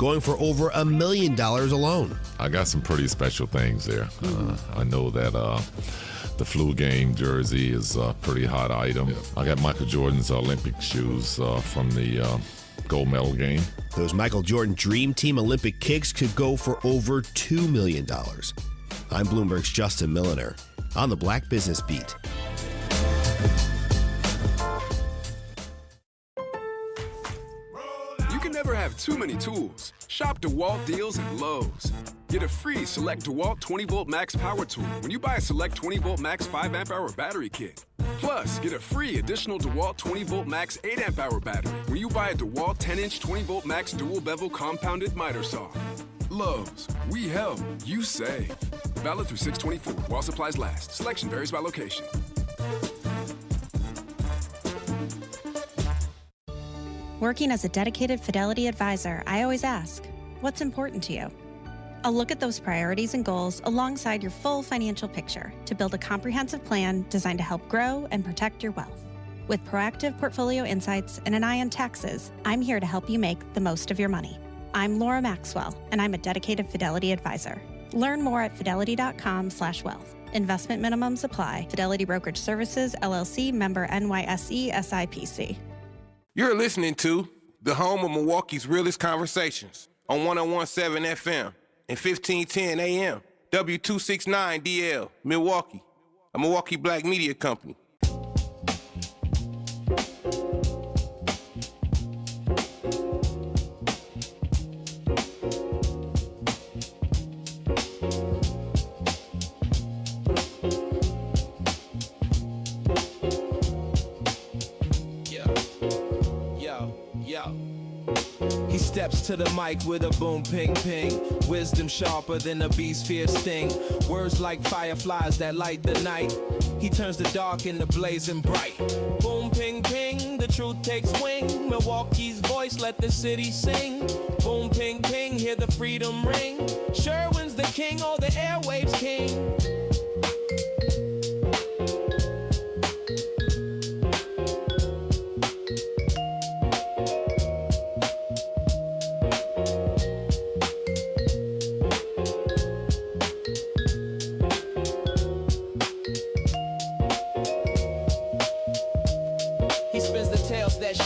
going for over $1 million alone. I got some pretty special things there. I know that the flu game jersey is a pretty hot item. Yeah. I got Michael Jordan's Olympic shoes from the gold medal game. Those Michael Jordan Dream Team Olympic kicks could go for over $2 million. I'm Bloomberg's Justin Milliner on the Black Business Beat. You can never have too many tools. Shop DeWalt deals at Lowe's. Get a free Select DeWalt 20-Volt Max Power Tool when you buy a Select 20-Volt Max 5-amp-hour battery kit. Plus, get a free additional DeWalt 20-Volt Max 8-amp-hour battery when you buy a DeWalt 10-inch 20-Volt Max dual-bevel compounded miter saw. Lowe's, we help, you save. Valid through 6/24 while supplies last. Selection varies by location. Working as a dedicated Fidelity advisor, I always ask, what's important to you? I'll look at those priorities and goals alongside your full financial picture to build a comprehensive plan designed to help grow and protect your wealth. With proactive portfolio insights and an eye on taxes, I'm here to help you make the most of your money. I'm Laura Maxwell, and I'm a dedicated Fidelity advisor. Learn more at fidelity.com/wealth. Investment minimums apply. Fidelity Brokerage Services, LLC, member NYSE, SIPC. You're listening to the home of Milwaukee's realest conversations on 101.7 FM and 1510 AM, W269DL, Milwaukee, a Milwaukee Black Media Company. He steps to the mic with a boom, ping, ping. Wisdom sharper than a beast's fierce sting. Words like fireflies that light the night. He turns the dark into blazing bright. Boom, ping, ping, the truth takes wing. Milwaukee's voice, let the city sing. Boom, ping, ping, hear the freedom ring. Sherwin's the king, oh, the airwaves king.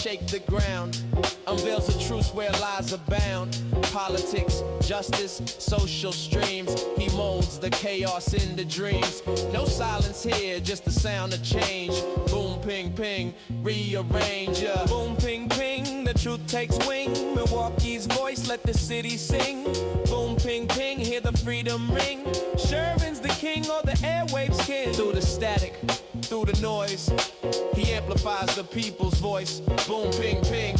Shake the ground, unveils the truth where lies abound. Politics, justice, social streams. He molds the chaos into dreams. No silence here, just the sound of change. Boom, ping, ping, rearrange. Boom, ping, ping, the truth takes wing. Milwaukee's voice, let the city sing. Boom, ping, ping, hear the freedom ring. Sherwin's the king, or the airwaves king. Through the static, through the noise, he amplifies the people's voice. Boom, ping, ping,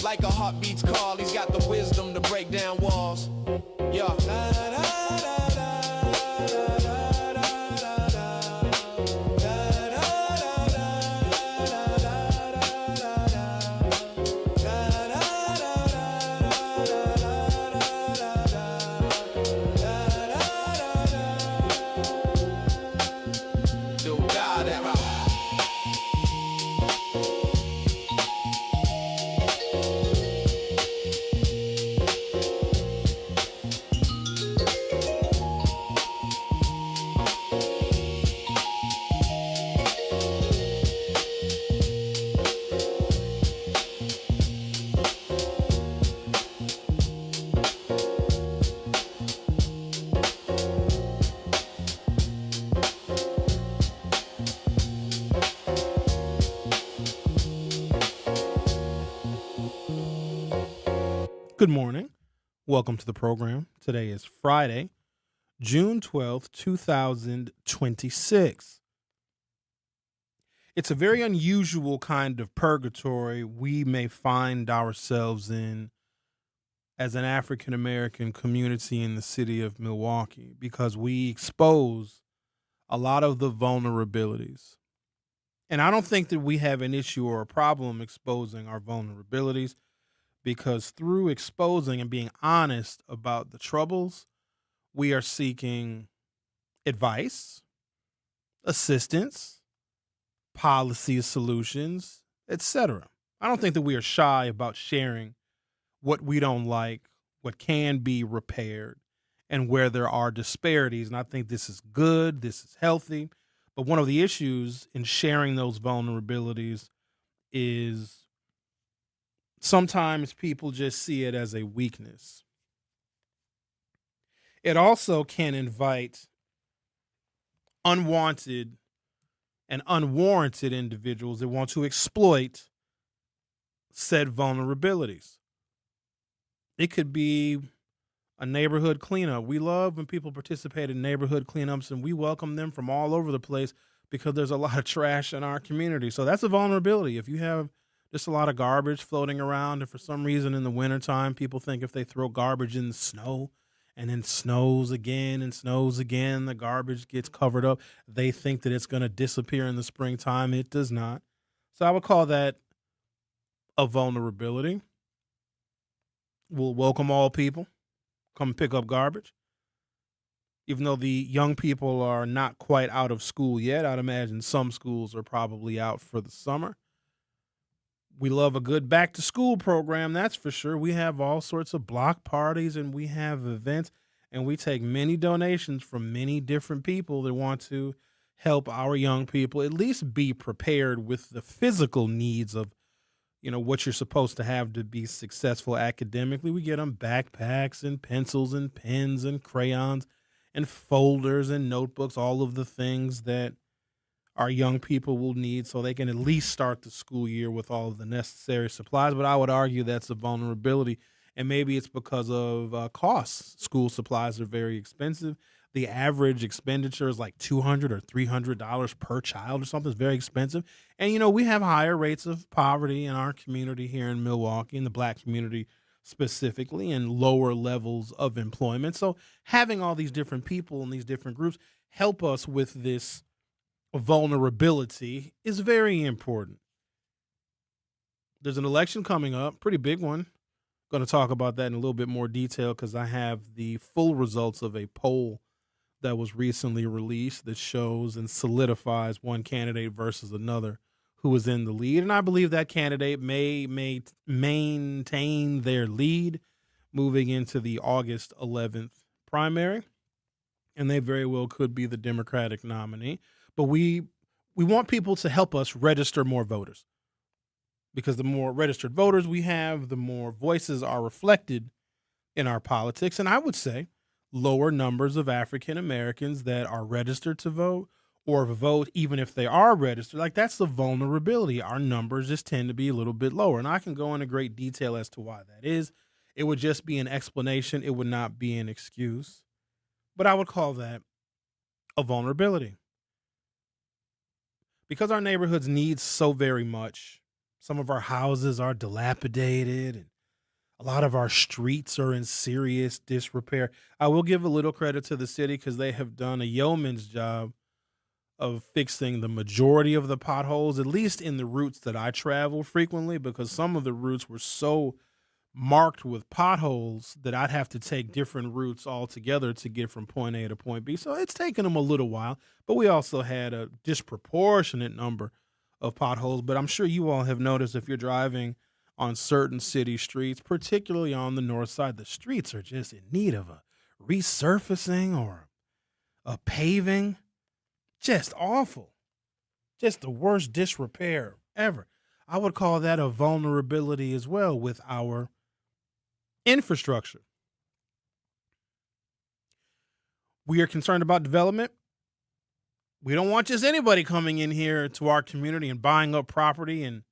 like a heartbeat's call. He's got the wisdom to break down walls. Yeah. Good morning. Welcome to the program. Today is Friday, June 12th, 2026. It's a very unusual kind of purgatory we may find ourselves in as an African-American community in the city of Milwaukee because we expose a lot of the vulnerabilities. And I don't think that we have an issue or a problem exposing our vulnerabilities, because through exposing and being honest about the troubles, we are seeking advice, assistance, policy solutions, etc. I don't think that we are shy about sharing what we don't like, what can be repaired, and where there are disparities. And I think this is good, this is healthy. But one of the issues in sharing those vulnerabilities is sometimes people just see it as a weakness. It also can invite unwanted and unwarranted individuals that want to exploit said vulnerabilities. It could be a neighborhood cleanup. We love when people participate in neighborhood cleanups, and we welcome them from all over the place because there's a lot of trash in our community. So that's a vulnerability. If you have just a lot of garbage floating around, and for some reason in the wintertime, people think if they throw garbage in the snow and then snows again, the garbage gets covered up, they think that it's going to disappear in the springtime. It does not. So I would call that a vulnerability. We'll welcome all people. Come pick up garbage. Even though the young people are not quite out of school yet, I'd imagine some schools are probably out for the summer. We love a good back to school program, that's for sure. We have all sorts of block parties and we have events, and we take many donations from many different people that want to help our young people at least be prepared with the physical needs of, what you're supposed to have to be successful academically. We get them backpacks and pencils and pens and crayons and folders and notebooks, all of the things that our young people will need so they can at least start the school year with all of the necessary supplies. But I would argue that's a vulnerability, and maybe it's because of costs. School supplies are very expensive. The average expenditure is like $200 or $300 per child or something. It's very expensive. And, we have higher rates of poverty in our community here in Milwaukee, in the Black community specifically, and lower levels of employment. So having all these different people and these different groups help us with this vulnerability is very important. There's an election coming up, pretty big one. Going to talk about that in a little bit more detail because I have the full results of a poll that was recently released that shows and solidifies one candidate versus another who is in the lead. And I believe that candidate may maintain their lead moving into the August 11th primary, and they very well could be the Democratic nominee. But we want people to help us register more voters, because the more registered voters we have, the more voices are reflected in our politics. And I would say lower numbers of African Americans that are registered to vote or vote even if they are registered, like that's the vulnerability. Our numbers just tend to be a little bit lower. And I can go into great detail as to why that is. It would just be an explanation. It would not be an excuse. But I would call that a vulnerability. Because our neighborhoods need so very much, some of our houses are dilapidated and a lot of our streets are in serious disrepair. I will give a little credit to the city because they have done a yeoman's job of fixing the majority of the potholes, at least in the routes that I travel frequently, because some of the routes were so marked with potholes that I'd have to take different routes altogether to get from point A to point B. So it's taken them a little while, but we also had a disproportionate number of potholes. But I'm sure you all have noticed if you're driving on certain city streets, particularly on the north side, the streets are just in need of a resurfacing or a paving. Just awful. Just the worst disrepair ever. I would call that a vulnerability as well with our infrastructure. We are concerned about development. We don't want just anybody coming in here to our community and buying up property and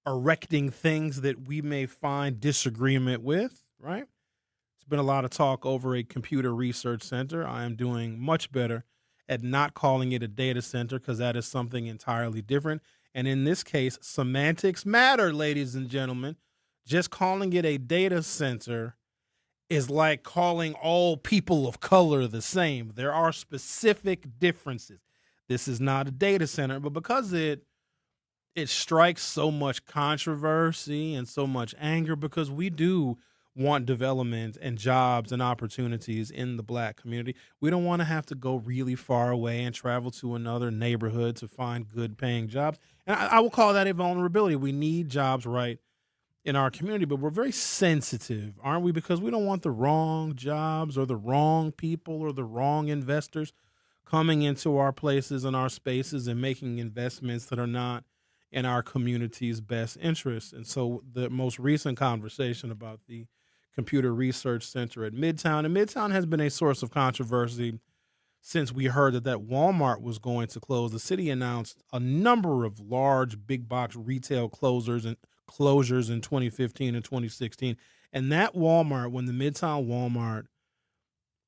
erecting things that we may find disagreement with, right? There's been a lot of talk over a computer research center. I am doing much better at not calling it a data center because that is something entirely different. And in this case, semantics matter, ladies and gentlemen. Just calling it a data center is like calling all people of color the same. There are specific differences. This is not a data center, but because it strikes so much controversy and so much anger, because we do want development and jobs and opportunities in the Black community. We don't want to have to go really far away and travel to another neighborhood to find good paying jobs. And I will call that a vulnerability. We need jobs right in our community, but we're very sensitive, aren't we? Because we don't want the wrong jobs or the wrong people or the wrong investors coming into our places and our spaces and making investments that are not in our community's best interest. And so the most recent conversation about the Computer Research Center at Midtown, and Midtown has been a source of controversy since we heard that Walmart was going to close. The city announced a number of large big box retail closures in 2015 and 2016. And that Walmart, when the Midtown Walmart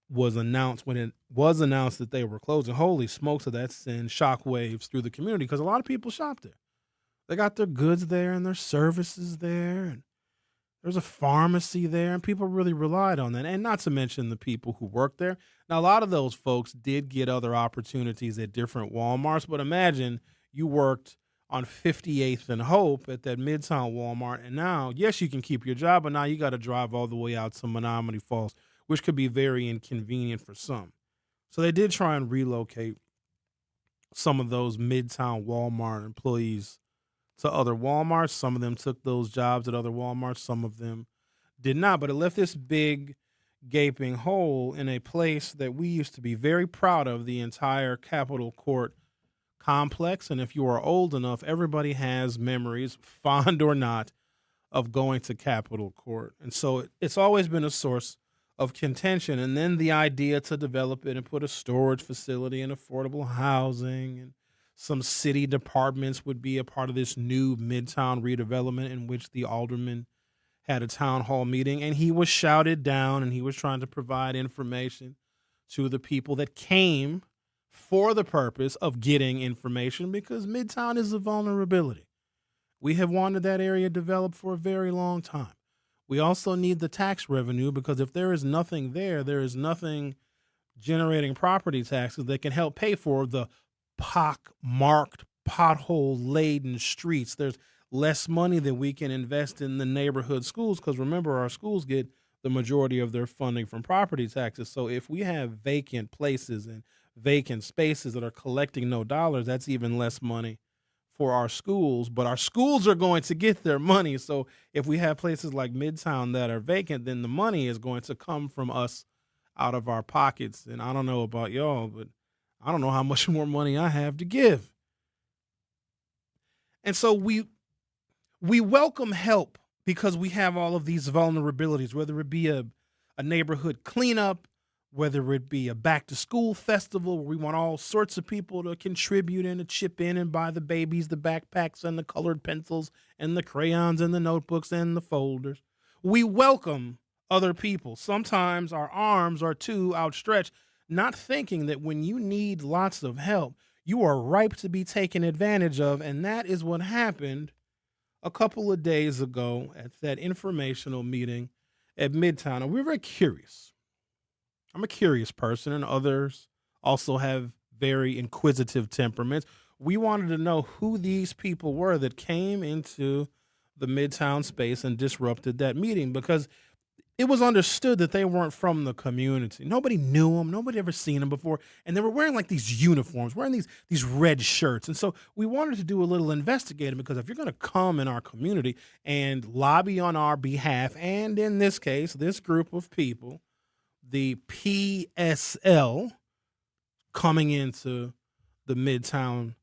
was announced, when it was announced that they were closing, holy smokes, that sent shockwaves through the community because a lot of people shop there. They got their goods there and their services there, and there's a pharmacy there, and people really relied on that. And not to mention the people who work there. Now, a lot of those folks did get other opportunities at different Walmarts, but imagine you worked on 58th and Hope at that Midtown Walmart, and now, yes, you can keep your job, but now you got to drive all the way out to Menominee Falls, which could be very inconvenient for some. So they did try and relocate some of those Midtown Walmart employees to other Walmarts. Some of them took those jobs at other Walmarts. Some of them did not. But it left this big gaping hole in a place that we used to be very proud of, the entire Capitol Court complex. And if you are old enough, everybody has memories, fond or not, of going to Capitol Court. And so it's always been a source of contention. And then the idea to develop it and put a storage facility and affordable housing and some city departments would be a part of this new Midtown redevelopment, in which the alderman had a town hall meeting and he was shouted down, and he was trying to provide information to the people that came for the purpose of getting information, because Midtown is a vulnerability. We have wanted that area developed for a very long time. We also need the tax revenue, because if there is nothing there, there is nothing generating property taxes that can help pay for the pock-marked, pothole-laden streets. There's less money that we can invest in the neighborhood schools, because remember, our schools get the majority of their funding from property taxes. So if we have vacant places and vacant spaces that are collecting no dollars, that's even less money for our schools. But our schools are going to get their money. So if we have places like Midtown that are vacant, then the money is going to come from us out of our pockets. And I don't know about y'all, but I don't know how much more money I have to give. And so we welcome help because we have all of these vulnerabilities, whether it be a neighborhood cleanup, whether it be a back-to-school festival where we want all sorts of people to contribute and to chip in and buy the babies the backpacks and the colored pencils and the crayons and the notebooks and the folders. We welcome other people. Sometimes our arms are too outstretched, not thinking that when you need lots of help, you are ripe to be taken advantage of. And that is what happened a couple of days ago at that informational meeting at Midtown. And we're very curious. I'm a curious person, and others also have very inquisitive temperaments. We wanted to know who these people were that came into the Midtown space and disrupted that meeting, because it was understood that they weren't from the community. Nobody knew them. Nobody ever seen them before. And they were wearing like these uniforms, wearing these red shirts. And so we wanted to do a little investigating, because if you're going to come in our community and lobby on our behalf, and in this case, this group of people, the PSL, coming into the Midtown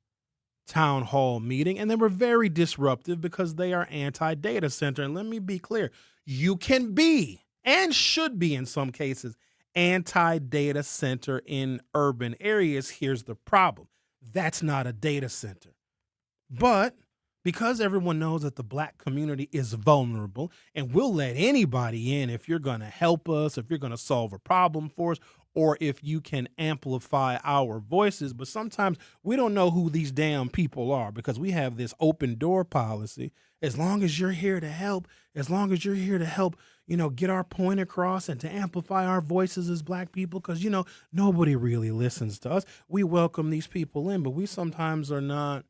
Town Hall meeting, and they were very disruptive because they are anti-data center. And let me be clear, you can be, and should be in some cases, anti-data center in urban areas. Here's the problem. That's not a data center. But because everyone knows that the black community is vulnerable, and we'll let anybody in if you're going to help us, if you're going to solve a problem for us, or if you can amplify our voices. But sometimes we don't know who these damn people are, because we have this open door policy. As long as you're here to help, get our point across and to amplify our voices as black people, because, nobody really listens to us. We welcome these people in, but we sometimes are not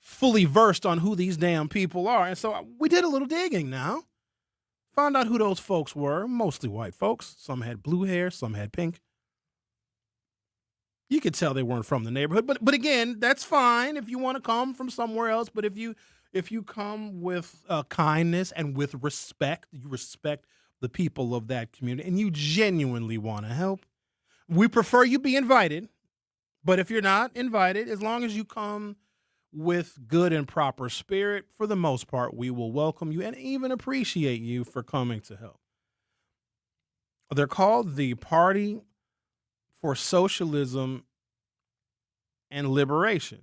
fully versed on who these damn people are. And so we did a little digging now. Found out who those folks were, mostly white folks. Some had blue hair, some had pink. You could tell they weren't from the neighborhood, but again, that's fine if you want to come from somewhere else. But if you if you come with kindness and with respect, you respect the people of that community, and you genuinely want to help, we prefer you be invited. But if you're not invited, as long as you come with good and proper spirit, for the most part, we will welcome you and even appreciate you for coming to help. They're called the Party for Socialism and Liberation.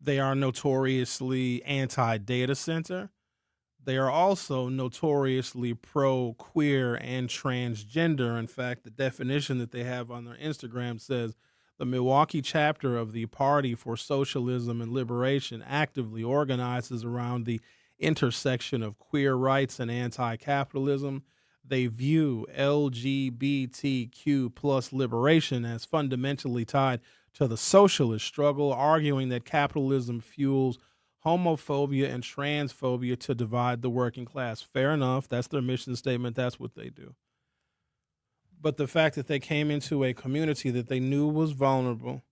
They are notoriously anti-data center. They are also notoriously pro-queer and transgender. In fact, the definition that they have on their Instagram says the Milwaukee chapter of the Party for Socialism and Liberation actively organizes around the intersection of queer rights and anti-capitalism. They view LGBTQ plus liberation as fundamentally tied to the socialist struggle, arguing that capitalism fuels homophobia and transphobia to divide the working class. Fair enough. That's their mission statement. That's what they do. But the fact that they came into a community that they knew was vulnerable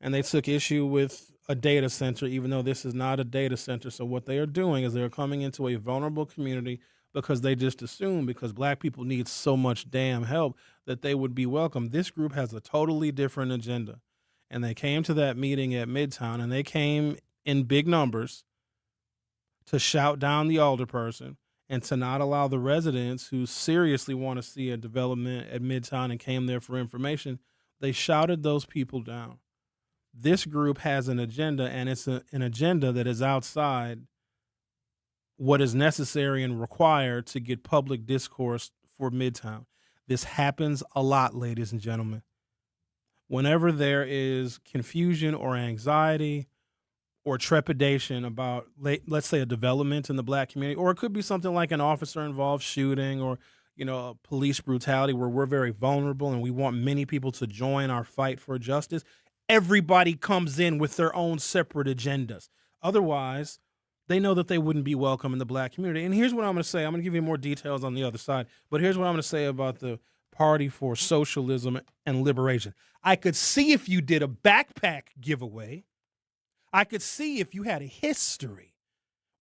and they took issue with a data center, even though this is not a data center. So what they are doing is they're coming into a vulnerable community because they just assume because black people need so much damn help that they would be welcome. This group has a totally different agenda. And they came to that meeting at Midtown, and they came in big numbers to shout down the alderperson and to not allow the residents who seriously want to see a development at Midtown and came there for information. They shouted those people down. This group has an agenda, and it's an agenda that is outside what is necessary and required to get public discourse for Midtown. This happens a lot, ladies and gentlemen. Whenever there is confusion or anxiety or trepidation about, let's say, a development in the black community, or it could be something like an officer-involved shooting or, a police brutality where we're very vulnerable and we want many people to join our fight for justice, everybody comes in with their own separate agendas. Otherwise, they know that they wouldn't be welcome in the black community. And here's what I'm going to say. I'm going to give you more details on the other side. But here's what I'm going to say about the Party for Socialism and Liberation. I could see if you did a backpack giveaway. I could see if you had a history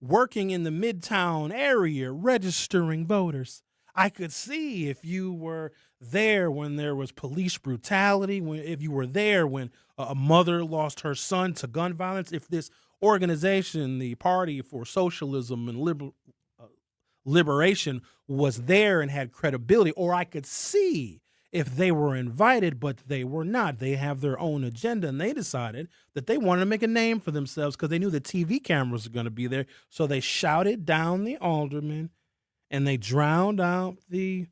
working in the Midtown area, registering voters. I could see if you were there when there was police brutality, if you were there when a mother lost her son to gun violence, if this organization, the Party for Socialism and Liberation, was there and had credibility, or I could see if they were invited, but they were not. They have their own agenda, and they decided that they wanted to make a name for themselves because they knew the TV cameras were going to be there. So they shouted down the alderman, and they drowned out the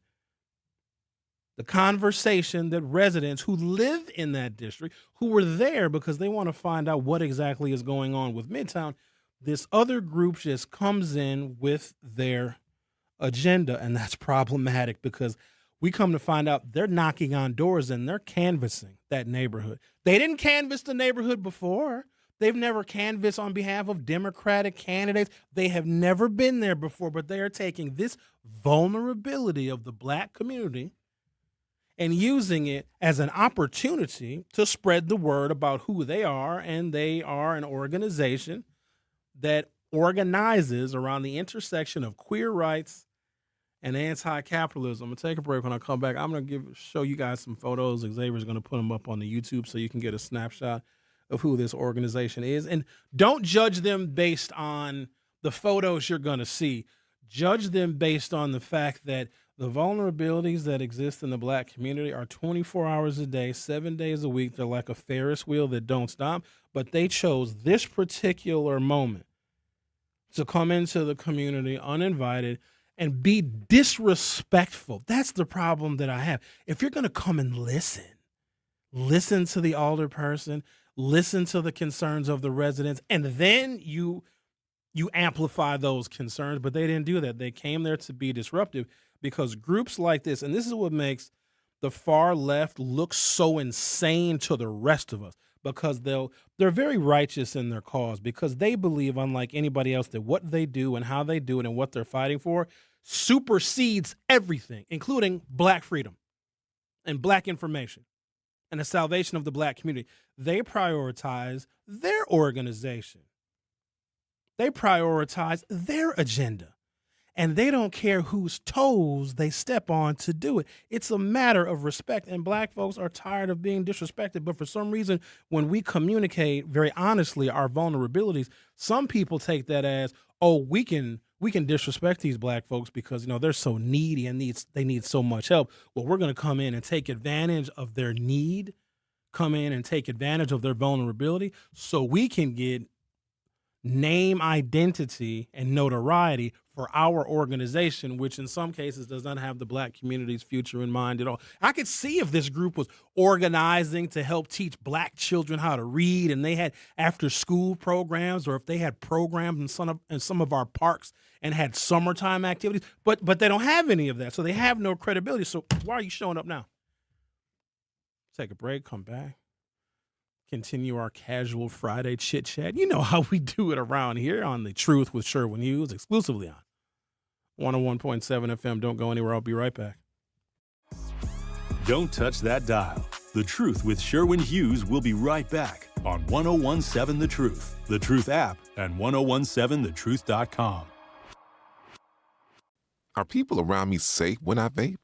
conversation that residents who live in that district, who were there because they want to find out what exactly is going on with Midtown. This other group just comes in with their agenda, and that's problematic because we come to find out they're knocking on doors and they're canvassing that neighborhood. They didn't canvass the neighborhood before. They've never canvassed on behalf of Democratic candidates. They have never been there before, but they are taking this vulnerability of the black community and using it as an opportunity to spread the word about who they are, and they are an organization that organizes around the intersection of queer rights and anti-capitalism. I'm going to take a break. When I come back, I'm going to show you guys some photos. Xavier is going to put them up on the YouTube so you can get a snapshot of who this organization is. And don't judge them based on the photos you're going to see. Judge them based on the fact that the vulnerabilities that exist in the black community are 24 hours a day, 7 days a week. They're like a Ferris wheel that don't stop. But they chose this particular moment to come into the community uninvited and be disrespectful. That's the problem that I have. If you're going to come and listen to the alderperson, listen to the concerns of the residents, and then you amplify those concerns. But they didn't do that. They came there to be disruptive because groups like this, and this is what makes the far left look so insane to the rest of us, because they're very righteous in their cause, because they believe, unlike anybody else, that what they do and how they do it and what they're fighting for supersedes everything, including black freedom and black information and the salvation of the black community. They prioritize their organization They prioritize their agenda. And they don't care whose toes they step on to do it. It's a matter of respect. And black folks are tired of being disrespected. But for some reason, when we communicate very honestly our vulnerabilities, some people take that as, oh, we can disrespect these black folks because, they're so needy and they need so much help. Well, we're going to come in and take advantage of their need, come in and take advantage of their vulnerability so we can get name, identity, and notoriety for our organization, which in some cases does not have the black community's future in mind at all. I could see if this group was organizing to help teach black children how to read and they had after school programs, or if they had programs in some of our parks and had summertime activities, but they don't have any of that. So they have no credibility. So why are you showing up now? Take a break, come back. Continue our casual Friday chit chat. You know how we do it around here on The Truth with Sherwin Hughes, exclusively on 101.7 FM. Don't go anywhere. I'll be right back. Don't touch that dial. The Truth with Sherwin Hughes will be right back on 101.7 The Truth, The Truth app, and 1017thetruth.com. Are people around me safe when I vape?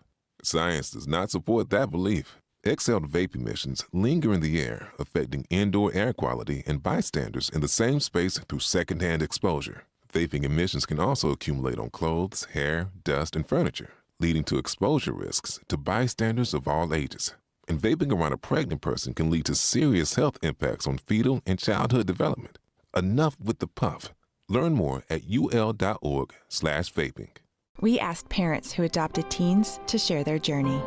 Science does not support that belief. Exhaled vape emissions linger in the air, affecting indoor air quality and bystanders in the same space through secondhand exposure. Vaping emissions can also accumulate on clothes, hair, dust, and furniture, leading to exposure risks to bystanders of all ages. And vaping around a pregnant person can lead to serious health impacts on fetal and childhood development. Enough with the puff. Learn more at ul.org/vaping. We asked parents who adopted teens to share their journey.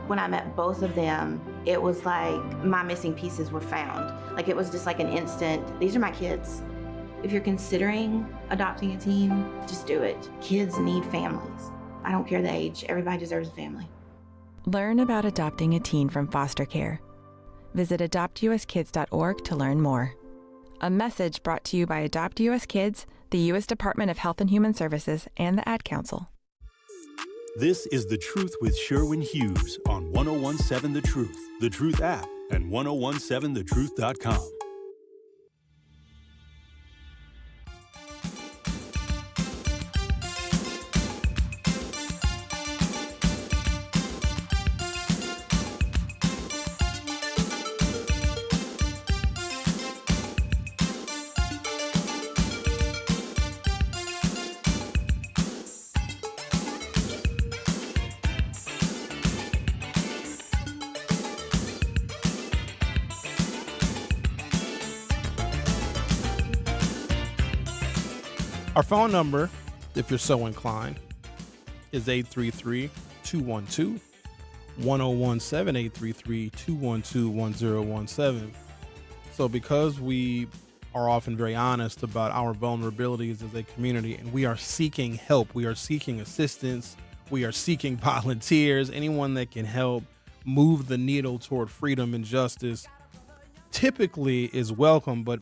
When I met both of them, it was like my missing pieces were found. Like it was just like an instant, these are my kids. If you're considering adopting a teen, just do it. Kids need families. I don't care the age, everybody deserves a family. Learn about adopting a teen from foster care. Visit adoptuskids.org to learn more. A message brought to you by Adopt US Kids, the U.S. Department of Health and Human Services, and the Ad Council. This is The Truth with Sherwin Hughes on 101.7 The Truth app, and 1017thetruth.com. Our phone number, if you're so inclined, is 833-212-1017, 833-212-1017. So because we are often very honest about our vulnerabilities as a community, and we are seeking help, we are seeking assistance, we are seeking volunteers, anyone that can help move the needle toward freedom and justice typically is welcome. But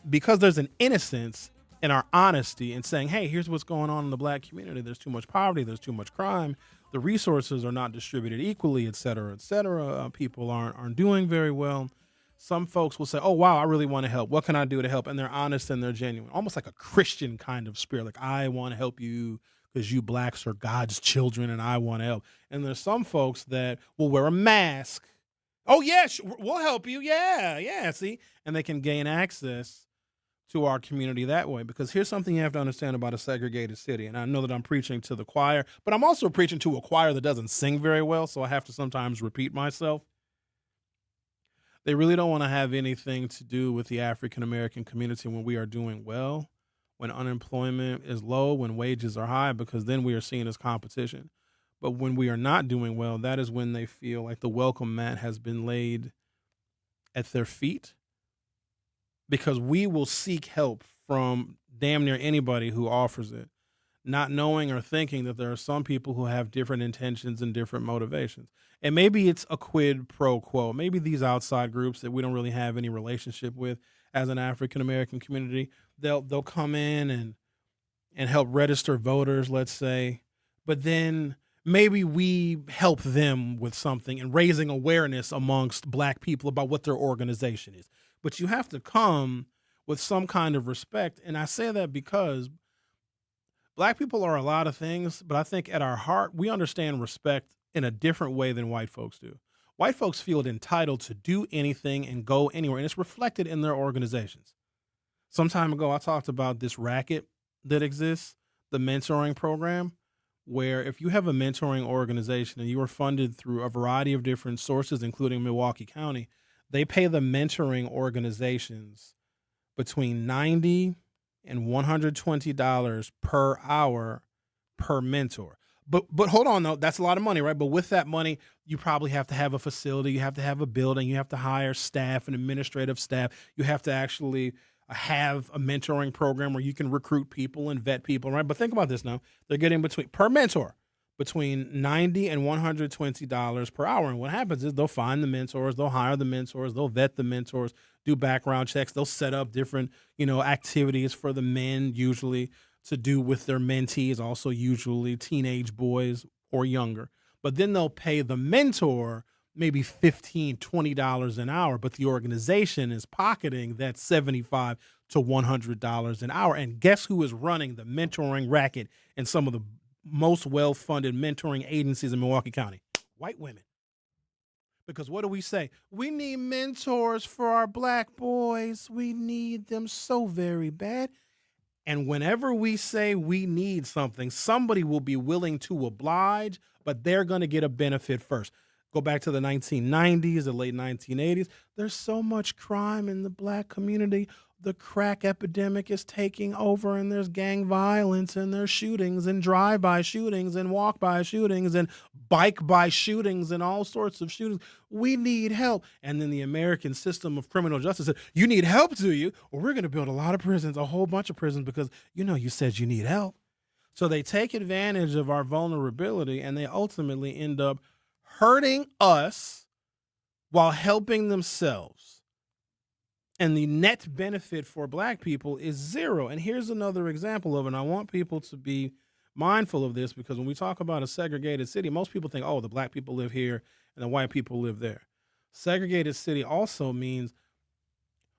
because there's an innocence in our honesty and saying, hey, here's what's going on in the black community. There's too much poverty. There's too much crime. The resources are not distributed equally, et cetera, et cetera. People aren't doing very well. Some folks will say, oh, wow, I really want to help. What can I do to help? And they're honest and they're genuine, almost like a Christian kind of spirit. Like, I want to help you because you blacks are God's children and I want to help. And there's some folks that will wear a mask. Oh, yeah, we'll help you. Yeah, see? And they can gain access to our community that way. Because here's something you have to understand about a segregated city. And I know that I'm preaching to the choir, but I'm also preaching to a choir that doesn't sing very well, so I have to sometimes repeat myself. They really don't want to have anything to do with the African-American community when we are doing well, when unemployment is low, when wages are high, because then we are seen as competition. But when we are not doing well, that is when they feel like the welcome mat has been laid at their feet, because we will seek help from damn near anybody who offers it, not knowing or thinking that there are some people who have different intentions and different motivations. And maybe it's a quid pro quo. Maybe these outside groups that we don't really have any relationship with as an African-American community, they'll come in and help register voters, let's say, but then maybe we help them with something and raising awareness amongst black people about what their organization is. But you have to come with some kind of respect. And I say that because black people are a lot of things, but I think at our heart, we understand respect in a different way than white folks do. White folks feel entitled to do anything and go anywhere, and it's reflected in their organizations. Some time ago, I talked about this racket that exists, the mentoring program, where if you have a mentoring organization and you are funded through a variety of different sources, including Milwaukee County, they pay the mentoring organizations between $90 and $120 per hour per mentor. But hold on, though. That's a lot of money, right? But with that money, you probably have to have a facility. You have to have a building. You have to hire staff and administrative staff. You have to actually have a mentoring program where you can recruit people and vet people, right? But think about this now. They're getting per mentor, between $90 and $120 per hour. And what happens is they'll find the mentors, they'll hire the mentors, they'll vet the mentors, do background checks. They'll set up different, activities for the men usually to do with their mentees, also usually teenage boys or younger. But then they'll pay the mentor maybe $15, $20 an hour, but the organization is pocketing that $75 to $100 an hour. And guess who is running the mentoring racket in some of the most well-funded mentoring agencies in Milwaukee County? White women. Because what do we say? We need mentors for our black boys. We need them so very bad. And whenever we say we need something, somebody will be willing to oblige, but they're going to get a benefit first. Go back to the 1990s, the late 1980s. There's so much crime in the black community. The crack epidemic is taking over, and there's gang violence, and there's shootings, and drive-by shootings, and walk-by shootings, and bike-by shootings, and all sorts of shootings. We need help. And then the American system of criminal justice said, you need help, do you? Well, we're going to build a lot of prisons, a whole bunch of prisons, because, you said you need help. So they take advantage of our vulnerability, and they ultimately end up hurting us while helping themselves. And the net benefit for black people is zero. And here's another example of it. And I want people to be mindful of this, because when we talk about a segregated city, most people think, oh, the black people live here and the white people live there. Segregated city also means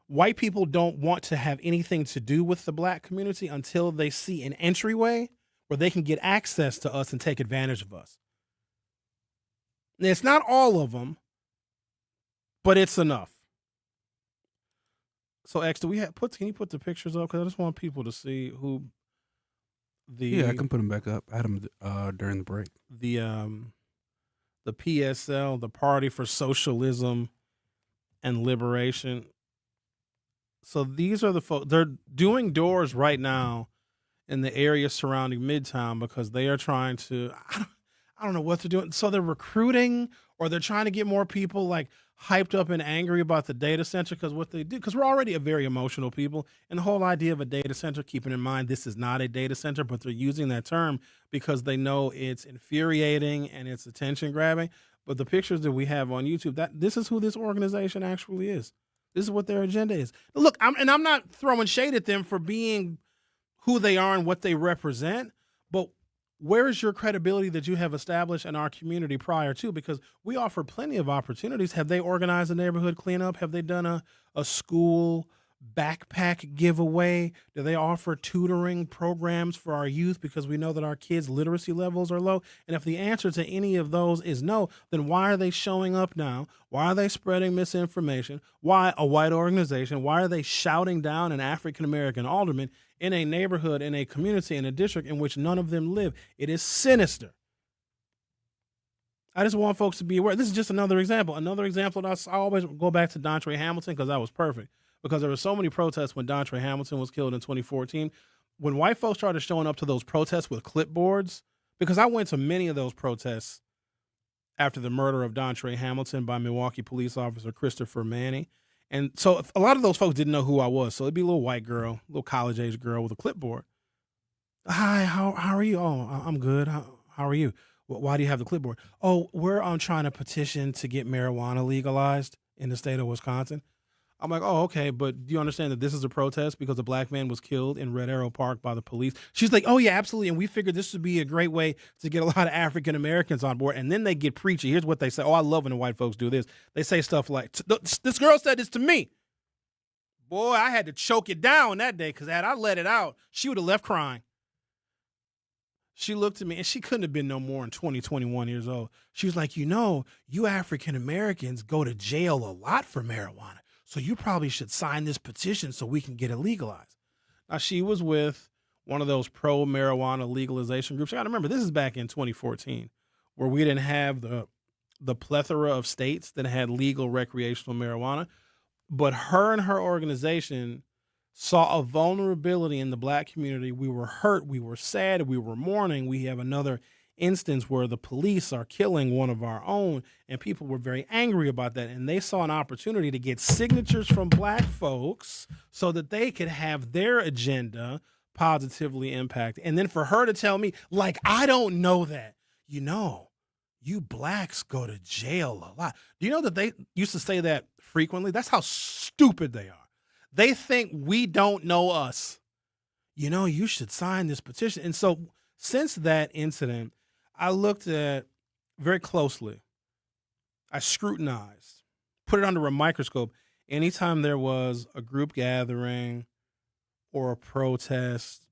white people don't want to have anything to do with the black community until they see an entryway where they can get access to us and take advantage of us. And it's not all of them, but it's enough. So, X, can you put the pictures up? Because I just want people to see who Yeah, I can put them back up. I had them during the break. The PSL, the Party for Socialism and Liberation. So these are the folks. They're doing doors right now in the area surrounding Midtown because they are trying to, I don't know what they're doing. So they're recruiting, or they're trying to get more people like hyped up and angry about the data center, because what they do, because we're already a very emotional people, and the whole idea of a data center, keeping in mind this is not a data center, but they're using that term because they know it's infuriating and it's attention grabbing. But the pictures that we have on YouTube, this is who this organization actually is. This is what their agenda is. Look, I'm not throwing shade at them for being who they are and what they represent, but where is your credibility that you have established in our community prior to? Because we offer plenty of opportunities. Have they organized a neighborhood cleanup? Have they done a school backpack giveaway? Do they offer tutoring programs for our youth? Because we know that our kids' literacy levels are low. And if the answer to any of those is no, then why are they showing up now? Why are they spreading misinformation? Why a white organization? Why are they shouting down an African-American alderman in a neighborhood, in a community, in a district in which none of them live? It is sinister. I just want folks to be aware. This is just another example. Another example, I always go back to Dontre Hamilton because that was perfect. Because there were so many protests when Dontre Hamilton was killed in 2014. When white folks started showing up to those protests with clipboards, because I went to many of those protests after the murder of Dontre Hamilton by Milwaukee police officer Christopher Manny. And so a lot of those folks didn't know who I was. So it'd be a little white girl, little college-age girl with a clipboard. Hi, how are you? Oh, I'm good. How are you? Why do you have the clipboard? Oh, we're trying to petition to get marijuana legalized in the state of Wisconsin. I'm like, oh, okay, but do you understand that this is a protest because a black man was killed in Red Arrow Park by the police? She's like, oh, yeah, absolutely. And we figured this would be a great way to get a lot of African Americans on board. And then they get preachy. Here's what they say. Oh, I love when the white folks do this. They say stuff like, this girl said this to me. Boy, I had to choke it down that day because had I let it out, she would have left crying. She looked at me, and she couldn't have been no more than 20, 21 years old. She was like, you African Americans go to jail a lot for marijuana, so you probably should sign this petition so we can get it legalized. Now, she was with one of those pro-marijuana legalization groups. I got to remember, this is back in 2014, where we didn't have the plethora of states that had legal recreational marijuana. But her and her organization saw a vulnerability in the black community. We were hurt. We were sad. We were mourning. We have another instance where the police are killing one of our own, and people were very angry about that. And they saw an opportunity to get signatures from black folks so that they could have their agenda positively impacted. And then for her to tell me, like, I don't know that, you blacks go to jail a lot. Do you know that they used to say that frequently? That's how stupid they are. They think we don't know us. You should sign this petition. And so since that incident, I looked at very closely. I scrutinized, put it under a microscope. Anytime there was a group gathering or a protest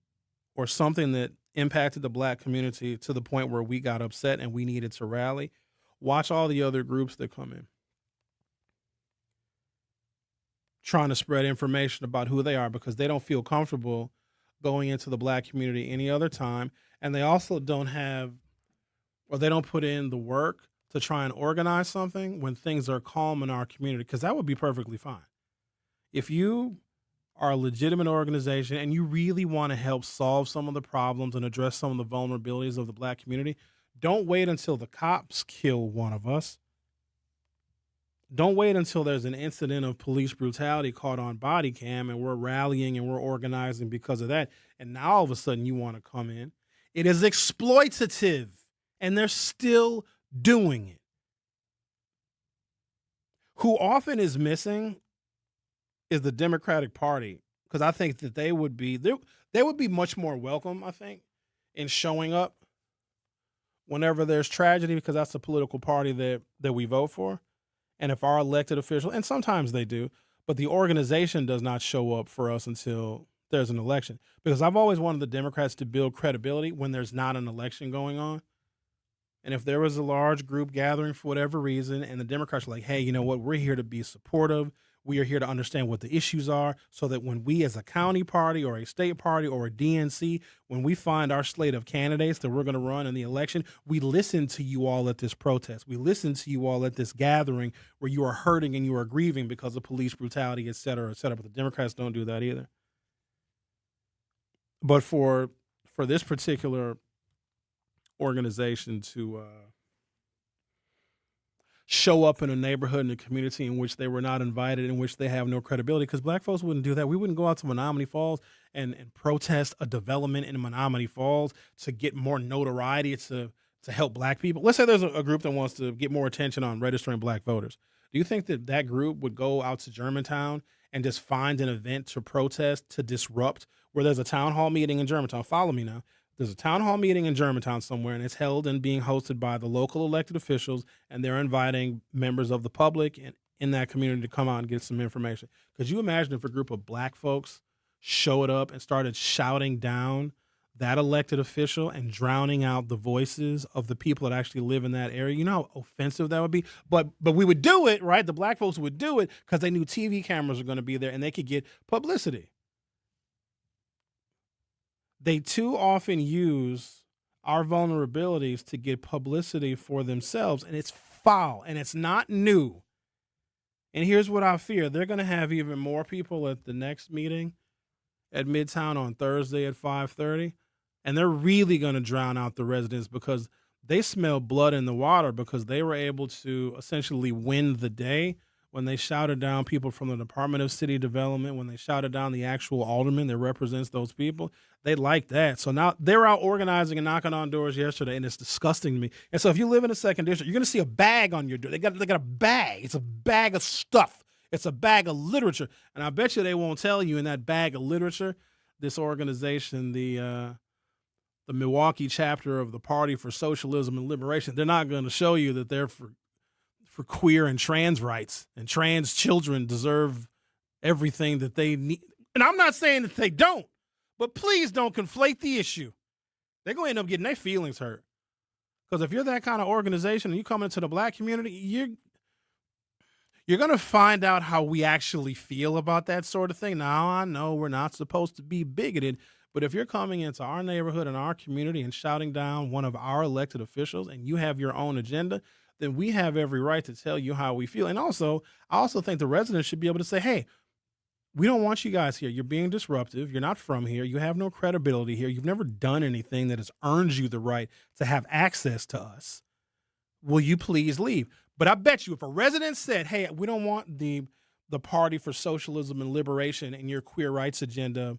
or something that impacted the black community to the point where we got upset and we needed to rally, watch all the other groups that come in, trying to spread information about who they are because they don't feel comfortable going into the black community any other time. And they also don't put in the work to try and organize something when things are calm in our community, because that would be perfectly fine. If you are a legitimate organization and you really want to help solve some of the problems and address some of the vulnerabilities of the black community, don't wait until the cops kill one of us. Don't wait until there's an incident of police brutality caught on body cam and we're rallying and we're organizing because of that. And now all of a sudden you want to come in. It is exploitative, and they're still doing it. Who often is missing is the Democratic Party, because I think that they would be much more welcome, I think, in showing up whenever there's tragedy, because that's the political party that we vote for. And if our elected official, and sometimes they do, but the organization does not show up for us until there's an election. Because I've always wanted the Democrats to build credibility when there's not an election going on. And if there was a large group gathering for whatever reason, and the Democrats are like, hey, you know what, we're here to be supportive. We are here to understand what the issues are, so that when we as a county party or a state party or a DNC, when we find our slate of candidates that we're going to run in the election, we listen to you all at this protest. We listen to you all at this gathering where you are hurting and you are grieving because of police brutality, et cetera, et cetera. But the Democrats don't do that either. But for this particular organization to show up in a neighborhood, in a community in which they were not invited, in which they have no credibility, because black folks wouldn't do that. We wouldn't go out to Menominee Falls and protest a development in Menominee Falls to get more notoriety to help black people. Let's say there's a group that wants to get more attention on registering black voters. Do you think that group would go out to Germantown and just find an event to protest, to disrupt, where there's a town hall meeting in Germantown? Follow me now. There's a town hall meeting in Germantown somewhere, and it's held and being hosted by the local elected officials, and they're inviting members of the public and in that community to come out and get some information. Could you imagine if a group of black folks showed up and started shouting down that elected official and drowning out the voices of the people that actually live in that area? You know how offensive that would be? But we would do it, right? The black folks would do it because they knew TV cameras were going to be there and they could get publicity. They too often use our vulnerabilities to get publicity for themselves, and it's foul, and it's not new. And here's what I fear. They're going to have even more people at the next meeting at Midtown on Thursday at 5:30, and they're really going to drown out the residents because they smell blood in the water, because they were able to essentially win the day when they shouted down people from the Department of City Development, when they shouted down the actual alderman that represents those people. They like that. So now they're out organizing and knocking on doors yesterday, and it's disgusting to me. And so if you live in a second district, you're going to see a bag on your door. They got a bag. It's a bag of stuff. It's a bag of literature. And I bet you they won't tell you in that bag of literature, this organization, the Milwaukee chapter of the Party for Socialism and Liberation, they're not going to show you that they're for queer and trans rights, and trans children deserve everything that they need. And I'm not saying that they don't, but please don't conflate the issue. They're going to end up getting their feelings hurt. Because if you're that kind of organization and you come into the black community, you're going to find out how we actually feel about that sort of thing. Now, I know we're not supposed to be bigoted, but if you're coming into our neighborhood and our community and shouting down one of our elected officials and you have your own agenda, then we have every right to tell you how we feel. And also, I also think the residents should be able to say, hey, we don't want you guys here. You're being disruptive. You're not from here. You have no credibility here. You've never done anything that has earned you the right to have access to us. Will you please leave? But I bet you if a resident said, hey, we don't want the Party for Socialism and Liberation and your queer rights agenda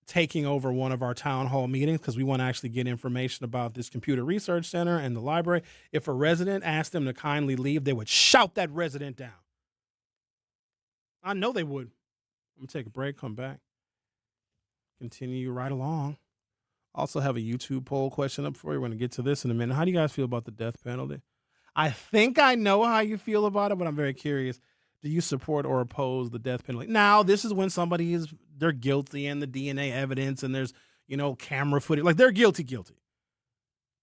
taking over one of our town hall meetings because we want to actually get information about this computer research center and the library. If a resident asked them to kindly leave, they would shout that resident down. I know they would. I'm going to take a break, come back, continue right along. Also have a YouTube poll question up for you. We're going to get to this in a minute. How do you guys feel about the death penalty? I think I know how you feel about it, but I'm very curious. Do you support or oppose the death penalty? Now, this is when they're guilty and the DNA evidence and there's, camera footage. Like, they're guilty.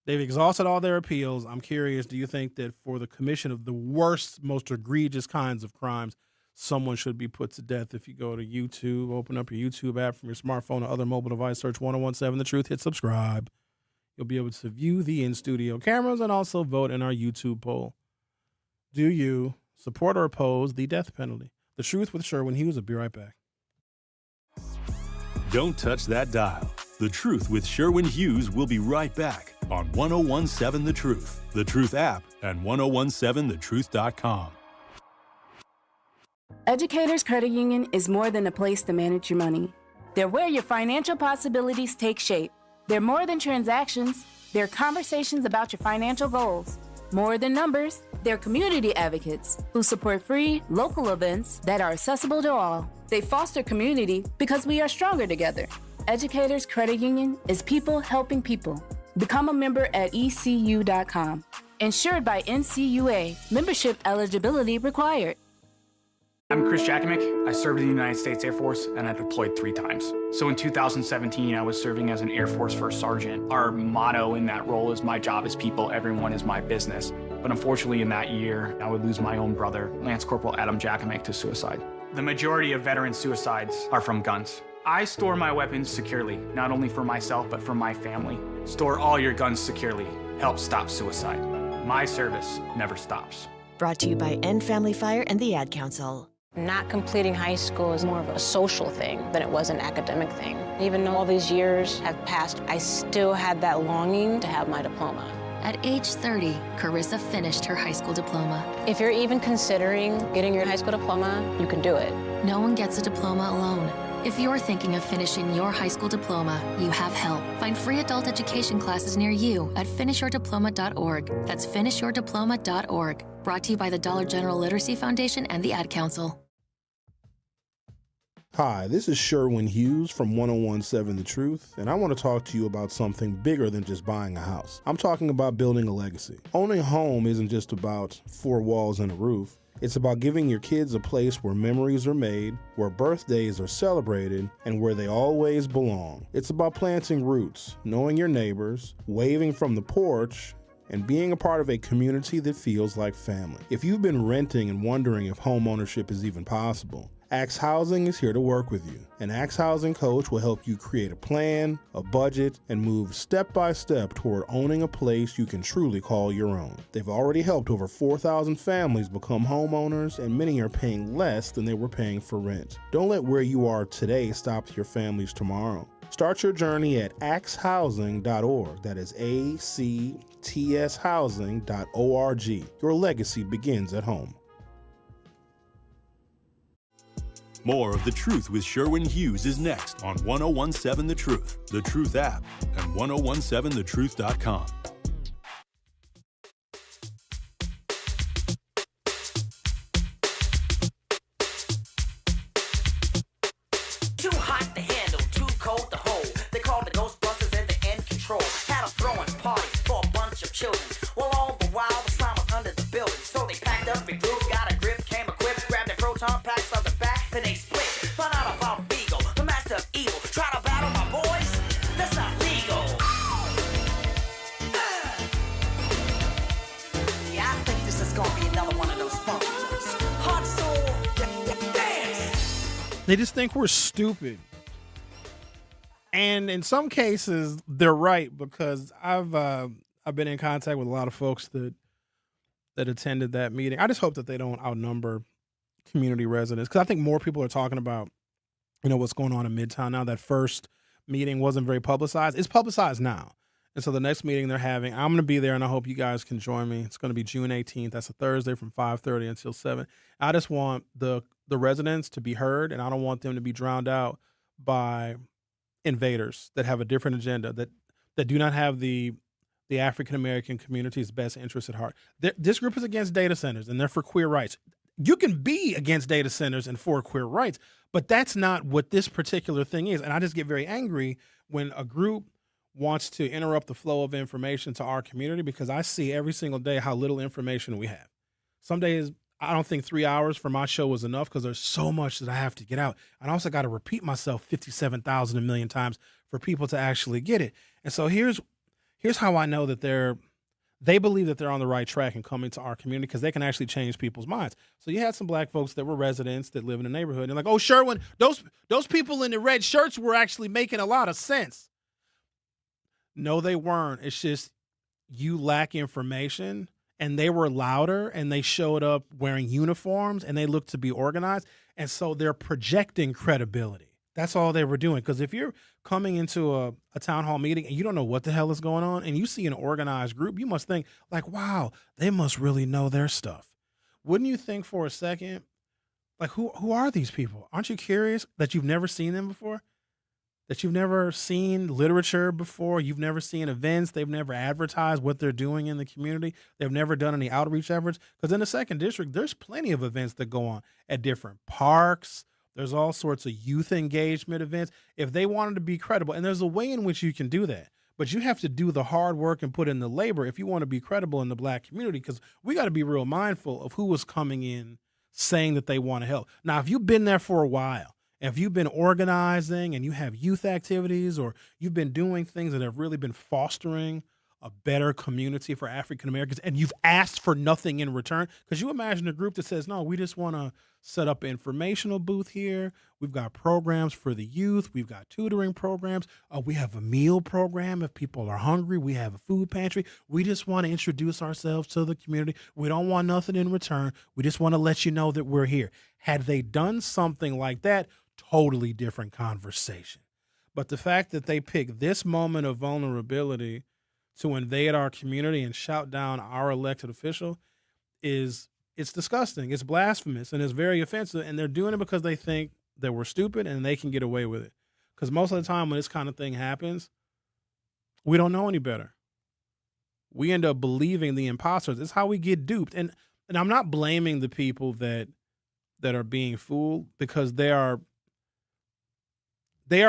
They've exhausted all their appeals. I'm curious, do you think that for the commission of the worst, most egregious kinds of crimes, someone should be put to death? If you go to YouTube, open up your YouTube app from your smartphone or other mobile device, search 1017 The Truth, hit subscribe. You'll be able to view the in-studio cameras and also vote in our YouTube poll. Do you support or oppose the death penalty? The Truth with Sherwin Hughes. Will be right back. Don't touch that dial. The Truth with Sherwin Hughes will be right back on 1017 The Truth, The Truth app, and 1017thetruth.com. Educators Credit Union is more than a place to manage your money. They're where your financial possibilities take shape. They're more than transactions. They're conversations about your financial goals. More than numbers, they're community advocates who support free, local events that are accessible to all. They foster community because we are stronger together. Educators Credit Union is people helping people. Become a member at ECU.com. Insured by NCUA. Membership eligibility required. I'm Chris Jakovic. I served in the United States Air Force and I deployed 3 times. So in 2017, I was serving as an Air Force First Sergeant. Our motto in that role is my job is people, everyone is my business. But unfortunately in that year, I would lose my own brother, Lance Corporal Adam Jakovic, to suicide. The majority of veteran suicides are from guns. I store my weapons securely, not only for myself, but for my family. Store all your guns securely. Help stop suicide. My service never stops. Brought to you by End Family Fire and the Ad Council. Not completing high school is more of a social thing than it was an academic thing. Even though all these years have passed, I still had that longing to have my diploma. At age 30, Carissa finished her high school diploma. If you're even considering getting your high school diploma, you can do it. No one gets a diploma alone. If you're thinking of finishing your high school diploma, you have help. Find free adult education classes near you at finishyourdiploma.org. That's finishyourdiploma.org. Brought to you by the Dollar General Literacy Foundation and the Ad Council. Hi, this is Sherwin Hughes from 1017 The Truth, and I want to talk to you about something bigger than just buying a house. I'm talking about building a legacy. Owning a home isn't just about 4 walls and a roof. It's about giving your kids a place where memories are made, where birthdays are celebrated, and where they always belong. It's about planting roots, knowing your neighbors, waving from the porch, and being a part of a community that feels like family. If you've been renting and wondering if home ownership is even possible, Axe Housing is here to work with you. An Axe Housing coach will help you create a plan, a budget, and move step by step toward owning a place you can truly call your own. They've already helped over 4,000 families become homeowners, and many are paying less than they were paying for rent. Don't let where you are today stop your families tomorrow. Start your journey at axehousing.org. That is ACTShousing.org. Your legacy begins at home. More of The Truth with Sherwin Hughes is next on 1017 The Truth, The Truth app, and 1017thetruth.com. Too hot to handle, too cold to hold. They called the Ghostbusters and the end control. Had a throwing party for a bunch of children. Well, all the while the slime was under the building. So they packed up, regrouped, got a grip, came equipped, grabbed their proton packs on the back, then they split. gonna be another one of those funk jokes. Hot soul, dance. They just think we're stupid. And in some cases, they're right, because I've been in contact with a lot of folks that attended that meeting. I just hope that they don't outnumber community residents, because I think more people are talking about, what's going on in Midtown now. That first meeting wasn't very publicized. It's publicized now. And so the next meeting they're having, I'm going to be there, and I hope you guys can join me. It's going to be June 18th. That's a Thursday from 5:30 until 7. I just want the residents to be heard, and I don't want them to be drowned out by invaders that have a different agenda, that do not have the African-American community's best interest at heart. This group is against data centers, and they're for queer rights. You can be against data centers and for queer rights, but that's not what this particular thing is. And I just get very angry when a group wants to interrupt the flow of information to our community, because I see every single day how little information we have. Some days, I don't think 3 hours for my show was enough, because there's so much that I have to get out. And I also got to repeat myself 57,000 a million times for people to actually get it. And so here's how I know that they believe that they're on the right track in coming to our community, because they can actually change people's minds. So you had some black folks that were residents that live in the neighborhood, and they're like, oh, Sherwin, those people in the red shirts were actually making a lot of sense. No, they weren't. It's just you lack information, and they were louder, and they showed up wearing uniforms, and they looked to be organized, and so they're projecting credibility. That's all they were doing. Because if you're coming into a town hall meeting and you don't know what the hell is going on, and you see an organized group, you must think like, wow, they must really know their stuff. Wouldn't you think for a second, like, who are these people? Aren't you curious that you've never seen them before? That you've never seen literature before? You've never seen events. They've never advertised what they're doing in the community. They've never done any outreach efforts. Because in the 2nd District, there's plenty of events that go on at different parks. There's all sorts of youth engagement events. If they wanted to be credible, and there's a way in which you can do that, but you have to do the hard work and put in the labor if you want to be credible in the black community, because we got to be real mindful of who was coming in saying that they want to help. Now, if you've been there for a while, if you've been organizing and you have youth activities, or you've been doing things that have really been fostering a better community for African Americans, and you've asked for nothing in return, because you imagine a group that says, no, we just want to set up an informational booth here. We've got programs for the youth. We've got tutoring programs. We have a meal program if people are hungry. We have a food pantry. We just want to introduce ourselves to the community. We don't want nothing in return. We just want to let you know that we're here. Had they done something like that, totally different conversation. But the fact that they pick this moment of vulnerability to invade our community and shout down our elected official it's disgusting. It's blasphemous, and it's very offensive. And they're doing it because they think that we're stupid and they can get away with it. Because most of the time when this kind of thing happens, we don't know any better. We end up believing the imposters. It's how we get duped. And I'm not blaming the people that are being fooled, because they are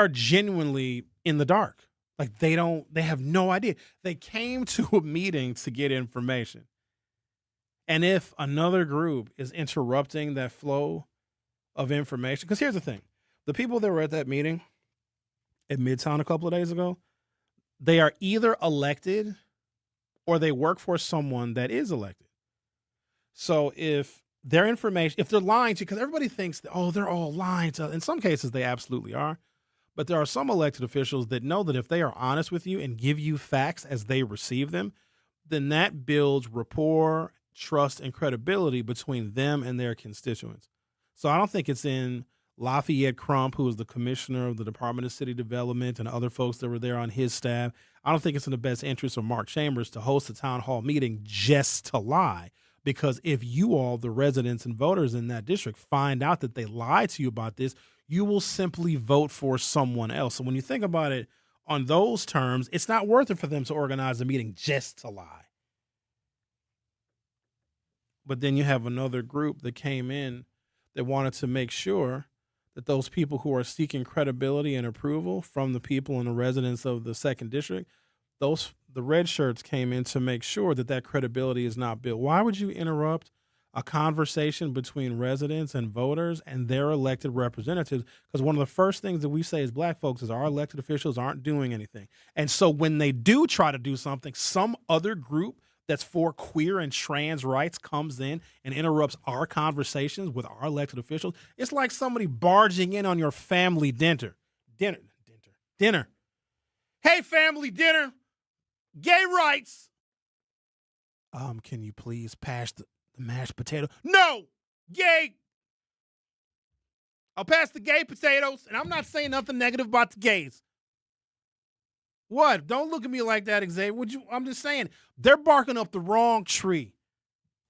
genuinely in the dark. Like they have no idea. They came to a meeting to get information. And if another group is interrupting that flow of information, because here's the thing, the people that were at that meeting at Midtown a couple of days ago, they are either elected or they work for someone that is elected. So if their information, if they're lying to you, because everybody thinks that, oh, they're all lying to, in some cases they absolutely are. But there are some elected officials that know that if they are honest with you and give you facts as they receive them, then that builds rapport, trust, and credibility between them and their constituents. So I don't think it's in Lafayette Crump, who is the commissioner of the Department of City Development, and other folks that were there on his staff. I don't think it's in the best interest of Mark Chambers to host a town hall meeting just to lie. Because if you all, the residents and voters in that district, find out that they lied to you about this, you will simply vote for someone else. So when you think about it on those terms, it's not worth it for them to organize a meeting just to lie. But then you have another group that came in that wanted to make sure that those people who are seeking credibility and approval from the people and the residents of the 2nd District, the red shirts came in to make sure that that credibility is not built. Why would you interrupt a conversation between residents and voters and their elected representatives? Because one of the first things that we say as black folks is our elected officials aren't doing anything. And so when they do try to do something, some other group that's for queer and trans rights comes in and interrupts our conversations with our elected officials. It's like somebody barging in on your family dinner. Hey, family dinner, gay rights. Can you please pass the mashed potato? No, gay. I'll pass the gay potatoes, and I'm not saying nothing negative about the gays. What? Don't look at me like that, Xavier. I'm just saying, they're barking up the wrong tree.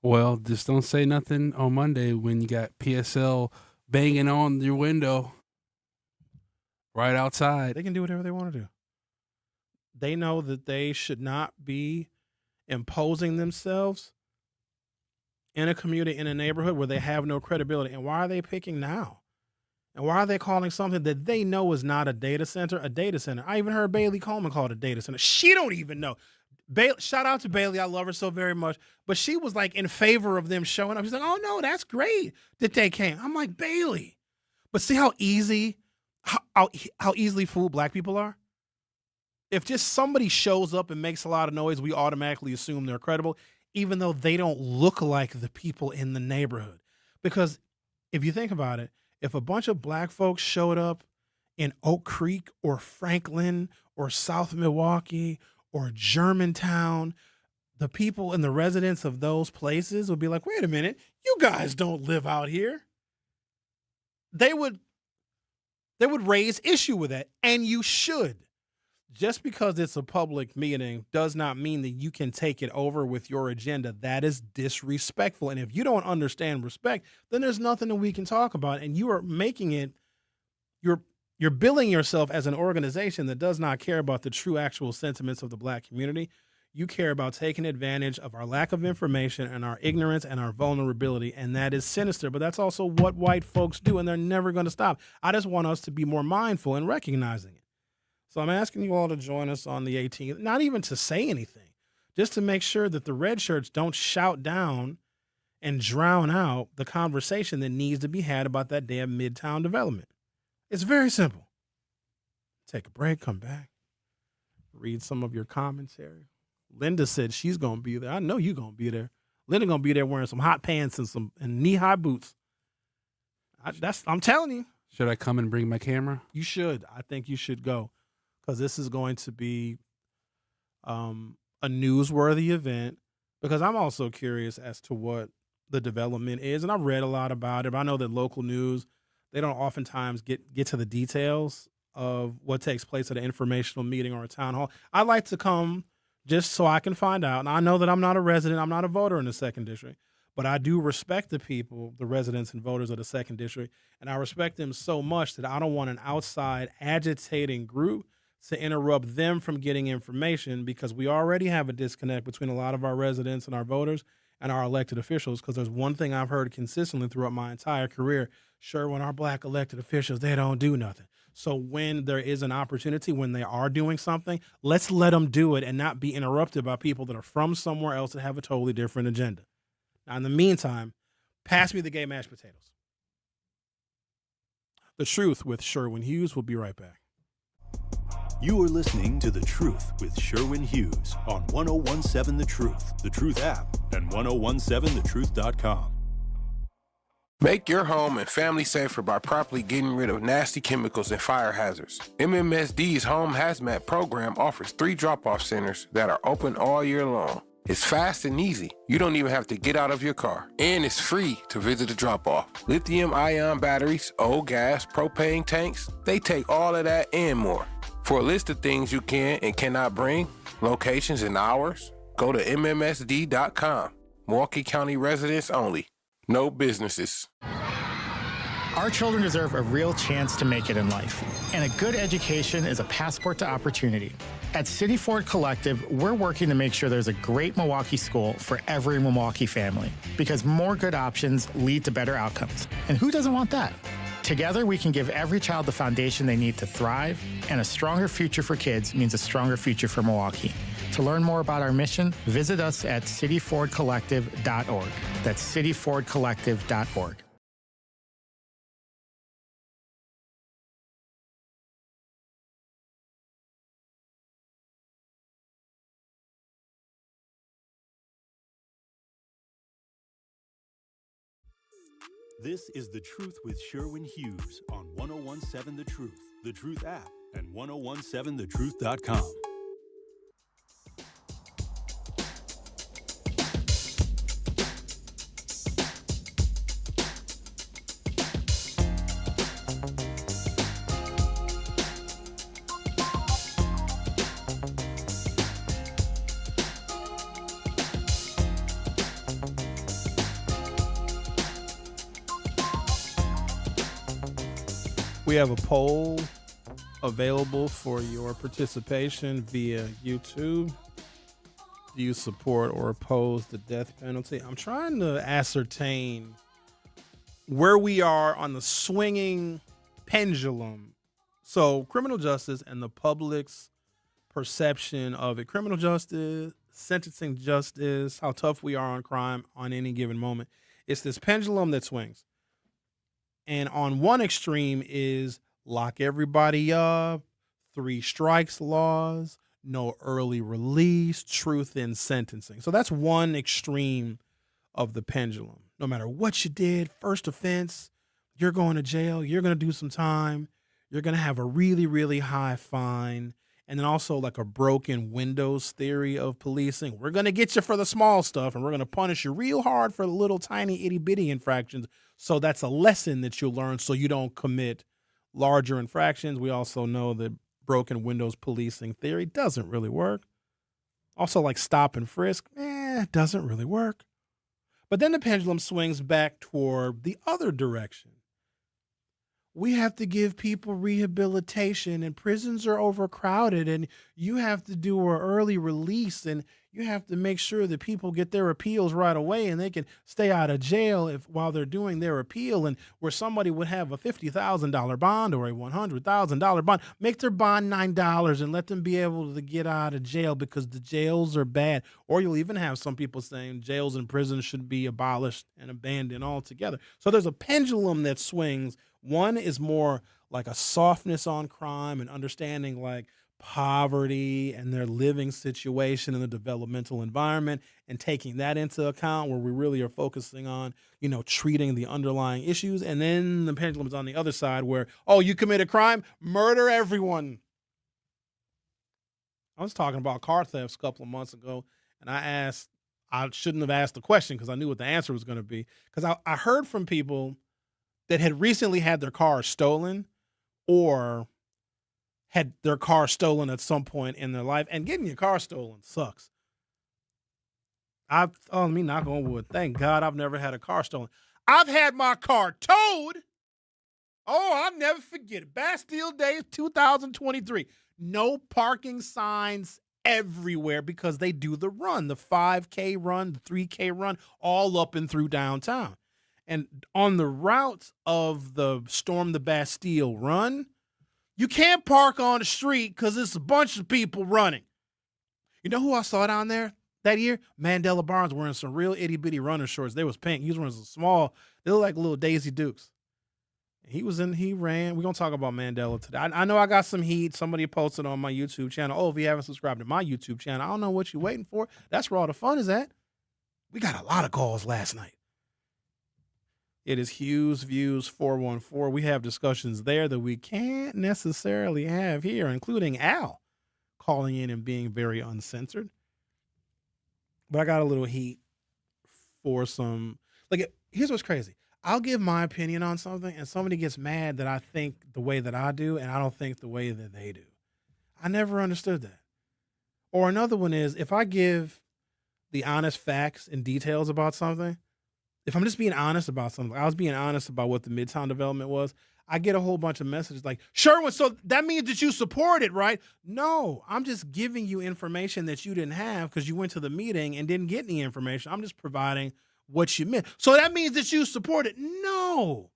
Well, just don't say nothing on Monday when you got PSL banging on your window right outside. They can do whatever they want to do. They know that they should not be imposing themselves in a community, in a neighborhood where they have no credibility. And why are they picking now? And why are they calling something that they know is not a data center a data center? I even heard Bailey Coleman call it a data center. She don't even know. Shout out to Bailey. I love her so very much. But she was like in favor of them showing up. She's like, oh, no, that's great that they came. I'm like, Bailey. But see how easily fooled black people are? If just somebody shows up and makes a lot of noise, we automatically assume they're credible, even though they don't look like the people in the neighborhood. Because if you think about it, if a bunch of black folks showed up in Oak Creek or Franklin or South Milwaukee or Germantown, the people and the residents of those places would be like, wait a minute, you guys don't live out here. They would raise issue with that, and you should. Just because it's a public meeting does not mean that you can take it over with your agenda. That is disrespectful. And if you don't understand respect, then there's nothing that we can talk about. And you are making it, you're billing yourself as an organization that does not care about the true actual sentiments of the black community. You care about taking advantage of our lack of information and our ignorance and our vulnerability. And that is sinister. But that's also what white folks do, and they're never going to stop. I just want us to be more mindful in recognizing it. So I'm asking you all to join us on the 18th, not even to say anything, just to make sure that the red shirts don't shout down and drown out the conversation that needs to be had about that damn Midtown development. It's very simple. Take a break, come back, read some of your commentary. Linda said she's going to be there. I know you're going to be there. Linda going to be there wearing some hot pants and knee-high boots. I'm telling you. Should I come and bring my camera? You should. I think you should go. Because this is going to be a newsworthy event. Because I'm also curious as to what the development is. And I've read a lot about it. But I know that local news, they don't oftentimes get to the details of what takes place at an informational meeting or a town hall. I like to come just so I can find out. And I know that I'm not a resident. I'm not a voter in the 2nd District. But I do respect the people, the residents and voters of the 2nd District. And I respect them so much that I don't want an outside agitating group to interrupt them from getting information, because we already have a disconnect between a lot of our residents and our voters and our elected officials. Because there's one thing I've heard consistently throughout my entire career: Sherwin, our black elected officials, they don't do nothing. So when there is an opportunity, when they are doing something, let's let them do it and not be interrupted by people that are from somewhere else that have a totally different agenda. Now, in the meantime, pass me the gay mashed potatoes. The Truth with Sherwin Hughes. We'll be right back. You are listening to The Truth with Sherwin Hughes on 1017 The Truth app, and 1017thetruth.com. Make your home and family safer by properly getting rid of nasty chemicals and fire hazards. MMSD's Home Hazmat program offers 3 drop-off centers that are open all year long. It's fast and easy. You don't even have to get out of your car. And it's free to visit a drop-off. Lithium-ion batteries, old gas, propane tanks, they take all of that and more. For a list of things you can and cannot bring, locations and hours, go to MMSD.com. Milwaukee County residents only. No businesses. Our children deserve a real chance to make it in life, and a good education is a passport to opportunity. At City Ford Collective, we're working to make sure there's a great Milwaukee school for every Milwaukee family, because more good options lead to better outcomes. And who doesn't want that? Together, we can give every child the foundation they need to thrive, and a stronger future for kids means a stronger future for Milwaukee. To learn more about our mission, visit us at cityfordcollective.org. That's cityfordcollective.org. This is The Truth with Sherwin Hughes on 1017 The Truth, The Truth app, and 1017thetruth.com. We have a poll available for your participation via YouTube. Do you support or oppose the death penalty? I'm trying to ascertain where we are on the swinging pendulum. So criminal justice and the public's perception of it. Criminal justice, sentencing justice, how tough we are on crime on any given moment. It's this pendulum that swings. And on one extreme is lock everybody up, 3 strikes laws, no early release, truth in sentencing. So that's one extreme of the pendulum. No matter what you did, first offense, you're going to jail, you're going to do some time, you're going to have a really, really high fine. And then also like a broken windows theory of policing. We're going to get you for the small stuff and we're going to punish you real hard for the little tiny itty bitty infractions. So that's a lesson that you'll learn so you don't commit larger infractions. We also know that broken windows policing theory doesn't really work. Also like stop and frisk, doesn't really work. But then the pendulum swings back toward the other direction. We have to give people rehabilitation and prisons are overcrowded and you have to do an early release and you have to make sure that people get their appeals right away and they can stay out of jail while they're doing their appeal, and where somebody would have a $50,000 bond or a $100,000 bond, make their bond $9 and let them be able to get out of jail because the jails are bad. Or you'll even have some people saying jails and prisons should be abolished and abandoned altogether. So there's a pendulum that swings. One is more like a softness on crime and understanding like poverty and their living situation in the developmental environment and taking that into account, where we really are focusing on, treating the underlying issues. And then the pendulum is on the other side where, you commit a crime, murder everyone. I was talking about car thefts a couple of months ago, and I shouldn't have asked the question because I knew what the answer was going to be. Because I heard from people that had recently had their car stolen or had their car stolen at some point in their life. And getting your car stolen sucks. Me knock on wood. Thank God I've never had a car stolen. I've had my car towed. I'll never forget it. Bastille Day 2023. No parking signs everywhere because they do the run, the 5K run, the 3K run, all up and through downtown. And on the route of the Storm the Bastille run, you can't park on the street because it's a bunch of people running. You know who I saw down there that year? Mandela Barnes wearing some real itty-bitty runner shorts. They was pink. He was wearing some small, they look like little Daisy Dukes. He ran. We're going to talk about Mandela today. I know I got some heat. Somebody posted on my YouTube channel. If you haven't subscribed to my YouTube channel, I don't know what you're waiting for. That's where all the fun is at. We got a lot of calls last night. It is Hughes Views 414. We have discussions there that we can't necessarily have here, including Al calling in and being very uncensored. But I got a little heat for some. Here's what's crazy. I'll give my opinion on something, and somebody gets mad that I think the way that I do, and I don't think the way that they do. I never understood that. Or another one is, if I give the honest facts and details about something, if I'm just being honest about something, I was being honest about what the Midtown development was, I get a whole bunch of messages like, Sherwin, so that means that you support it, right? No, I'm just giving you information that you didn't have because you went to the meeting and didn't get any information. I'm just providing what you meant. So that means that you support it. No.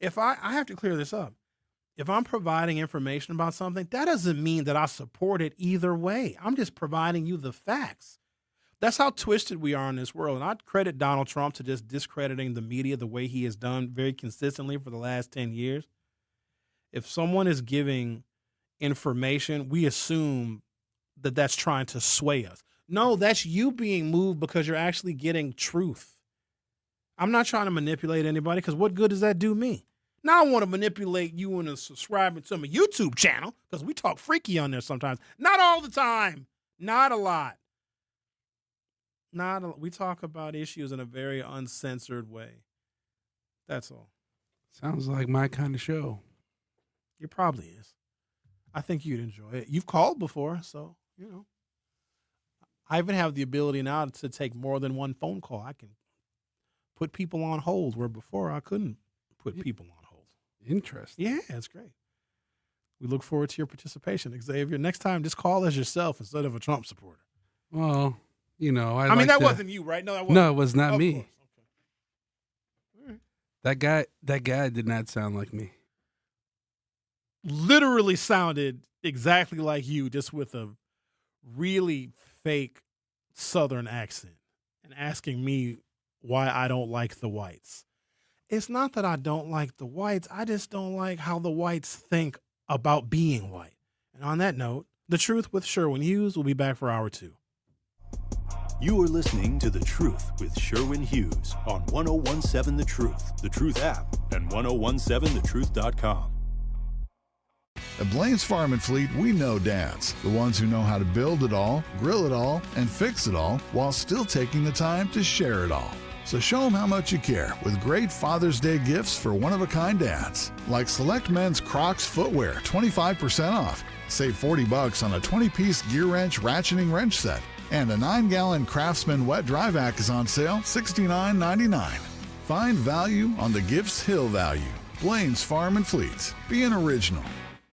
If I have to clear this up. If I'm providing information about something, that doesn't mean that I support it either way. I'm just providing you the facts. That's how twisted we are in this world. And I'd credit Donald Trump to just discrediting the media the way he has done very consistently for the last 10 years. If someone is giving information, we assume that that's trying to sway us. No, that's you being moved because you're actually getting truth. I'm not trying to manipulate anybody because what good does that do me? Now I want to manipulate you into subscribing to my YouTube channel because we talk freaky on there sometimes. Not all the time. Not a lot. We talk about issues in a very uncensored way. That's all. Sounds like my kind of show. It probably is. I think you'd enjoy it. You've called before, so, I even have the ability now to take more than one phone call. I can put people on hold where before I couldn't put people on hold. Interesting. Yeah, it's great. We look forward to your participation, Xavier. Next time, just call as yourself instead of a Trump supporter. Well, that wasn't you, right? No, that wasn't. No, it was not of me. Course. Okay. That guy did not sound like me. Literally sounded exactly like you, just with a really fake Southern accent and asking me why I don't like the whites. It's not that I don't like the whites. I just don't like how the whites think about being white. And on that note, The Truth with Sherwin Hughes will be back for hour 2. You are listening to The Truth with Sherwin Hughes on 1017 The Truth app, and 1017thetruth.com. At Blaine's Farm and Fleet, we know dads, the ones who know how to build it all, grill it all, and fix it all while still taking the time to share it all. So show them how much you care with great Father's Day gifts for one-of-a-kind dads. Like select men's Crocs footwear, 25% off. Save $40 on a 20-piece gear wrench ratcheting wrench set. And a 9-gallon Craftsman wet dry vac is on sale, $69.99. Find value on the Gifts Hill value. Blaine's Farm and Fleet. Be an original.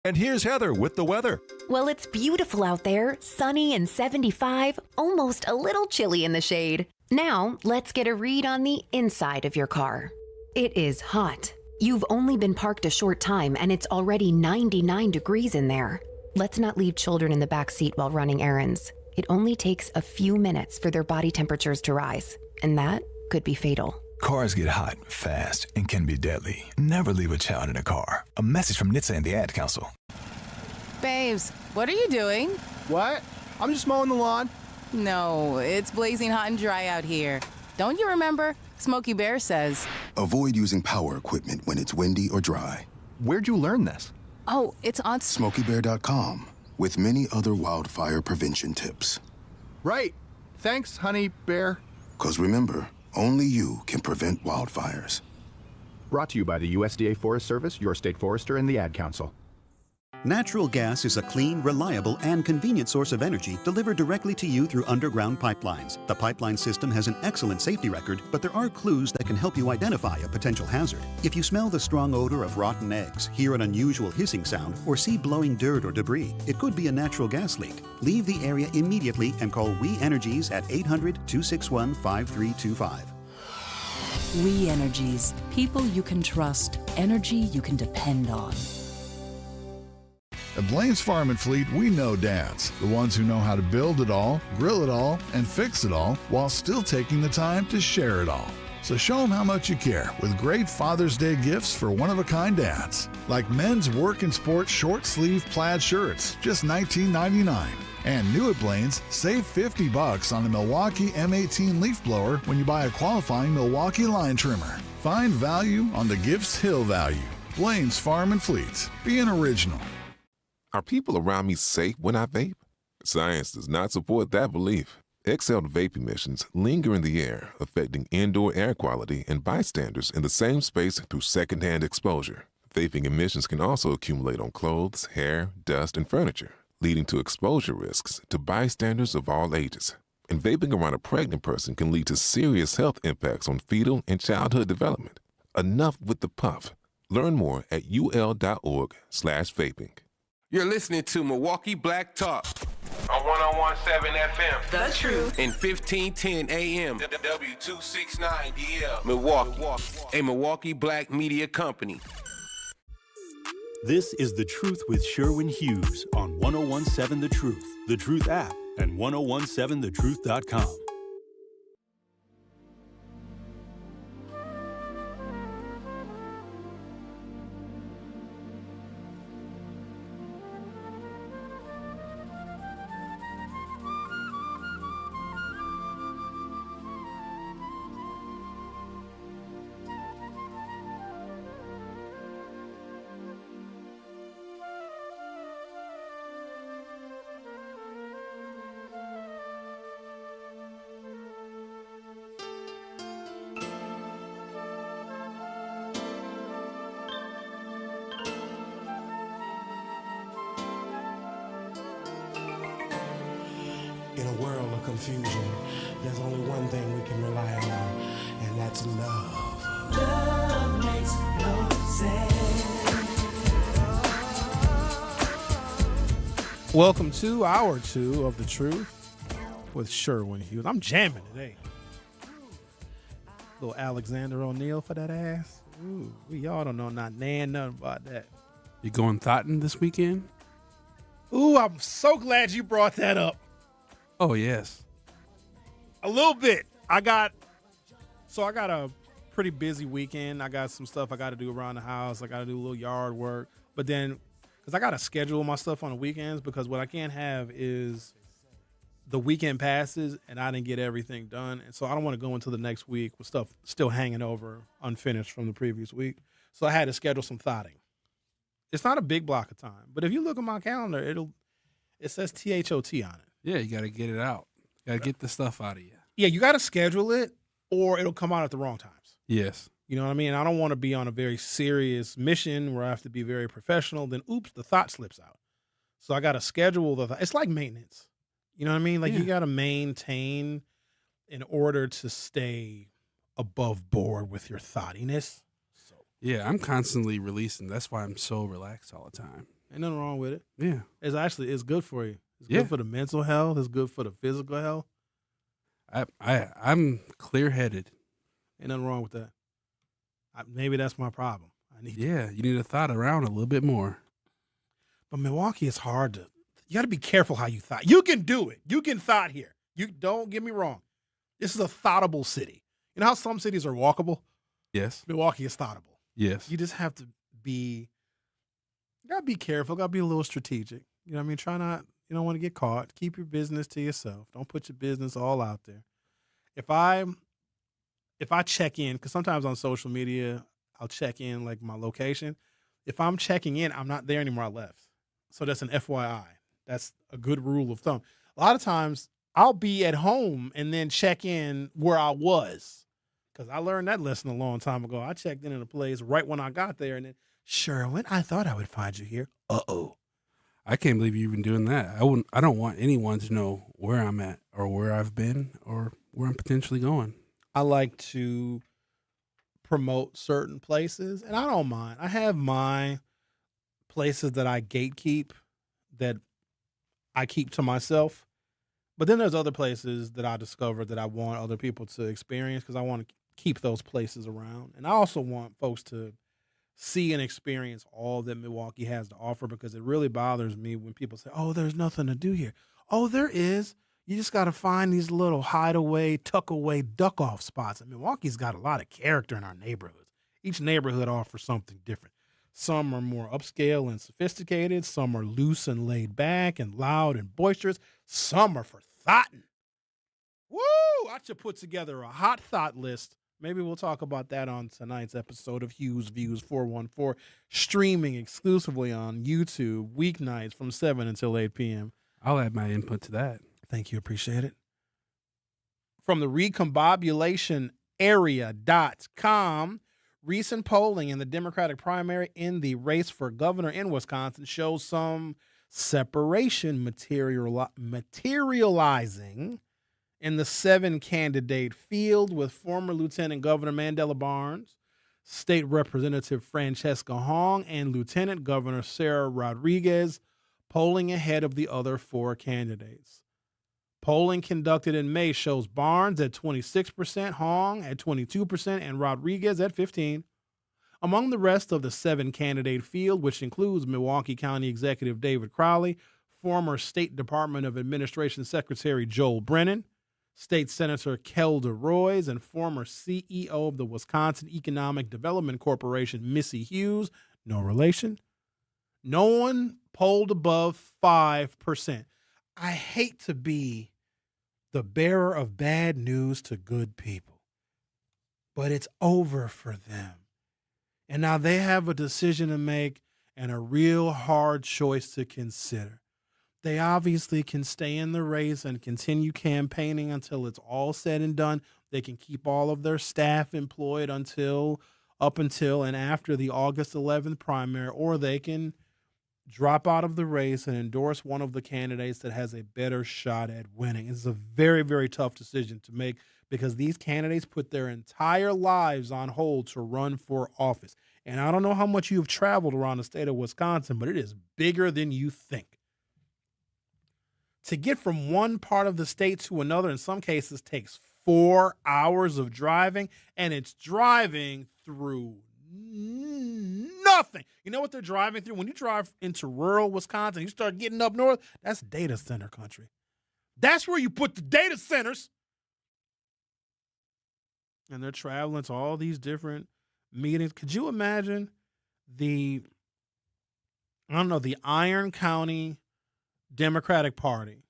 And here's Heather with the weather. Well, it's beautiful out there, sunny and 75, almost a little chilly in the shade. Now, let's get a read on the inside of your car. It is hot. You've only been parked a short time and it's already 99 degrees in there. Let's not leave children in the back seat while running errands. It only takes a few minutes for their body temperatures to rise, and that could be fatal. Cars get hot, fast, and can be deadly. Never leave a child in a car. A message from NHTSA and the Ad Council. Babes, what are you doing? What? I'm just mowing the lawn. No, it's blazing hot and dry out here. Don't you remember? Smokey Bear says. Avoid using power equipment when it's windy or dry. Where'd you learn this? Oh, it's on SmokeyBear.com with many other wildfire prevention tips. Right. Thanks, honey bear. 'Cause remember, only you can prevent wildfires. Brought to you by the USDA Forest Service, your state forester, and the Ad Council. Natural gas is a clean, reliable, and convenient source of energy delivered directly to you through underground pipelines. The pipeline system has an excellent safety record, but there are clues that can help you identify a potential hazard. If you smell the strong odor of rotten eggs, hear an unusual hissing sound, or see blowing dirt or debris, it could be a natural gas leak. Leave the area immediately and call We Energies at 800-261-5325. We Energies. People you can trust. Energy you can depend on. At Blaine's Farm and Fleet, we know dads, the ones who know how to build it all, grill it all, and fix it all while still taking the time to share it all. So show them how much you care with great Father's Day gifts for one-of-a-kind dads. Like men's work and sport short-sleeve plaid shirts, just $19.99. And new at Blaine's, save $50 on the Milwaukee M18 leaf blower when you buy a qualifying Milwaukee line trimmer. Find value on the Gifts Hill value. Blaine's Farm and Fleet. Be an original. Are people around me safe when I vape? Science does not support that belief. Exhaled vape emissions linger in the air, affecting indoor air quality and bystanders in the same space through secondhand exposure. Vaping emissions can also accumulate on clothes, hair, dust, and furniture, leading to exposure risks to bystanders of all ages. And vaping around a pregnant person can lead to serious health impacts on fetal and childhood development. Enough with the puff. Learn more at ul.org/vaping. You're listening to Milwaukee Black Talk on 1017 FM. The Truth. And 1510 AM. W269DL. Milwaukee. A Milwaukee Black media company. This is The Truth with Sherwin Hughes on 1017 The Truth app, and 1017thetruth.com. confusion. There's only one thing we can rely on, and that's love. Love makes no sense. Welcome to hour 2 of The Truth with Sherwin Hughes. I'm jamming today. Little Alexander O'Neal for that ass. Ooh, y'all don't know nothing about that. You going thotting this weekend? Ooh, I'm so glad you brought that up. Oh, yes. A little bit. I got a pretty busy weekend. I got some stuff I got to do around the house. I got to do a little yard work. But then, because I got to schedule my stuff on the weekends, because what I can't have is the weekend passes and I didn't get everything done. And so I don't want to go into the next week with stuff still hanging over unfinished from the previous week. So I had to schedule some thotting. It's not a big block of time, but if you look at my calendar, it says THOT on it. Yeah, you got to get it out. Got to get the stuff out of you. Yeah, you got to schedule it or it'll come out at the wrong times. Yes. You know what I mean? I don't want to be on a very serious mission where I have to be very professional. Then, oops, the thought slips out. So I got to schedule the thought. It's like maintenance. You know what I mean? Like you got to maintain in order to stay above board with your thoughtiness. Yeah, I'm constantly releasing. That's why I'm so relaxed all the time. Ain't nothing wrong with it. Yeah. It's good for you. It's good for the mental health. It's good for the physical health. I'm clear-headed. Ain't nothing wrong with that. Maybe that's my problem. You need to thought around a little bit more. But Milwaukee is hard to. You got to be careful how you thought. You can do it. You can thought here. You don't get me wrong. This is a thoughtable city. You know how some cities are walkable? Yes. Milwaukee is thoughtable. Yes. You just have to be. You gotta be careful. Gotta be a little strategic. You know what I mean? Try not. You don't want to get caught. Keep your business to yourself. Don't put your business all out there. If I check in, because sometimes on social media I'll check in like my location. If I'm checking in, I'm not there anymore. I left. So that's an FYI. That's a good rule of thumb. A lot of times I'll be at home and then check in where I was. Because I learned that lesson a long time ago. I checked in a place right when I got there and then, Sherwin, I thought I would find you here. Uh-oh. I can't believe you've been doing that. I don't want anyone to know where I'm at or where I've been or where I'm potentially going. I like to promote certain places, and I don't mind. I have my places that I gatekeep, that I keep to myself. But then there's other places that I discover that I want other people to experience because I want to keep those places around. And I also want folks to see and experience all that Milwaukee has to offer, because it really bothers me when people say, oh, there's nothing to do here. Oh, there is. You just got to find these little hideaway, tuck-away, duck-off spots. And Milwaukee's got a lot of character in our neighborhoods. Each neighborhood offers something different. Some are more upscale and sophisticated. Some are loose and laid back and loud and boisterous. Some are for thoughtin'. Woo! I should put together a hot thought list. Maybe we'll talk about that on tonight's episode of Hughes Views 414, streaming exclusively on YouTube weeknights from 7 until 8 p.m. I'll add my input to that. Thank you. Appreciate it. From the recombobulationarea.com, recent polling in the Democratic primary in the race for governor in Wisconsin shows some separation materializing in the 7-candidate field, with former Lieutenant Governor Mandela Barnes, State Representative Francesca Hong, and Lieutenant Governor Sarah Rodriguez polling ahead of the other 4 candidates. Polling conducted in May shows Barnes at 26%, Hong at 22%, and Rodriguez at 15%. Among the rest of the 7-candidate field, which includes Milwaukee County Executive David Crowley, former State Department of Administration Secretary Joel Brennan, State Senator Kelda Roys, and former CEO of the Wisconsin Economic Development Corporation, Missy Hughes, no relation. No one polled above 5%. I hate to be the bearer of bad news to good people, but it's over for them. And now they have a decision to make and a real hard choice to consider. They obviously can stay in the race and continue campaigning until it's all said and done. They can keep all of their staff employed up until and after the August 11th primary, or they can drop out of the race and endorse one of the candidates that has a better shot at winning. It's a very, very tough decision to make because these candidates put their entire lives on hold to run for office. And I don't know how much you've traveled around the state of Wisconsin, but it is bigger than you think. To get from one part of the state to another, in some cases, takes 4 hours of driving, and it's driving through nothing. You know what they're driving through? When you drive into rural Wisconsin, you start getting up north, that's data center country. That's where you put the data centers. And they're traveling to all these different meetings. Could you imagine the Iron County Democratic Party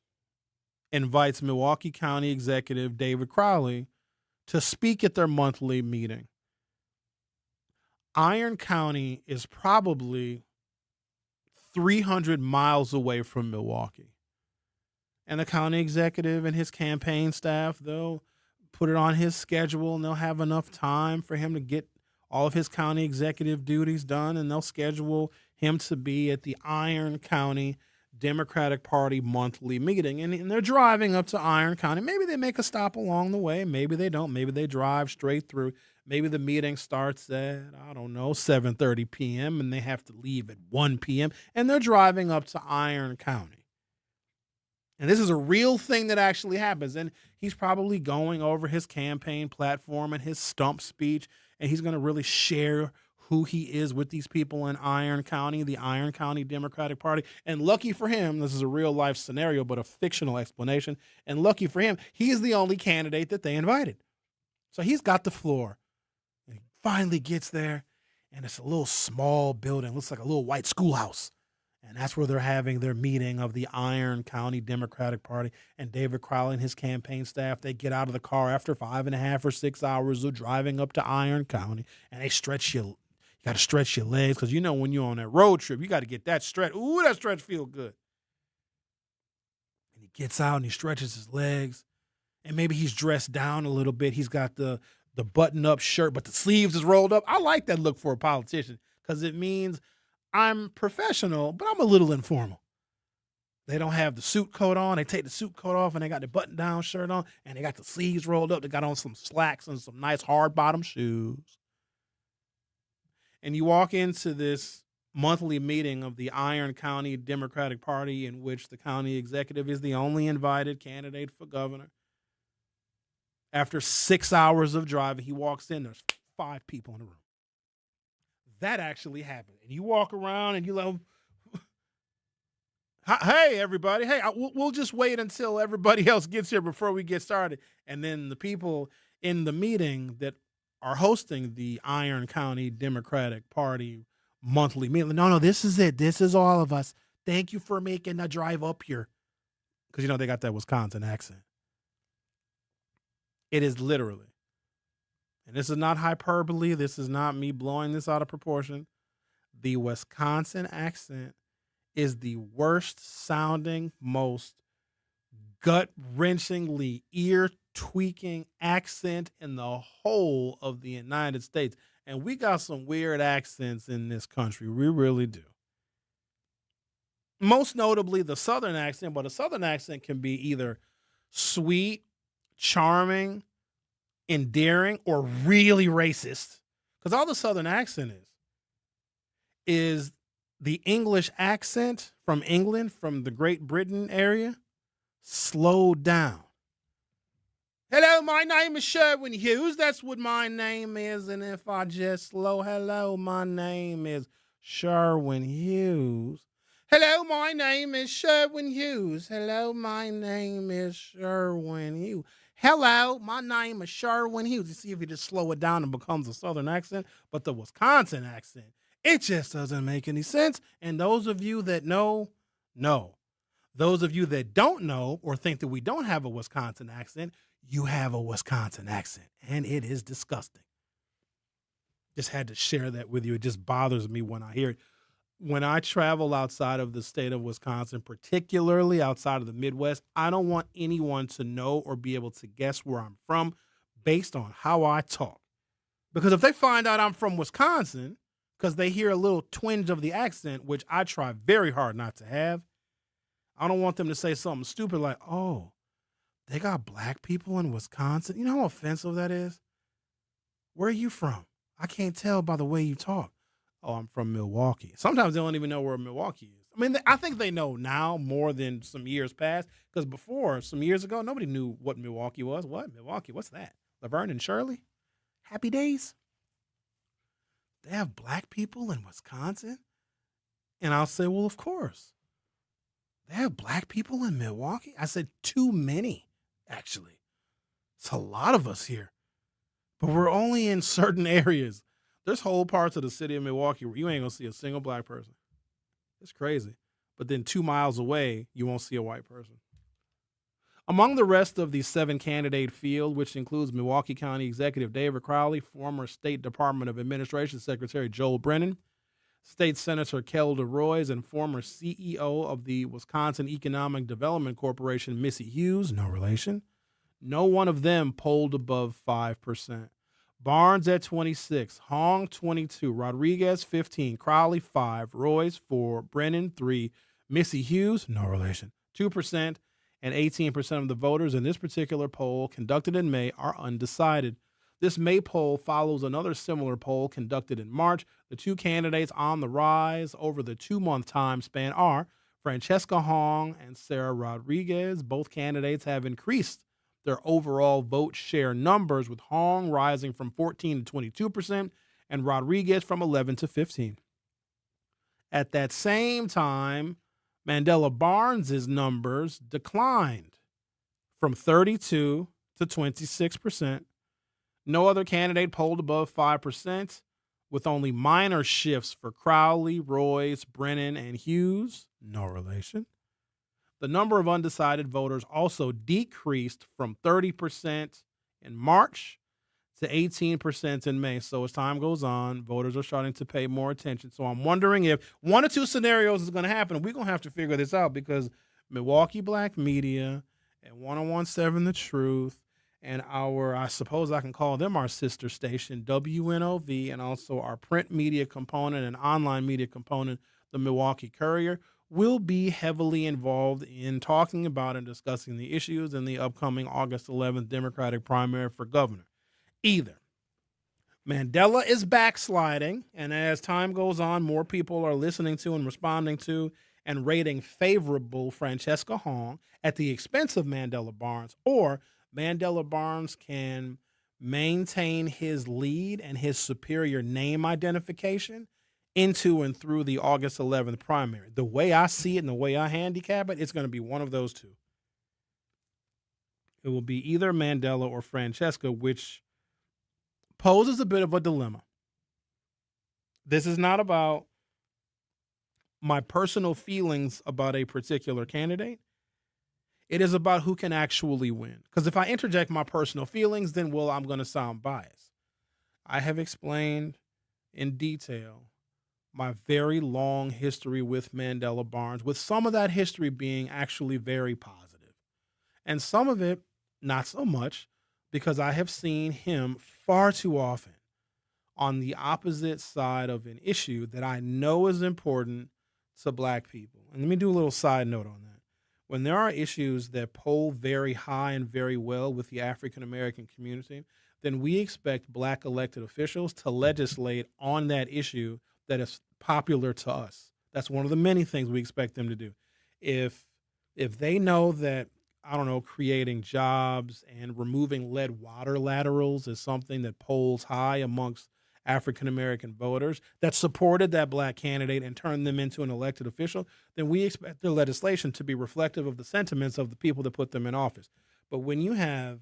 invites Milwaukee County Executive David Crowley to speak at their monthly meeting. Iron County is probably 300 miles away from Milwaukee. And the county executive and his campaign staff, they'll put it on his schedule and they'll have enough time for him to get all of his county executive duties done, and they'll schedule him to be at the Iron County Democratic Party monthly meeting. And they're driving up to Iron County. Maybe they make a stop along the way. Maybe they don't. Maybe they drive straight through. Maybe the meeting starts at, 7:30 p.m. and they have to leave at 1 p.m. And they're driving up to Iron County. And this is a real thing that actually happens. And he's probably going over his campaign platform and his stump speech, and he's going to really share who he is with these people in Iron County, the Iron County Democratic Party. And lucky for him, this is a real life scenario, but a fictional explanation. And lucky for him, he is the only candidate that they invited. So he's got the floor. And he finally gets there, and it's a little small building. Looks like a little white schoolhouse. And that's where they're having their meeting of the Iron County Democratic Party. And David Crowley and his campaign staff, they get out of the car after 5.5 or 6 hours of driving up to Iron County, and they stretch you. You got to stretch your legs because, when you're on that road trip, you got to get that stretch. Ooh, that stretch feel good. And he gets out and he stretches his legs. And maybe he's dressed down a little bit. He's got the button-up shirt, but the sleeves is rolled up. I like that look for a politician because it means I'm professional, but I'm a little informal. They don't have the suit coat on. They take the suit coat off, and they got the button-down shirt on, and they got the sleeves rolled up. They got on some slacks and some nice hard-bottom shoes. And you walk into this monthly meeting of the Iron County Democratic Party in which the county executive is the only invited candidate for governor. After 6 hours of driving, he walks in. There's 5 people in the room. That actually happened. And you walk around and you like, hey, everybody. Hey, we'll just wait until everybody else gets here before we get started. And then the people in the meeting that are hosting the Iron County Democratic Party monthly meeting, no, this is it. This is all of us. Thank you for making the drive up here. Because, they got that Wisconsin accent. It is literally. And this is not hyperbole. This is not me blowing this out of proportion. The Wisconsin accent is the worst sounding, most gut-wrenchingly ear-tweaking accent in the whole of the United States. And we got some weird accents in this country. We really do. Most notably the Southern accent, but a Southern accent can be either sweet, charming, endearing, or really racist. Because all the Southern accent is the English accent from England, from the Great Britain area, slowed down. Hello, my name is Sherwin Hughes. That's what my name is. And if I just slow, hello, my name is Sherwin Hughes. Hello, my name is Sherwin Hughes. Hello, my name is Sherwin Hughes. Hello, my name is Sherwin Hughes. You see, if you just slow it down, it becomes a Southern accent. But the Wisconsin accent, it just doesn't make any sense. And those of you that know. Those of you that don't know or think that we don't have a Wisconsin accent, you have a Wisconsin accent. And it is disgusting. Just had to share that with you. It just bothers me when I hear it. When I travel outside of the state of Wisconsin, particularly outside of the Midwest, I don't want anyone to know or be able to guess where I'm from based on how I talk. Because if they find out I'm from Wisconsin, because they hear a little twinge of the accent, which I try very hard not to have. I don't want them to say something stupid like, oh, they got black people in Wisconsin. You know how offensive that is? Where are you from? I can't tell by the way you talk. Oh, I'm from Milwaukee. Sometimes they don't even know where Milwaukee is. I mean, I think they know now more than some years past, because before, some years ago, nobody knew what Milwaukee was. What? Milwaukee? What's that? Laverne and Shirley? Happy Days? They have black people in Wisconsin? And I'll say, well, of course. They have black people in Milwaukee? I said, too many, actually. It's a lot of us here. But we're only in certain areas. There's whole parts of the city of Milwaukee where you ain't going to see a single black person. It's crazy. But then 2 miles away, you won't see a white person. Among the rest of the 7-candidate field, which includes Milwaukee County Executive David Crowley, former State Department of Administration Secretary Joel Brennan, State Senator Kelda Roys, and former CEO of the Wisconsin Economic Development Corporation, Missy Hughes, no relation, no one of them polled above 5%. Barnes at 26, Hong 22, Rodriguez 15, Crowley 5, Royce 4, Brennan 3, Missy Hughes, no relation, 2%, and 18% of the voters in this particular poll conducted in May are undecided. This May poll follows another similar poll conducted in March. The two candidates on the rise over the 2-month time span are Francesca Hong and Sarah Rodriguez. Both candidates have increased their overall vote share numbers, with Hong rising from 14 to 22% and Rodriguez from 11 to 15. At that same time, Mandela Barnes's numbers declined from 32 to 26%. No other candidate polled above 5%, with only minor shifts for Crowley, Royce, Brennan, and Hughes, no relation. The number of undecided voters also decreased from 30% in March to 18% in May. So as time goes on, voters are starting to pay more attention. So I'm wondering if one or two scenarios is going to happen. We're going to have to figure this out, because Milwaukee Black Media and 101.7 The Truth and I suppose I can call them our sister station, WNOV, and also our print media component and online media component, the Milwaukee Courier, will be heavily involved in talking about and discussing the issues in the upcoming August 11th Democratic primary for governor. Either Mandela is backsliding, and as time goes on, more people are listening to and responding to and rating favorable Francesca Hong at the expense of Mandela Barnes, or Mandela Barnes can maintain his lead and his superior name identification into and through the August 11th primary. The way I see it and the way I handicap it, it's going to be one of those two. It will be either Mandela or Francesca, which poses a bit of a dilemma. This is not about my personal feelings about a particular candidate. It is about who can actually win. Because if I interject my personal feelings, then, well, I'm going to sound biased. I have explained in detail my very long history with Mandela Barnes, with some of that history being actually very positive, and some of it not so much, because I have seen him far too often on the opposite side of an issue that I know is important to black people. And let me do a little side note on that. When there are issues that poll very high and very well with the African-American community, then we expect black elected officials to legislate on that issue that is popular to us. That's one of the many things we expect them to do. If they know that, I don't know, creating jobs and removing lead water laterals is something that polls high amongst African-American voters that supported that black candidate and turned them into an elected official, then we expect their legislation to be reflective of the sentiments of the people that put them in office. But when you have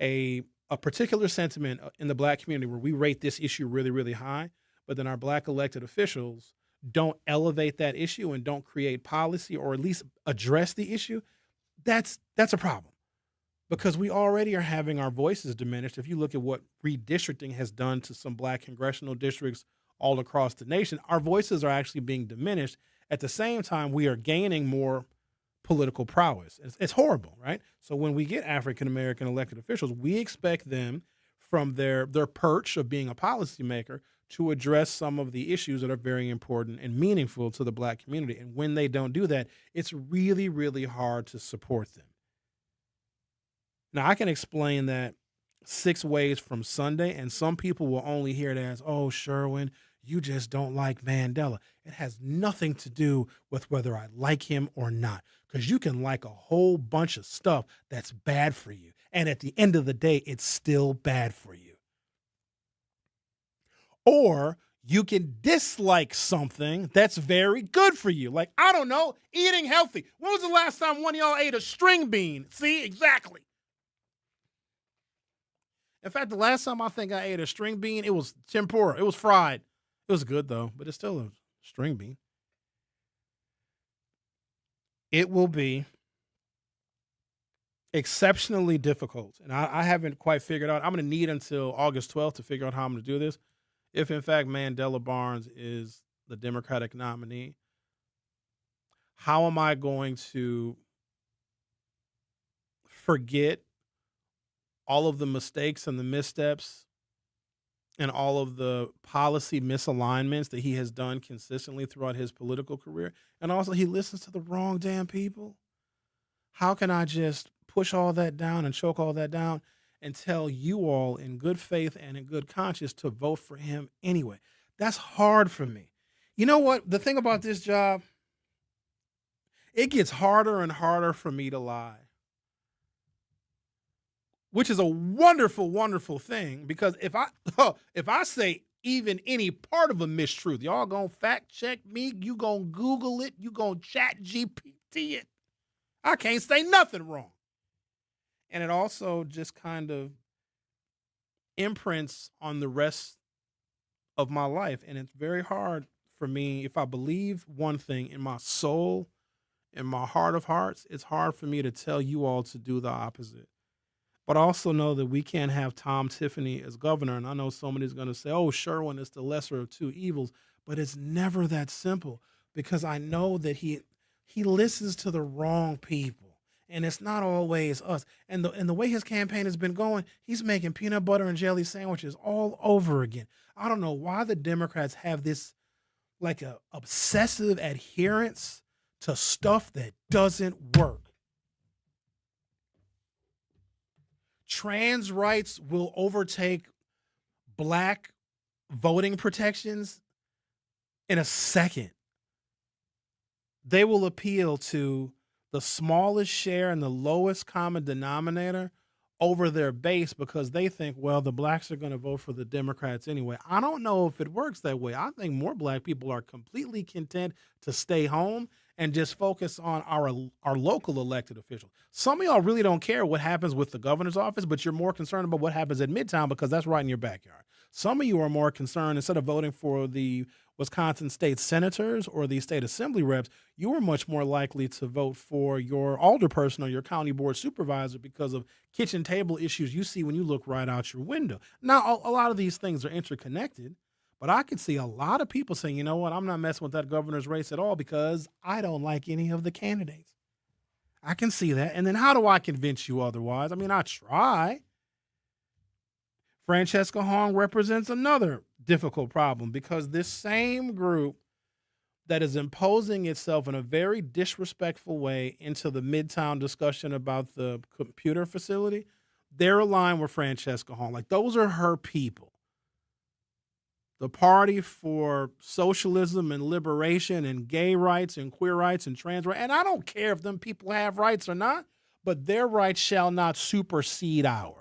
a particular sentiment in the black community where we rate this issue really, really high, but then our black elected officials don't elevate that issue and don't create policy or at least address the issue, that's a problem. Because we already are having our voices diminished. If you look at what redistricting has done to some black congressional districts all across the nation, our voices are actually being diminished. At the same time, we are gaining more political prowess. It's horrible, right? So when we get African-American elected officials, we expect them from their perch of being a policymaker to address some of the issues that are very important and meaningful to the black community. And when they don't do that, it's really, really hard to support them. Now, I can explain that 6 ways from Sunday, and some people will only hear it as, oh, Sherwin, you just don't like Mandela. It has nothing to do with whether I like him or not, because you can like a whole bunch of stuff that's bad for you. And at the end of the day, it's still bad for you. Or you can dislike something that's very good for you. Like, I don't know, eating healthy. When was the last time one of y'all ate a string bean? See, exactly. In fact, the last time I think I ate a string bean, it was tempura. It was fried. It was good, though, but it's still a string bean. It will be exceptionally difficult, and I haven't quite figured out. I'm going to need until August 12th to figure out how I'm going to do this. If, in fact, Mandela Barnes is the Democratic nominee, how am I going to forget all of the mistakes and the missteps and all of the policy misalignments that he has done consistently throughout his political career? And also, he listens to the wrong damn people. How can I just push all that down and choke all that down and tell you all in good faith and in good conscience to vote for him anyway? That's hard for me. You know what? The thing about this job, it gets harder and harder for me to lie, which is a wonderful, wonderful thing, because if I say even any part of a mistruth, y'all gonna fact check me, you gonna Google it, you gonna chat GPT it. I can't say nothing wrong. And it also just kind of imprints on the rest of my life. And it's very hard for me, if I believe one thing in my soul, in my heart of hearts, it's hard for me to tell you all to do the opposite. But I also know that we can't have Tom Tiffany as governor. And I know somebody's going to say, oh, Sherwin is the lesser of two evils. But it's never that simple, because I know that he listens to the wrong people. And it's not always us. And the way his campaign has been going, he's making peanut butter and jelly sandwiches all over again. I don't know why the Democrats have this like a obsessive adherence to stuff that doesn't work. Trans rights will overtake black voting protections in a second. They will appeal to the smallest share and the lowest common denominator over their base, because they think, well, the blacks are going to vote for the Democrats anyway. I don't know if it works that way. I think more black people are completely content to stay home and just focus on our local elected officials. Some of y'all really don't care what happens with the governor's office, but you're more concerned about what happens at Midtown because that's right in your backyard. Some of you are more concerned, instead of voting for the Wisconsin state senators or the state assembly reps, you are much more likely to vote for your alderperson or your county board supervisor because of kitchen table issues you see when you look right out your window. Now, a lot of these things are interconnected, but I could see a lot of people saying, you know what, I'm not messing with that governor's race at all because I don't like any of the candidates. I can see that. And then how do I convince you otherwise? I mean, I try. Francesca Hong represents another difficult problem, because this same group that is imposing itself in a very disrespectful way into the Midtown discussion about the computer facility, they're aligned with Francesca Hong. Like, those are her people. The Party for Socialism and Liberation and gay rights and queer rights and trans rights. And I don't care if them people have rights or not, but their rights shall not supersede ours.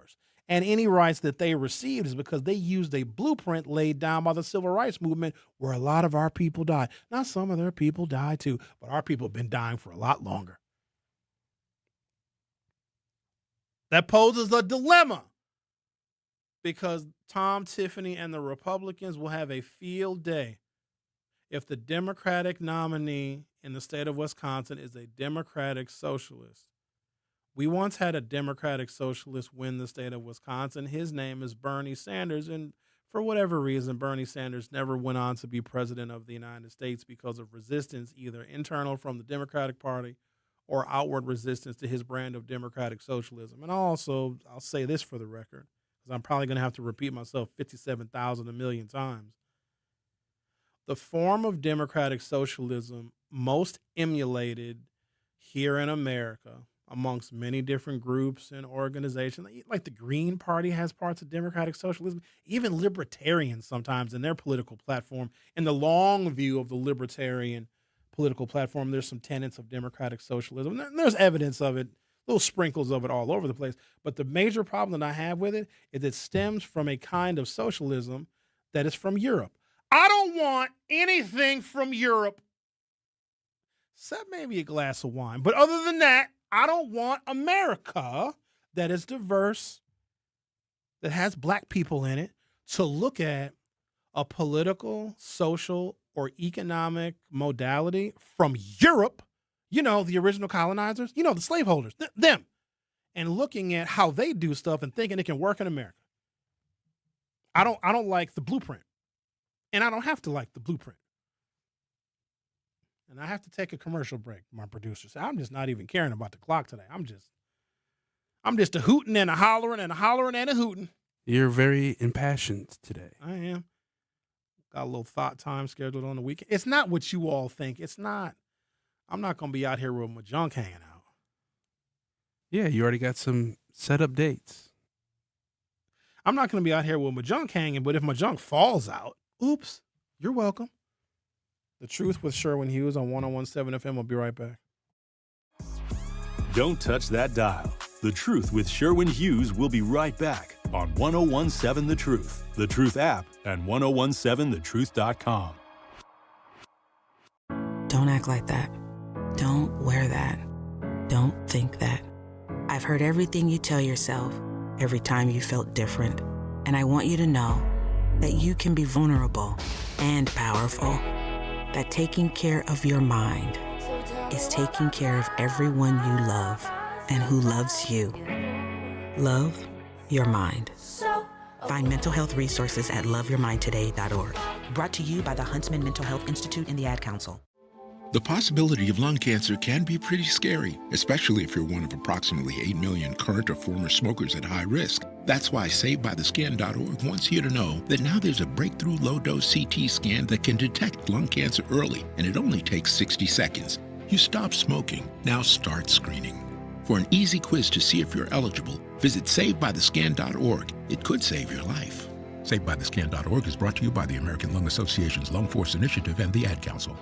And any rights that they received is because they used a blueprint laid down by the civil rights movement where a lot of our people died. Now, some of their people died too, but our people have been dying for a lot longer. That poses a dilemma, because Tom Tiffany and the Republicans will have a field day if the Democratic nominee in the state of Wisconsin is a Democratic socialist. We once had a Democratic socialist win the state of Wisconsin. His name is Bernie Sanders, and for whatever reason, Bernie Sanders never went on to be president of the United States because of resistance, either internal from the Democratic Party or outward resistance to his brand of democratic socialism. And I'll say this for the record, because I'm probably going to have to repeat myself 57,000 a million times. the form of democratic socialism most emulated here in America amongst many different groups and organizations. Like the Green Party has parts of democratic socialism, even libertarians sometimes in their political platform. In the long view of the libertarian political platform, there's some tenets of democratic socialism. And there's evidence of it, little sprinkles of it all over the place. But the major problem that I have with it is it stems from a kind of socialism that is from Europe. I don't want anything from Europe, except maybe a glass of wine. But other than that, I don't want America that is diverse, that has black people in it, to look at a political, social, or economic modality from Europe, the original colonizers, the slaveholders, them, and looking at how they do stuff and thinking it can work in America. I don't like the blueprint. And I don't have to like the blueprint. And I have to take a commercial break, my producer said. I'm just not even caring about the clock today. I'm just a hooting and a hollering and a hollering and a hooting. You're very impassioned today. I am. Got a little thought time scheduled on the weekend. It's not what you all think. It's not. I'm not going to be out here with my junk hanging out. Yeah, you already got some set up dates. I'm not going to be out here with my junk hanging, but if my junk falls out, oops, you're welcome. The Truth with Sherwin Hughes on 101.7 FM. I'll be right back. Don't touch that dial. The Truth with Sherwin Hughes will be right back on 101.7 The Truth, The Truth app, and 101.7thetruth.com. Don't act like that. Don't wear that. Don't think that. I've heard everything you tell yourself every time you felt different. And I want you to know that you can be vulnerable and powerful. That taking care of your mind is taking care of everyone you love and who loves you. Love your mind. Find mental health resources at loveyourmindtoday.org. Brought to you by the Huntsman Mental Health Institute and the Ad Council. The possibility of lung cancer can be pretty scary, especially if you're one of approximately 8 million current or former smokers at high risk. That's why SaveByTheScan.org wants you to know that now there's a breakthrough low-dose CT scan that can detect lung cancer early, and it only takes 60 seconds. You stop smoking, now start screening. For an easy quiz to see if you're eligible, visit SaveByTheScan.org. It could save your life. SaveByTheScan.org is brought to you by the American Lung Association's Lung Force Initiative and the Ad Council.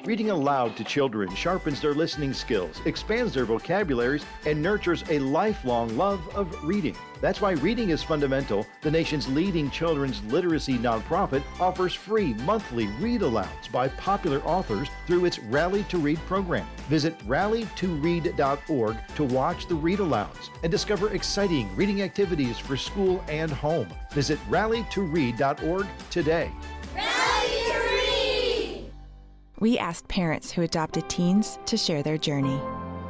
Reading aloud to children sharpens their listening skills, expands their vocabularies, and nurtures a lifelong love of reading. That's why Reading is Fundamental, the nation's leading children's literacy nonprofit, offers free monthly read-alouds by popular authors through its Rally to Read program. Visit rallytoread.org to watch the read-alouds and discover exciting reading activities for school and home. Visit rallytoread.org today. We asked parents who adopted teens to share their journey.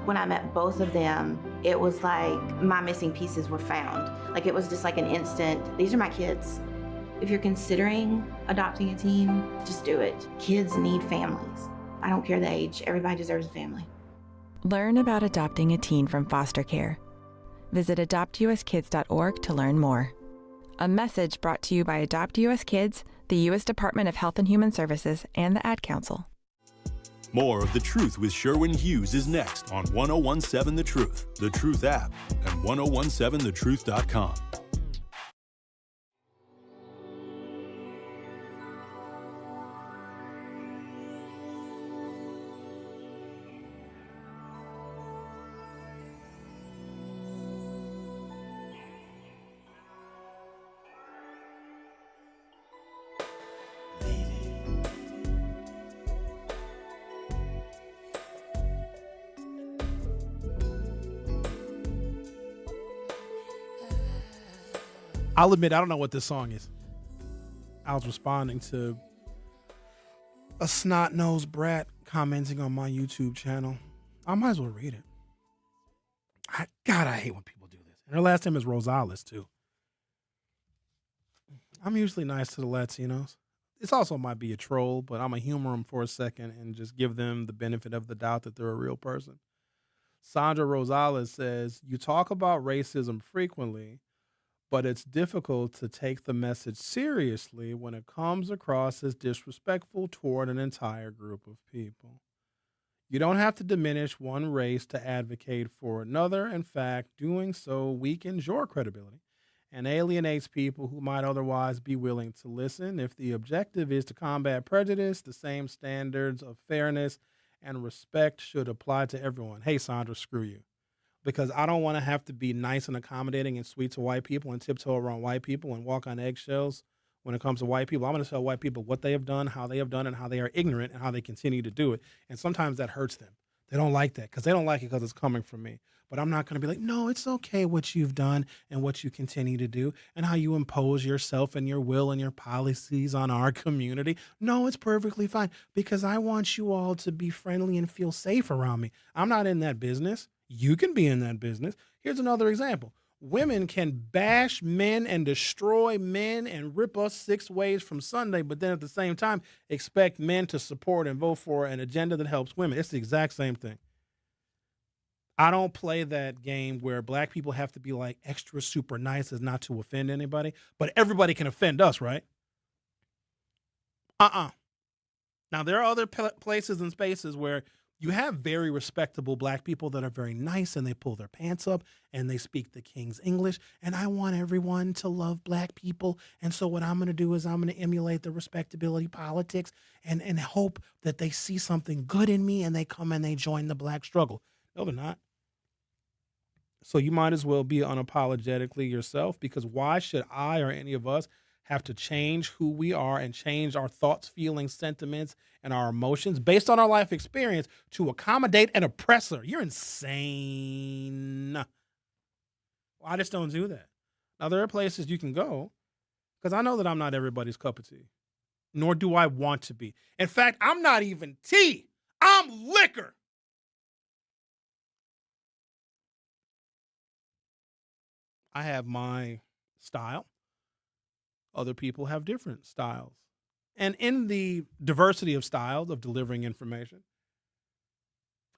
When I met both of them, it was like my missing pieces were found. Like it was just like an instant, these are my kids. If you're considering adopting a teen, just do it. Kids need families. I don't care the age, everybody deserves a family. Learn about adopting a teen from foster care. Visit adoptuskids.org to learn more. A message brought to you by Adopt US Kids, the U.S. Department of Health and Human Services, and the Ad Council. More of The Truth with Sherwin Hughes is next on 101.7 The Truth, The Truth app, and 101.7thetruth.com. I'll admit, I don't know what this song is. I was responding to a snot-nosed brat commenting on my YouTube channel. I might as well read it. God, I hate when people do this. And her last name is Rosales, too. I'm usually nice to the Latinos. This also might be a troll, but I'm going to humor them for a second and just give them the benefit of the doubt that they're a real person. Sandra Rosales says, you talk about racism frequently, but it's difficult to take the message seriously when it comes across as disrespectful toward an entire group of people. You don't have to diminish one race to advocate for another. In fact, doing so weakens your credibility and alienates people who might otherwise be willing to listen. If the objective is to combat prejudice, the same standards of fairness and respect should apply to everyone. Hey, Sandra, screw you. Because I don't want to have to be nice and accommodating and sweet to white people and tiptoe around white people and walk on eggshells when it comes to white people. I'm going to tell white people what they have done, how they have done, and how they are ignorant and how they continue to do it. And sometimes that hurts them. They don't like that because they don't like it because it's coming from me. But I'm not going to be like, no, it's okay what you've done and what you continue to do and how you impose yourself and your will and your policies on our community. No, it's perfectly fine because I want you all to be friendly and feel safe around me. I'm not in that business. You can be in that business. Here's another example. Women can bash men and destroy men and rip us 6 ways from Sunday, but then at the same time expect men to support and vote for an agenda that helps women. It's the exact same thing. I don't play that game where black people have to be like extra super nice as not to offend anybody, but everybody can offend us, right? Now, there are other places and spaces where you have very respectable black people that are very nice and they pull their pants up and they speak the King's English. And I want everyone to love black people. And so what I'm going to do is I'm going to emulate the respectability politics and hope that they see something good in me and they come and they join the black struggle. No, they're not. So you might as well be unapologetically yourself, because why should I or any of us have to change who we are and change our thoughts, feelings, sentiments, and our emotions based on our life experience to accommodate an oppressor? You're insane. Well, I just don't do that. Now, there are places you can go because I know that I'm not everybody's cup of tea, nor do I want to be. In fact, I'm not even tea. I'm liquor. I have my style. Other people have different styles. And in the diversity of styles of delivering information,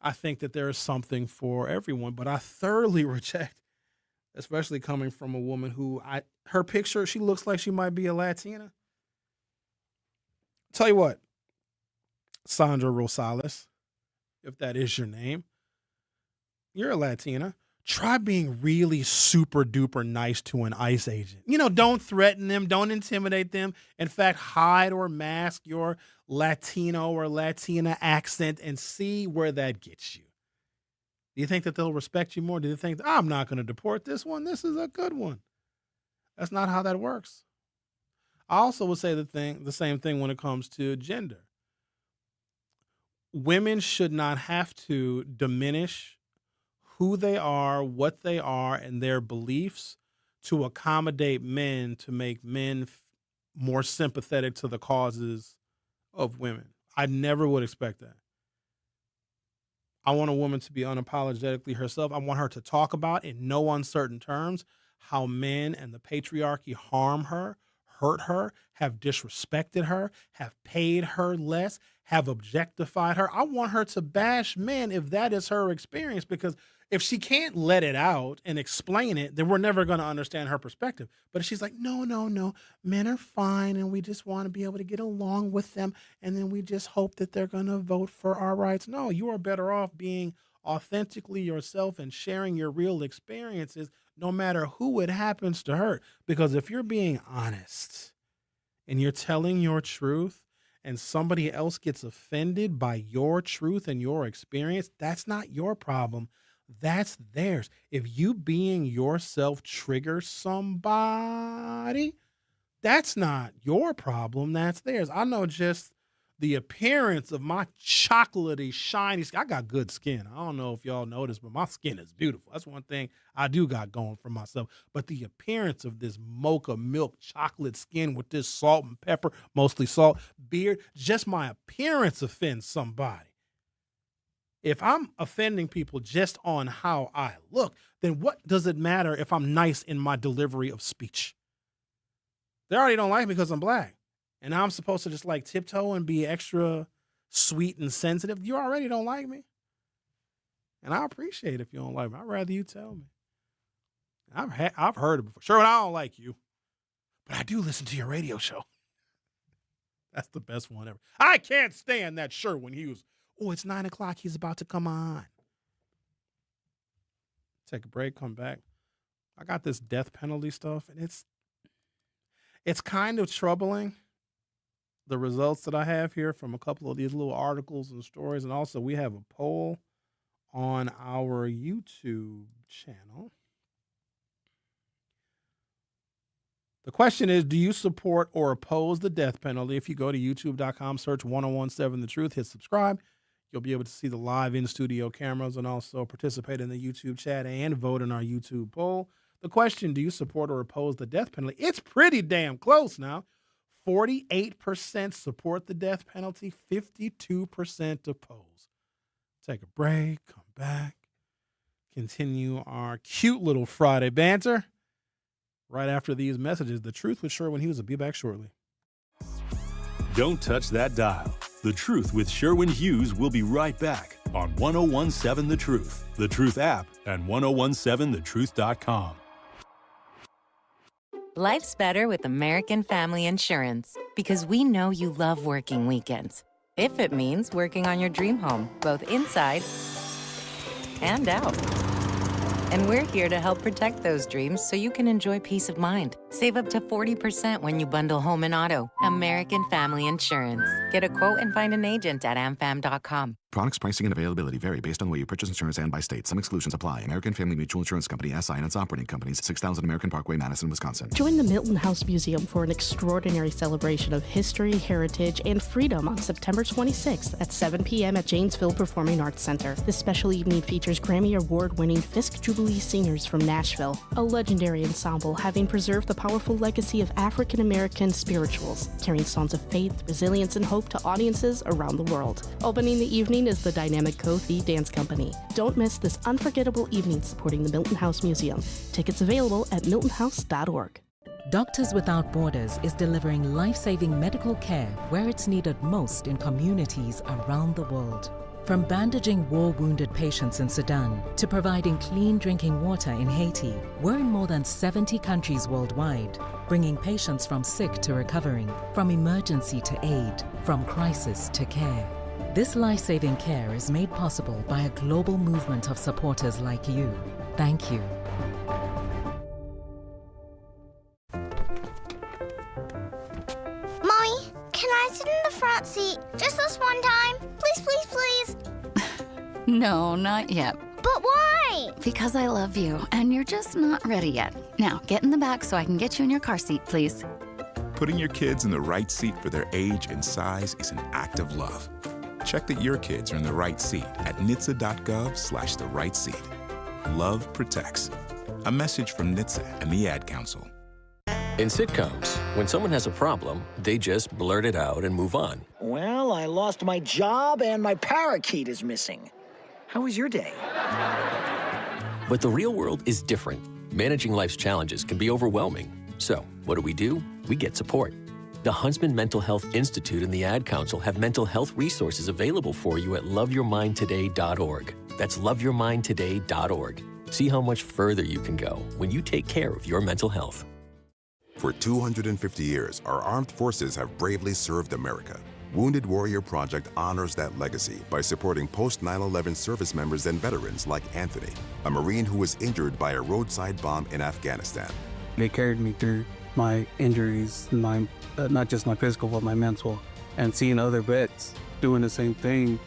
I think that there is something for everyone, but I thoroughly reject, especially coming from a woman who her picture, she looks like she might be a Latina. Tell you what, Sandra Rosales, if that is your name, you're a Latina. Try being really super duper nice to an ICE agent. Don't threaten them. Don't intimidate them. In fact, hide or mask your Latino or Latina accent and see where that gets you. Do you think that they'll respect you more? Do you think, I'm not going to deport this one? This is a good one. That's not how that works. I also would say the same thing when it comes to gender. Women should not have to diminish who they are, what they are, and their beliefs to accommodate men to make men more sympathetic to the causes of women. I never would expect that. I want a woman to be unapologetically herself. I want her to talk about in no uncertain terms how men and the patriarchy harm her, hurt her, have disrespected her, have paid her less, have objectified her. I want her to bash men if that is her experience, because if she can't let it out and explain it, then we're never going to understand her perspective. But if she's like, no, men are fine and we just want to be able to get along with them and then we just hope that they're going to vote for our rights. No, you are better off being authentically yourself and sharing your real experiences, no matter who it happens to hurt. Because if you're being honest and you're telling your truth and somebody else gets offended by your truth and your experience, that's not your problem. That's theirs. If you being yourself triggers somebody, that's not your problem. That's theirs. I know just the appearance of my chocolatey, shiny skin. I got good skin. I don't know if y'all noticed, but my skin is beautiful. That's one thing I do got going for myself. But the appearance of this mocha milk chocolate skin with this salt and pepper, mostly salt, beard, just my appearance offends somebody. If I'm offending people just on how I look, then what does it matter if I'm nice in my delivery of speech? They already don't like me because I'm black. And now I'm supposed to just like tiptoe and be extra sweet and sensitive. You already don't like me. And I appreciate if you don't like me. I'd rather you tell me. I've heard it before. Sherwin, I don't like you, but I do listen to your radio show. That's the best one ever. I can't stand that Sherwin Hughes. Oh, it's 9 o'clock. He's about to come on. Take a break, come back. I got this death penalty stuff, and it's kind of troubling, the results that I have here from a couple of these little articles and stories. And also, we have a poll on our YouTube channel. The question is, do you support or oppose the death penalty? If you go to youtube.com, search 1017 The Truth, hit subscribe. You'll be able to see the live in-studio cameras and also participate in the YouTube chat and vote in our YouTube poll. The question, do you support or oppose the death penalty? It's pretty damn close now. 48% support the death penalty, 52% oppose. Take a break, come back, continue our cute little Friday banter. Right after these messages, The Truth with Sherwin Hughes will be back shortly. Don't touch that dial. The Truth with Sherwin Hughes will be right back on 1017 The Truth, The Truth app, and 1017thetruth.com. Life's better with American Family Insurance because we know you love working weekends. If it means working on your dream home, both inside and out. And we're here to help protect those dreams so you can enjoy peace of mind. Save up to 40% when you bundle home and auto. American Family Insurance. Get a quote and find an agent at amfam.com. Products, pricing, and availability vary based on where you purchase insurance and by state. Some exclusions apply. American Family Mutual Insurance Company, SI, and its operating companies, 6000 American Parkway, Madison, Wisconsin. Join the Milton House Museum for an extraordinary celebration of history, heritage, and freedom on September 26th at 7 p.m. at Janesville Performing Arts Center. This special evening features Grammy Award-winning Fisk Jubilee singers from Nashville, a legendary ensemble having preserved the powerful legacy of African American spirituals, carrying songs of faith, resilience, and hope to audiences around the world. Opening the evening is the dynamic Kofi Dance Company. Don't miss this unforgettable evening supporting the Milton House Museum. Tickets available at miltonhouse.org. Doctors Without Borders is delivering life-saving medical care where it's needed most in communities around the world. From bandaging war-wounded patients in Sudan to providing clean drinking water in Haiti, we're in more than 70 countries worldwide, bringing patients from sick to recovering, from emergency to aid, from crisis to care. This life-saving care is made possible by a global movement of supporters like you. Thank you. Mommy, can I sit in the front seat just this one time? Please, please, please. No, not yet. But why? Because I love you, and you're just not ready yet. Now, get in the back so I can get you in your car seat, please. Putting your kids in the right seat for their age and size is an act of love. Check that your kids are in the right seat at NHTSA.gov/the right seat. Love protects. A message from NHTSA and the Ad Council. In sitcoms, when someone has a problem, they just blurt it out and move on. Well, I lost my job and my parakeet is missing. How was your day? But the real world is different. Managing life's challenges can be overwhelming. So, what do? We get support. The Huntsman Mental Health Institute and the Ad Council have mental health resources available for you at loveyourmindtoday.org. That's loveyourmindtoday.org. See how much further you can go when you take care of your mental health. For 250 years, our armed forces have bravely served America. Wounded Warrior Project honors that legacy by supporting post-9/11 service members and veterans like Anthony, a Marine who was injured by a roadside bomb in Afghanistan. They carried me through my injuries, not just my physical, but my mental. And seeing other vets doing the same thing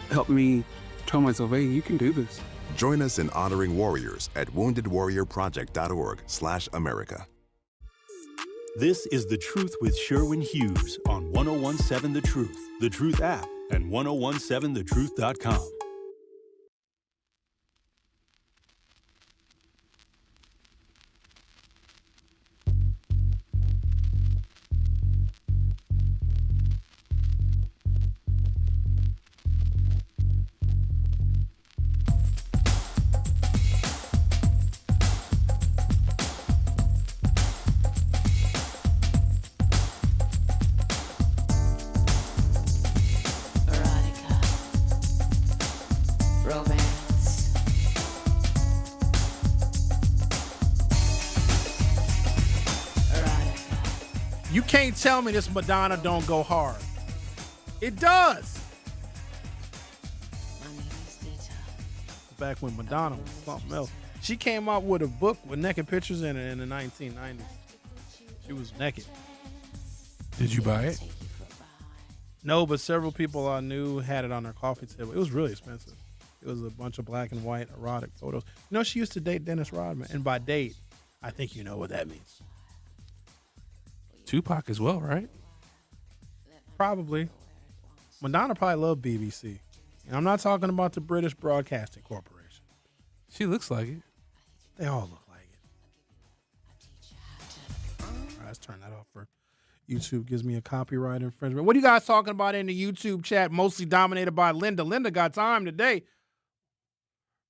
helped me tell myself, hey, you can do this. Join us in honoring warriors at woundedwarriorproject.org/America. This is The Truth with Sherwin Hughes on 1017 The Truth, The Truth app, and 1017thetruth.com. You can't tell me this Madonna don't go hard. It does. Back when Madonna was something else. She came out with a book with naked pictures in it in the 1990s. She was naked. Did you buy it? No, but several people I knew had it on their coffee table. It was really expensive. It was a bunch of black and white erotic photos. You know, she used to date Dennis Rodman. And by date, I think you know what that means. Tupac as well, right? Probably. Madonna probably loved BBC. And I'm not talking about the British Broadcasting Corporation. She looks like it. They all look like it. All right, let's turn that off for YouTube. Gives me a copyright infringement. What are you guys talking about in the YouTube chat? Mostly dominated by Linda. Linda got time today.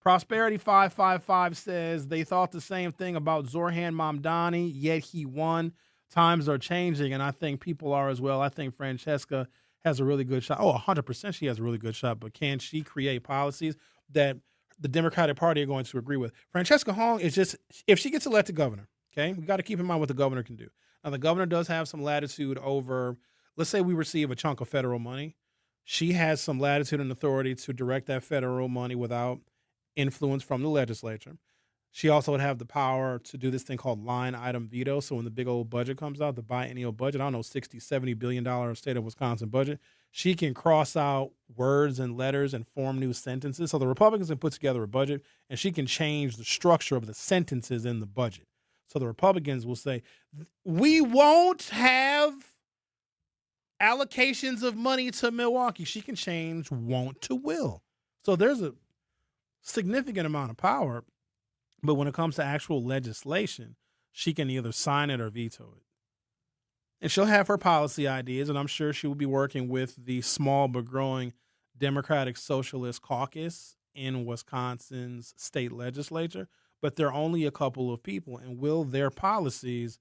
Prosperity 555 says they thought the same thing about Zorhan Mamdani, yet he won. Times are changing, and I think people are as well. I think Francesca has a really good shot. Oh, 100% she has a really good shot, but can she create policies that the Democratic Party are going to agree with? Francesca Hong is just, if she gets elected governor, okay, we got to keep in mind what the governor can do. Now, the governor does have some latitude over, let's say we receive a chunk of federal money. She has some latitude and authority to direct that federal money without influence from the legislature. She also would have the power to do this thing called line item veto. So when the big old budget comes out, the biennial budget, I don't know, $60, $70 billion state of Wisconsin budget, she can cross out words and letters and form new sentences. So the Republicans can put together a budget, and she can change the structure of the sentences in the budget. So the Republicans will say, we won't have allocations of money to Milwaukee. She can change won't to will. So there's a significant amount of power. But when it comes to actual legislation, she can either sign it or veto it. And she'll have her policy ideas, and I'm sure she will be working with the small but growing Democratic Socialist Caucus in Wisconsin's state legislature. But they're only a couple of people, and will their policies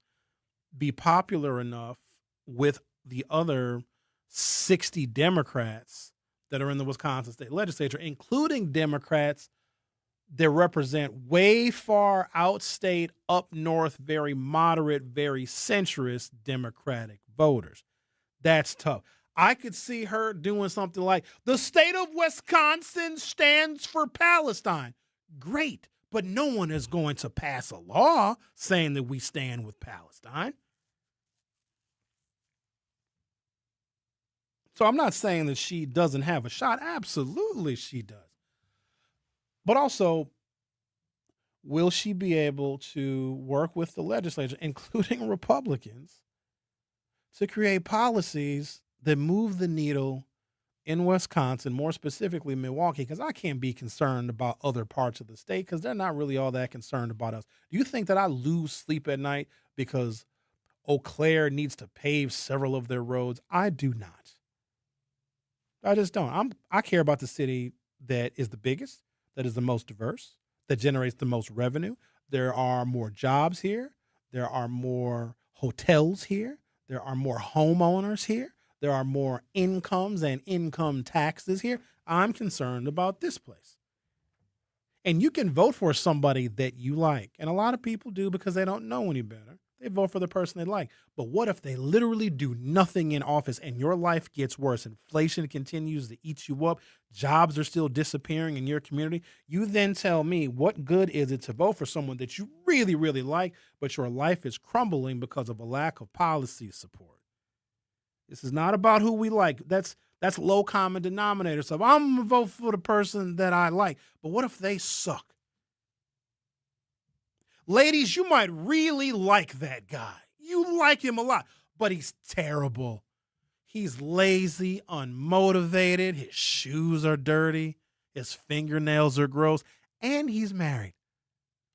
be popular enough with the other 60 Democrats that are in the Wisconsin state legislature, including Democrats that represent way far outstate, up north, very moderate, very centrist Democratic voters? That's tough. I could see her doing something like, the state of Wisconsin stands for Palestine. Great, but no one is going to pass a law saying that we stand with Palestine. So I'm not saying that she doesn't have a shot. Absolutely she does. But also, will she be able to work with the legislature, including Republicans, to create policies that move the needle in Wisconsin, more specifically Milwaukee? Because I can't be concerned about other parts of the state because they're not really all that concerned about us. Do you think that I lose sleep at night because Eau Claire needs to pave several of their roads? I do not. I just don't. I care about the city that is the biggest, that is the most diverse, that generates the most revenue. There are more jobs here. There are more hotels here. There are more homeowners here. There are more incomes and income taxes here. I'm concerned about this place. And you can vote for somebody that you like. And a lot of people do because they don't know any better. They vote for the person they like. But what if they literally do nothing in office and your life gets worse? Inflation continues to eat you up. Jobs are still disappearing in your community. You then tell me, what good is it to vote for someone that you really, really like, but your life is crumbling because of a lack of policy support? This is not about who we like. That's low common denominator stuff. I'm going to vote for the person that I like. But what if they suck? Ladies, you might really like that guy. You like him a lot, but he's terrible. He's lazy, unmotivated. His shoes are dirty. His fingernails are gross. And he's married.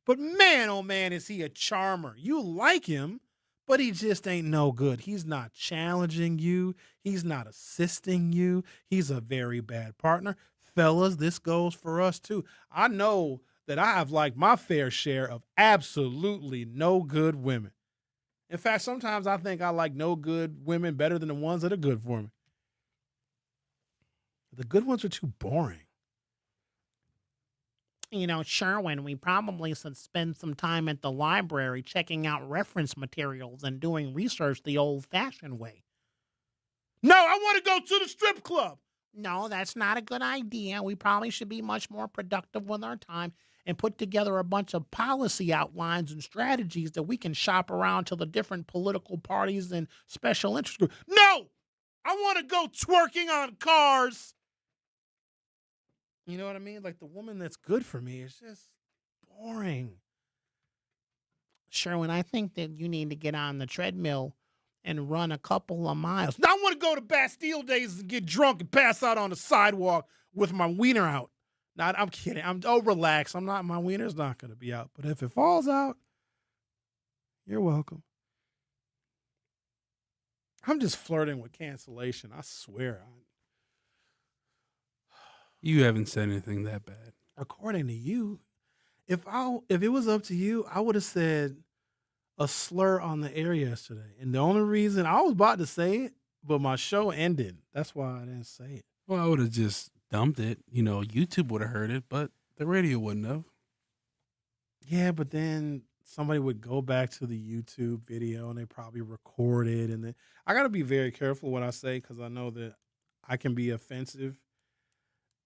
But man, oh man, is he a charmer. You like him, but he just ain't no good. He's not challenging you. He's not assisting you. He's a very bad partner. Fellas, this goes for us too. I know that I have liked my fair share of absolutely no good women. In fact, sometimes I think I like no good women better than the ones that are good for me. The good ones are too boring. Sherwin, we probably should spend some time at the library checking out reference materials and doing research the old-fashioned way. No, I want to go to the strip club. No, that's not a good idea. We probably should be much more productive with our time and put together a bunch of policy outlines and strategies that we can shop around to the different political parties and special interest groups. No! I want to go twerking on cars. You know what I mean? Like, the woman that's good for me is just boring. Sherwin, I think that you need to get on the treadmill and run a couple of miles. I want to go to Bastille Days and get drunk and pass out on the sidewalk with my wiener out. I'm kidding. Relax. My wiener's not going to be out. But if it falls out, you're welcome. I'm just flirting with cancellation. I swear. You haven't said anything that bad. According to you, if it was up to you, I would have said a slur on the air yesterday. And the only reason I was about to say it, but my show ended. That's why I didn't say it. Well, I would have just dumped it. YouTube would have heard it, but the radio wouldn't have. Yeah, but then somebody would go back to the YouTube video and they probably record it. And then I got to be very careful what I say because I know that I can be offensive.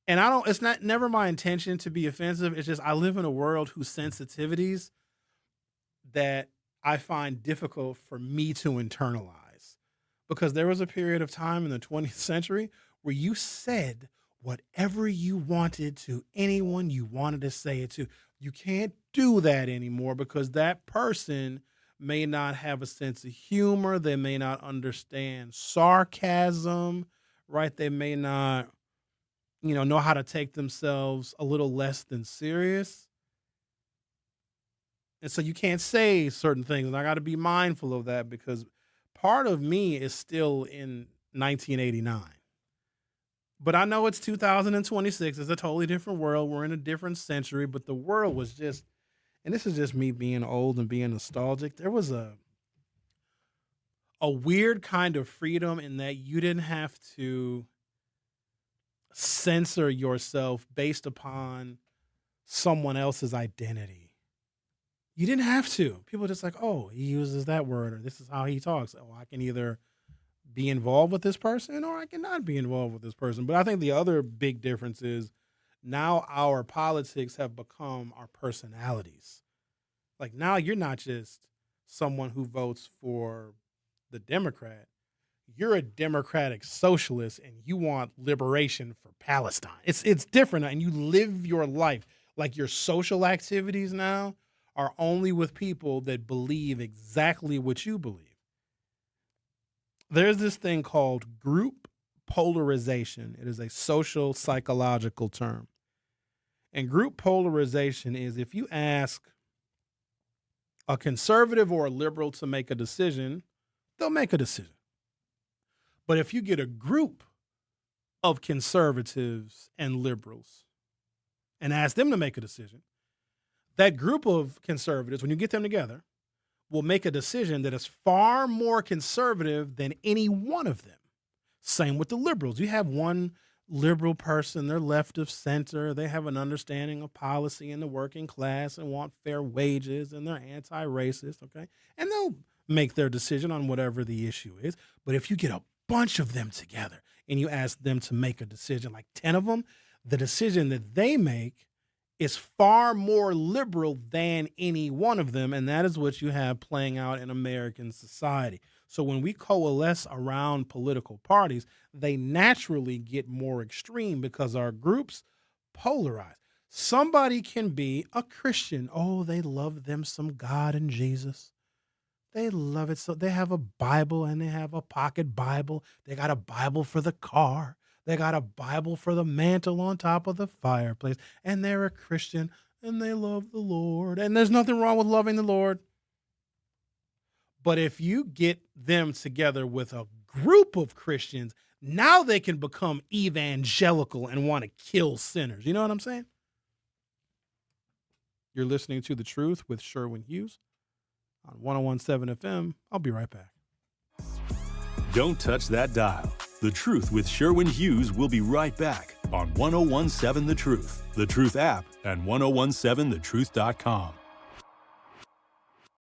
And it's never my intention to be offensive. It's just I live in a world whose sensitivities that I find difficult for me to internalize. Because there was a period of time in the 20th century where you said whatever you wanted to anyone you wanted to say it to. You can't do that anymore because that person may not have a sense of humor. They may not understand sarcasm, right? They may not, know how to take themselves a little less than serious. And so you can't say certain things. And I got to be mindful of that because part of me is still in 1989. But I know it's 2026. It's a totally different world. We're in a different century. But the world was just, and this is just me being old and being nostalgic. There was a weird kind of freedom in that you didn't have to censor yourself based upon someone else's identity. You didn't have to. People are just like, oh, he uses that word or this is how he talks. Oh, I can either be involved with this person or I cannot be involved with this person. But I think the other big difference is now our politics have become our personalities. Like now you're not just someone who votes for the Democrat. You're a democratic socialist and you want liberation for Palestine. It's different and you live your life. Like your social activities now are only with people that believe exactly what you believe. There's this thing called group polarization. It is a social psychological term. And group polarization is if you ask a conservative or a liberal to make a decision, they'll make a decision. But if you get a group of conservatives and liberals and ask them to make a decision, that group of conservatives, when you get them together, will make a decision that is far more conservative than any one of them. Same with the liberals. You have one liberal person, they're left of center, they have an understanding of policy in the working class and want fair wages and they're anti-racist, okay? And they'll make their decision on whatever the issue is. But if you get a bunch of them together and you ask them to make a decision, like 10 of them, the decision that they make is far more liberal than any one of them, and that is what you have playing out in American society. So when we coalesce around political parties, they naturally get more extreme because our groups polarize. Somebody can be a Christian. Oh, they love them some God and Jesus. They love it. So they have a Bible and they have a pocket Bible. They got a Bible for the car. They got a Bible for the mantle on top of the fireplace. And they're a Christian and they love the Lord. And there's nothing wrong with loving the Lord. But if you get them together with a group of Christians, now they can become evangelical and want to kill sinners. You know what I'm saying? You're listening to The Truth with Sherwin Hughes on 101.7 FM. I'll be right back. Don't touch that dial. The Truth with Sherwin Hughes will be right back on 1017 The Truth, The Truth app, and 1017thetruth.com.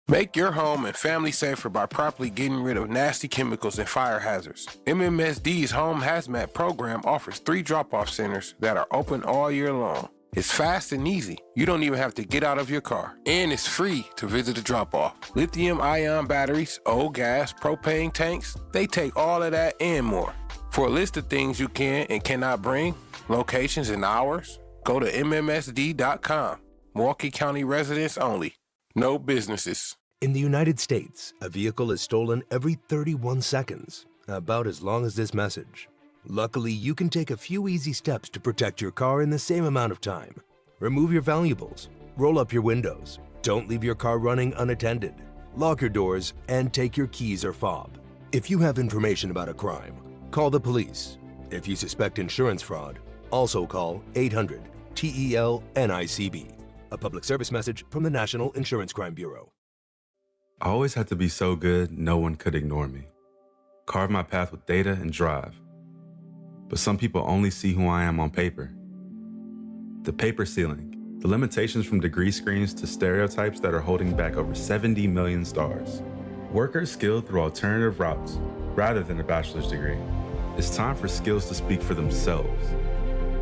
Make your home and family safer by properly getting rid of nasty chemicals and fire hazards. MMSD's Home Hazmat program offers 3 drop-off centers that are open all year long. It's fast and easy. You don't even have to get out of your car. And it's free to visit a drop-off. Lithium-ion batteries, old gas, propane tanks, they take all of that and more. For a list of things you can and cannot bring, locations and hours, go to MMSD.com. Milwaukee County residents only. No businesses. In the United States, a vehicle is stolen every 31 seconds, about as long as this message. Luckily, you can take a few easy steps to protect your car in the same amount of time. Remove your valuables, roll up your windows, don't leave your car running unattended, lock your doors, and take your keys or fob. If you have information about a crime, call the police. If you suspect insurance fraud, also call 800-TEL-NICB. A public service message from the National Insurance Crime Bureau. I always had to be so good, no one could ignore me. Carve my path with data and drive. But some people only see who I am on paper. The paper ceiling, the limitations from degree screens to stereotypes that are holding back over 70 million stars. Workers skilled through alternative routes, rather than a bachelor's degree. It's time for skills to speak for themselves.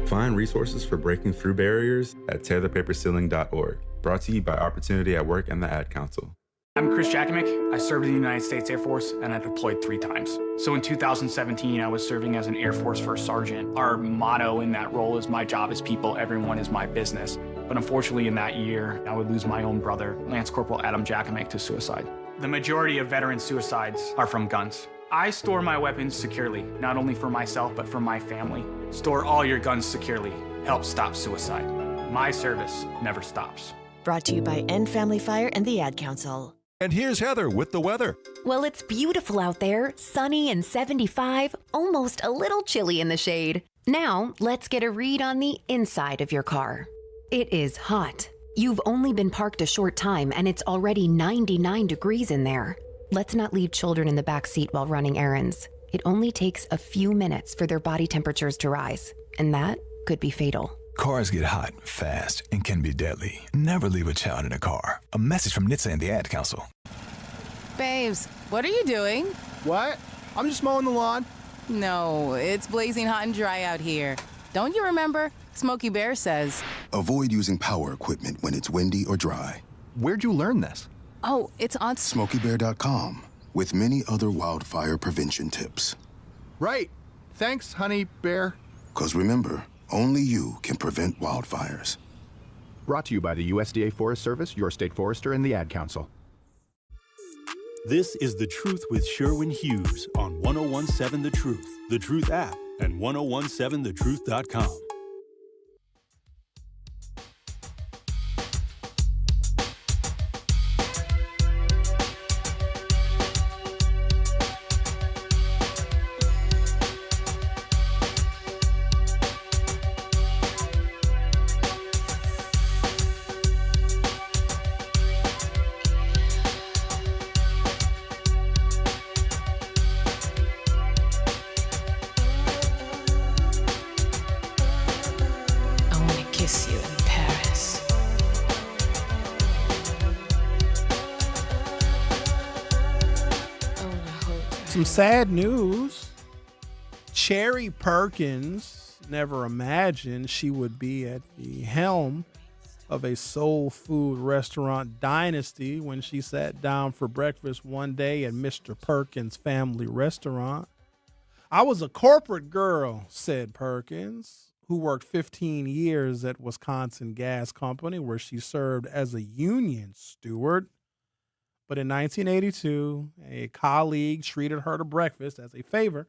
Find resources for breaking through barriers at tearthepaperceiling.org. Brought to you by Opportunity at Work and the Ad Council. I'm Chris Jakimick. I served in the United States Air Force and I deployed 3 times. So in 2017, I was serving as an Air Force First Sergeant. Our motto in that role is my job is people, everyone is my business. But unfortunately in that year, I would lose my own brother, Lance Corporal Adam Jakimick, to suicide. The majority of veteran suicides are from guns. I store my weapons securely, not only for myself, but for my family. Store all your guns securely. Help stop suicide. My service never stops. Brought to you by End Family Fire and the Ad Council. And here's Heather with the weather. Well, it's beautiful out there, sunny and 75, almost a little chilly in the shade. Now, let's get a read on the inside of your car. It is hot. You've only been parked a short time and it's already 99 degrees in there. Let's not leave children in the back seat while running errands. It only takes a few minutes for their body temperatures to rise, and that could be fatal. Cars get hot, fast, and can be deadly. Never leave a child in a car. A message from NHTSA and the Ad Council. Babes, what are you doing? What? I'm just mowing the lawn. No, it's blazing hot and dry out here. Don't you remember? Smokey Bear says. Avoid using power equipment when it's windy or dry. Where'd you learn this? Oh, it's on SmokeyBear.com with many other wildfire prevention tips. Right. Thanks, honey bear. 'Cause remember, only you can prevent wildfires. Brought to you by the USDA Forest Service, your state forester, and the Ad Council. This is The Truth with Sherwin Hughes on 1017 The Truth, The Truth app, and 1017thetruth.com. Kiss you in Paris. Some sad news. Cherry Perkins never imagined she would be at the helm of a soul food restaurant dynasty when she sat down for breakfast one day at Mr. Perkins' family restaurant. I was a corporate girl, said Perkins, who worked 15 years at Wisconsin Gas Company, where she served as a union steward. But in 1982, a colleague treated her to breakfast as a favor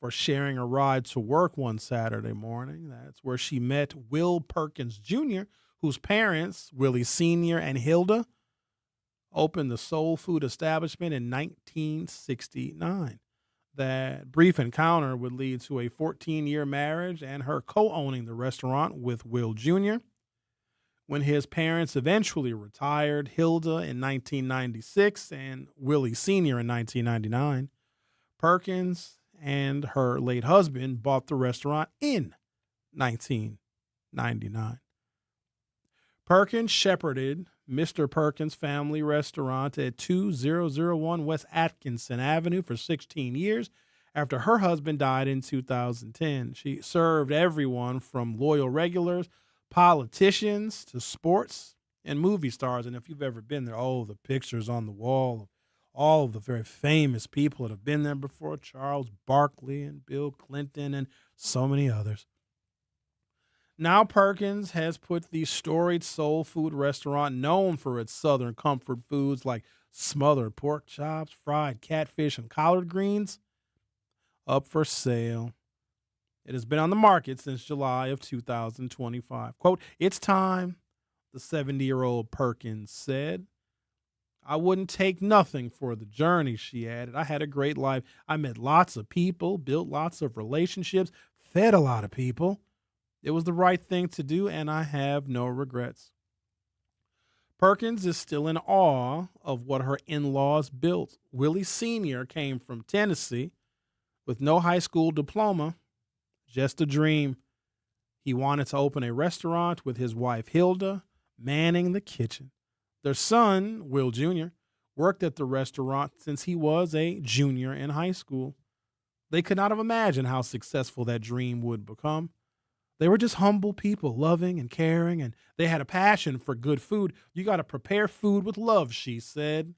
for sharing a ride to work one Saturday morning. That's where she met Will Perkins Jr., whose parents, Willie Sr. and Hilda, opened the soul food establishment in 1969. That brief encounter would lead to a 14-year marriage and her co-owning the restaurant with Will Jr. When his parents eventually retired, Hilda in 1996 and Willie Sr. in 1999, Perkins and her late husband bought the restaurant in 1999. Perkins shepherded Mr. Perkins Family Restaurant at 2001 West Atkinson Avenue for 16 years after her husband died in 2010. She served everyone from loyal regulars, politicians, to sports and movie stars. And if you've ever been there, oh, the pictures on the wall of all of the very famous people that have been there before, Charles Barkley and Bill Clinton and so many others. Now Perkins has put the storied soul food restaurant known for its southern comfort foods like smothered pork chops, fried catfish, and collard greens up for sale. It has been on the market since July of 2025. Quote, "It's time," the 70-year-old Perkins said. "I wouldn't take nothing for the journey," she added. "I had a great life. I met lots of people, built lots of relationships, fed a lot of people. It was the right thing to do, and I have no regrets." Perkins is still in awe of what her in-laws built. Willie Sr. came from Tennessee with no high school diploma, just a dream. He wanted to open a restaurant with his wife Hilda manning the kitchen. Their son, Will Jr., worked at the restaurant since he was a junior in high school. They could not have imagined how successful that dream would become. They were just humble people, loving and caring, and they had a passion for good food. "You got to prepare food with love," she said.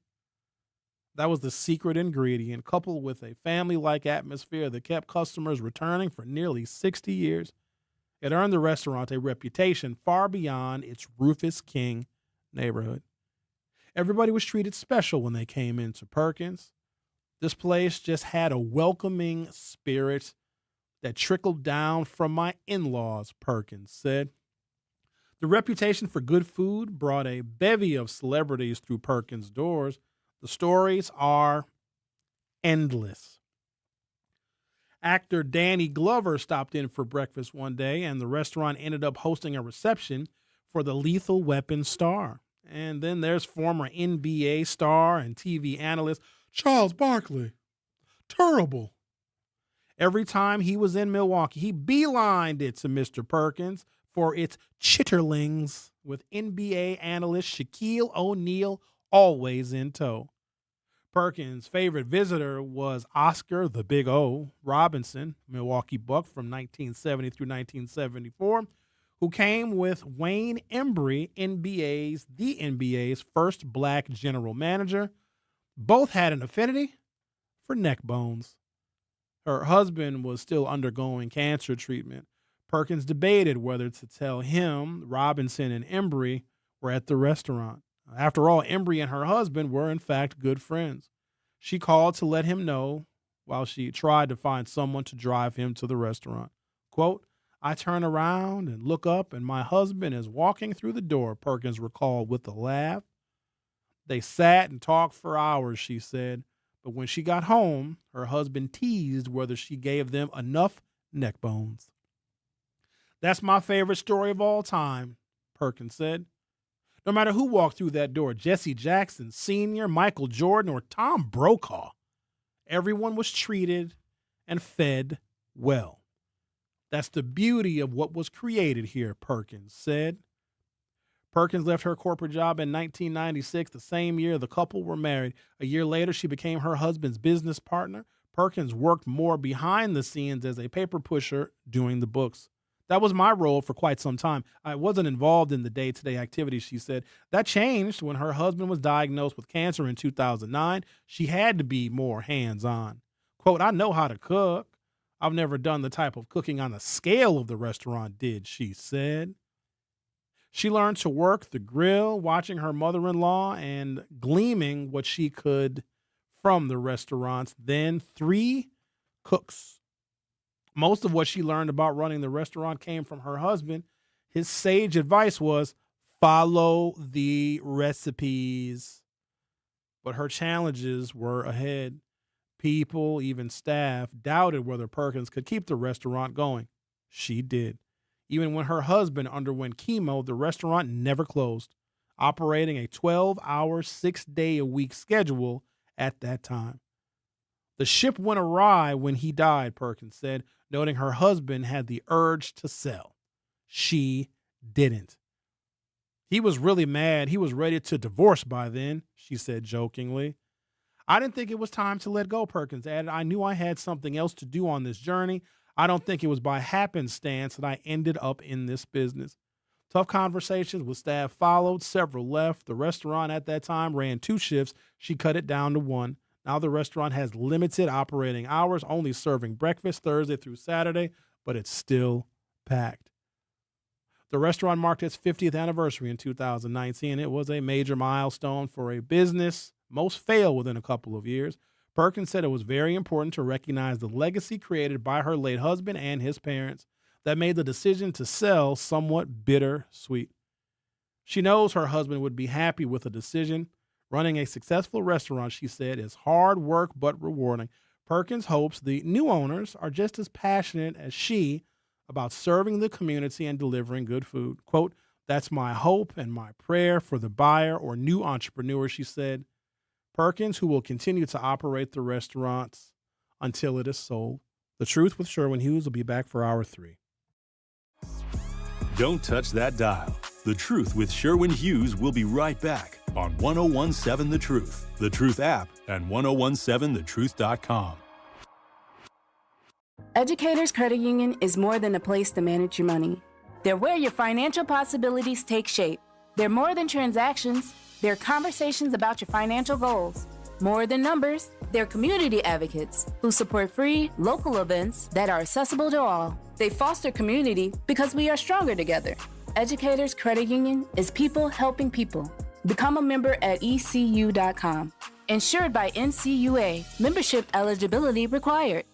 That was the secret ingredient, coupled with a family-like atmosphere that kept customers returning for nearly 60 years. It earned the restaurant a reputation far beyond its Rufus King neighborhood. Everybody was treated special when they came into Perkins. This place just had a welcoming spirit that trickled down from my in-laws, Perkins said. The reputation for good food brought a bevy of celebrities through Perkins' doors. The stories are endless. Actor Danny Glover stopped in for breakfast one day, and the restaurant ended up hosting a reception for the Lethal Weapon star. And then there's former NBA star and TV analyst Charles Barkley. Terrible. Every time he was in Milwaukee, he beelined it to Mr. Perkins for its chitterlings, with NBA analyst Shaquille O'Neal always in tow. Perkins' favorite visitor was Oscar the Big O Robinson, Milwaukee Buck from 1970 through 1974, who came with Wayne Embry, the NBA's first black general manager. Both had an affinity for neck bones. Her husband was still undergoing cancer treatment. Perkins debated whether to tell him Robinson and Embry were at the restaurant. After all, Embry and her husband were, in fact, good friends. She called to let him know while she tried to find someone to drive him to the restaurant. Quote, "I turn around and look up, and my husband is walking through the door," Perkins recalled with a laugh. They sat and talked for hours, she said. But when she got home, her husband teased whether she gave them enough neck bones. "That's my favorite story of all time," Perkins said. "No matter who walked through that door, Jesse Jackson Sr., Michael Jordan, or Tom Brokaw, everyone was treated and fed well. That's the beauty of what was created here," Perkins said. Perkins left her corporate job in 1996, the same year the couple were married. A year later, she became her husband's business partner. Perkins worked more behind the scenes as a paper pusher doing the books. "That was my role for quite some time. I wasn't involved in the day-to-day activities," she said. "That changed when her husband was diagnosed with cancer in 2009. She had to be more hands-on. Quote, "I know how to cook. I've never done the type of cooking on the scale of the restaurant did," she said. She learned to work the grill, watching her mother-in-law and gleaming what she could from the restaurant's then 3 cooks. Most of what she learned about running the restaurant came from her husband. His sage advice was, follow the recipes. But her challenges were ahead. People, even staff, doubted whether Perkins could keep the restaurant going. She did. Even when her husband underwent chemo, the restaurant never closed, operating a 12-hour, 6-day-a-week schedule at that time. The ship went awry when he died, Perkins said, noting her husband had the urge to sell. She didn't. He was really mad. He was ready to divorce by then, she said jokingly. I didn't think it was time to let go, Perkins added. I knew I had something else to do on this journey. I don't think it was by happenstance that I ended up in this business. Tough conversations with staff followed. Several left. The restaurant at that time ran 2 shifts. She cut it down to 1. Now the restaurant has limited operating hours, only serving breakfast Thursday through Saturday, but it's still packed. The restaurant marked its 50th anniversary in 2019. It was a major milestone for a business. Most fail within a couple of years. Perkins said it was very important to recognize the legacy created by her late husband and his parents that made the decision to sell somewhat bittersweet. She knows her husband would be happy with the decision. Running a successful restaurant, she said, is hard work but rewarding. Perkins hopes the new owners are just as passionate as she about serving the community and delivering good food. Quote, that's my hope and my prayer for the buyer or new entrepreneur, she said. Perkins, who will continue to operate the restaurants until it is sold. The Truth with Sherwin Hughes will be back for hour 3. Don't touch that dial. The Truth with Sherwin Hughes will be right back on 1017 The Truth app, and 1017thetruth.com. Educators Credit Union is more than a place to manage your money. They're where your financial possibilities take shape. They're more than transactions. They're conversations about your financial goals. More than numbers, they're community advocates who support free, local events that are accessible to all. They foster community because we are stronger together. Educators Credit Union is people helping people. Become a member at ECU.com. Insured by NCUA. Membership eligibility required.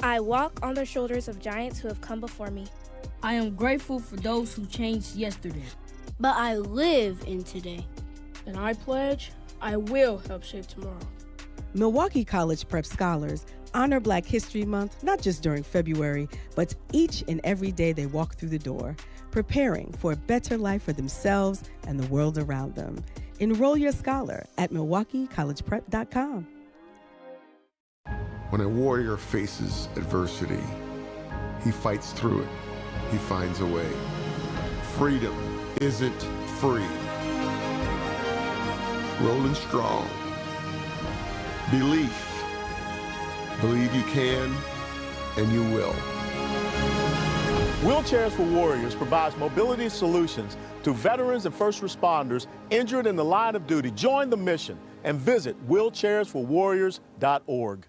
I walk on the shoulders of giants who have come before me. I am grateful for those who changed yesterday. But I live in today. And I pledge I will help shape tomorrow. Milwaukee College Prep Scholars honor Black History Month not just during February, but each and every day they walk through the door, preparing for a better life for themselves and the world around them. Enroll your scholar at MilwaukeeCollegePrep.com. When a warrior faces adversity, he fights through it. He finds a way. Freedom isn't free. Rolling strong. Belief. Believe you can, and you will. Wheelchairs for Warriors provides mobility solutions to veterans and first responders injured in the line of duty. Join the mission and visit wheelchairsforwarriors.org.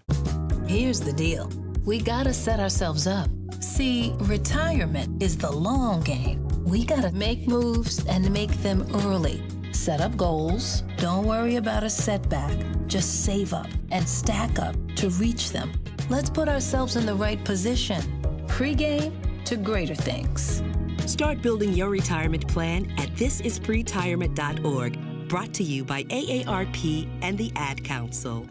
Here's the deal. We gotta set ourselves up. See, retirement is the long game. We gotta make moves and make them early. Set up goals. Don't worry about a setback. Just save up and stack up to reach them. Let's put ourselves in the right position. Pre-game to greater things. Start building your retirement plan at thisispretirement.org. Brought to you by AARP and the Ad Council.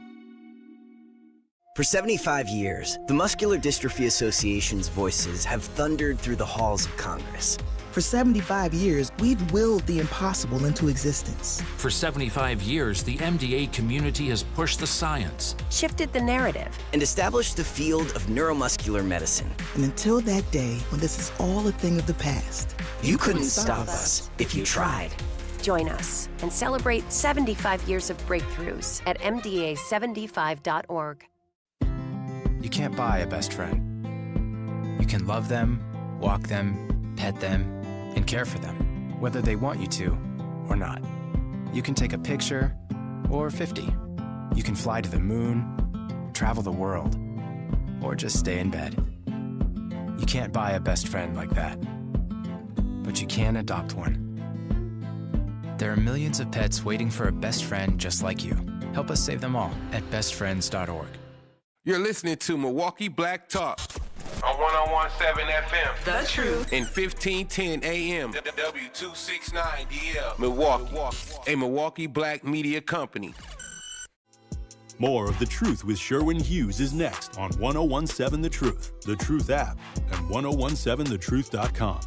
For 75 years, the Muscular Dystrophy Association's voices have thundered through the halls of Congress. For 75 years, we've willed the impossible into existence. For 75 years, the MDA community has pushed the science, shifted the narrative, and established the field of neuromuscular medicine. And until that day, when this is all a thing of the past, you couldn't stop us if you tried. Join us and celebrate 75 years of breakthroughs at MDA75.org. You can't buy a best friend. You can love them, walk them, pet them, and care for them, whether they want you to or not. You can take a picture or 50. You can fly to the moon, travel the world, or just stay in bed. You can't buy a best friend like that, but you can adopt one. There are millions of pets waiting for a best friend just like you. Help us save them all at bestfriends.org. You're listening to Milwaukee Black Talk on 1017 FM. The Truth. And 1510 AM. W269DL. Milwaukee. A Milwaukee Black media company. More of The Truth with Sherwin Hughes is next on 1017 The Truth, The Truth app, and 1017thetruth.com.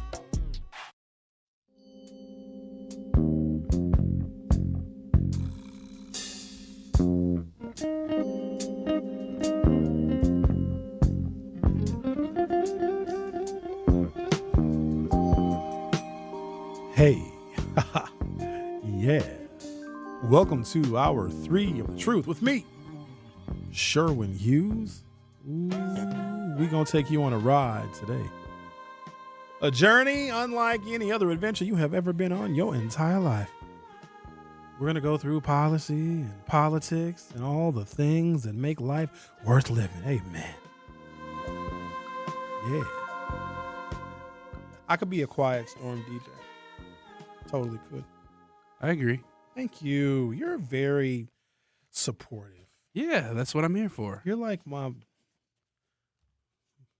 Hey, yeah. Welcome to hour 3 of the truth with me, Sherwin Hughes. Ooh, we gonna take you on a ride today. A journey unlike any other adventure you have ever been on your entire life. We're gonna go through policy and politics and all the things that make life worth living. Amen. Yeah. I could be a quiet storm DJ. Totally could. I agree. Thank you. You're very supportive. Yeah, that's what I'm here for. You're like my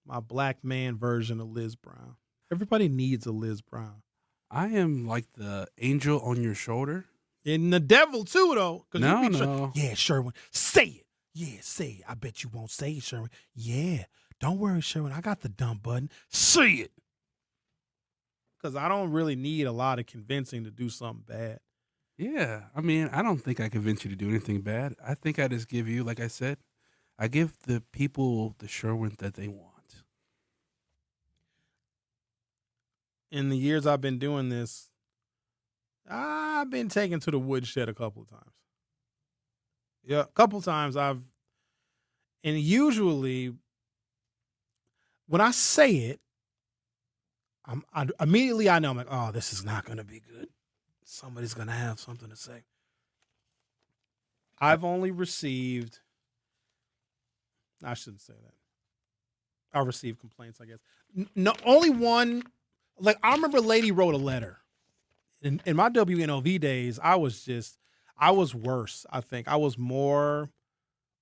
black man version of Liz Brown. Everybody needs a Liz Brown. I am like the angel on your shoulder. And the devil too, though. No. Yeah, Sherwin, say it. Yeah, say it. I bet you won't say it, Sherwin. Yeah, don't worry, Sherwin. I got the dump button. Say it. Because I don't really need a lot of convincing to do something bad. Yeah, I mean, I don't think I convince you to do anything bad. I think I just give you, like I said, I give the people the Sherwin that they want. In the years I've been doing this, I've been taken to the woodshed a couple of times. Yeah, a couple of times and usually when I say it, immediately I know, I'm like, oh, this is not going to be good. Somebody's going to have something to say. I've only received, I shouldn't say that. I received complaints, I guess. No, only one, like I remember a lady wrote a letter. In my WNOV days, I was worse, I think. I was more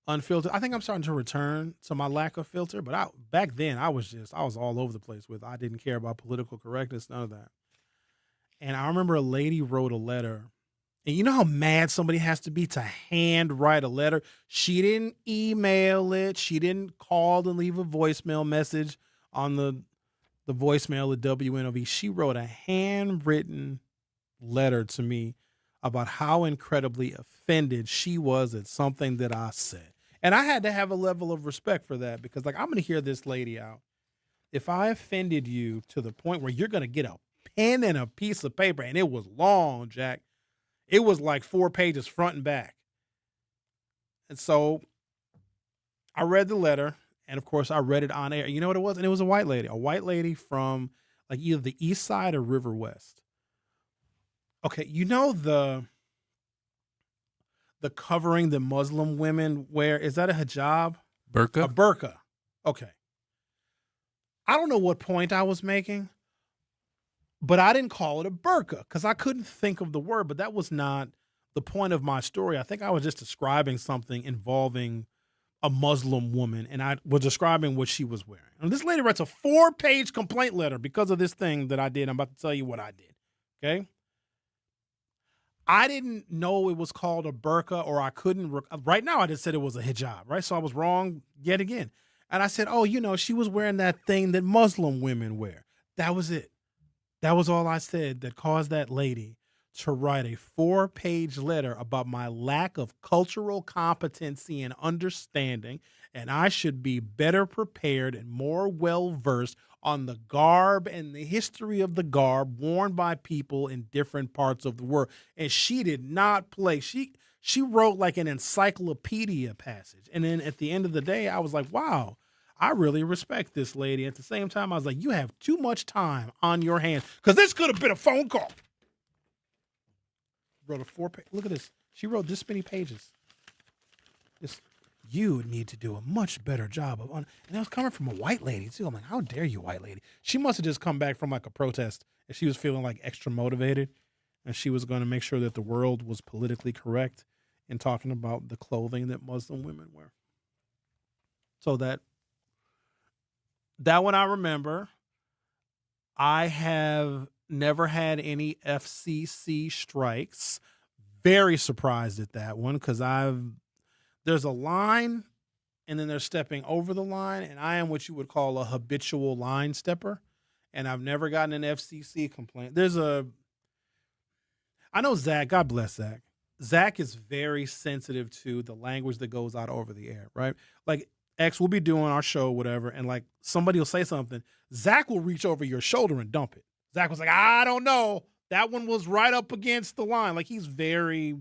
unfiltered. I think I'm starting to return to my lack of filter, but back then I was all over the place I didn't care about political correctness, none of that. And I remember a lady wrote a letter, and you know how mad somebody has to be to hand write a letter? She didn't email it. She didn't call and leave a voicemail message on the voicemail of WNOV. She wrote a handwritten letter to me about how incredibly offended she was at something that I said. And I had to have a level of respect for that because, like, I'm going to hear this lady out. If I offended you to the point where you're going to get a pen and a piece of paper, and it was long, Jack. It was like 4 pages front and back. And so I read the letter, and of course I read it on air. You know what it was? And it was a white lady from like either the East Side or River West. Okay, you know the covering that Muslim women wear, is that a hijab? Burqa? A burqa. Okay. I don't know what point I was making, but I didn't call it a burqa because I couldn't think of the word, but that was not the point of my story. I think I was just describing something involving a Muslim woman, and I was describing what she was wearing. And this lady writes a 4-page complaint letter because of this thing that I did. I'm about to tell you what I did, okay? I didn't know it was called a burqa, or I couldn't. Right now, I just said it was a hijab, right? So I was wrong yet again. And I said, oh, she was wearing that thing that Muslim women wear. That was it. That was all I said that caused that lady to write a 4-page letter about my lack of cultural competency and understanding, and I should be better prepared and more well-versed on the garb and the history of the garb worn by people in different parts of the world. And she did not play. She wrote like an encyclopedia passage. And then at the end of the day, I was like, wow, I really respect this lady. At the same time, I was like, you have too much time on your hands because this could have been a phone call. Wrote a 4-page. Look at this. She wrote this many pages. You need to do a much better job of, and that was coming from a white lady too. I'm like, how dare you, white lady? She must have just come back from like a protest and she was feeling like extra motivated, and she was going to make sure that the world was politically correct in talking about the clothing that Muslim women wear. So that one I remember. I have never had any FCC strikes. Very surprised at that one because there's a line and then they're stepping over the line, and I am what you would call a habitual line stepper, and I've never gotten an FCC complaint. I know Zach, God bless Zach. Zach is very sensitive to the language that goes out over the air, right? Like X will be doing our show, whatever, and like somebody will say something. Zach will reach over your shoulder and dump it. Zach was like, I don't know. That one was right up against the line. Like, he's very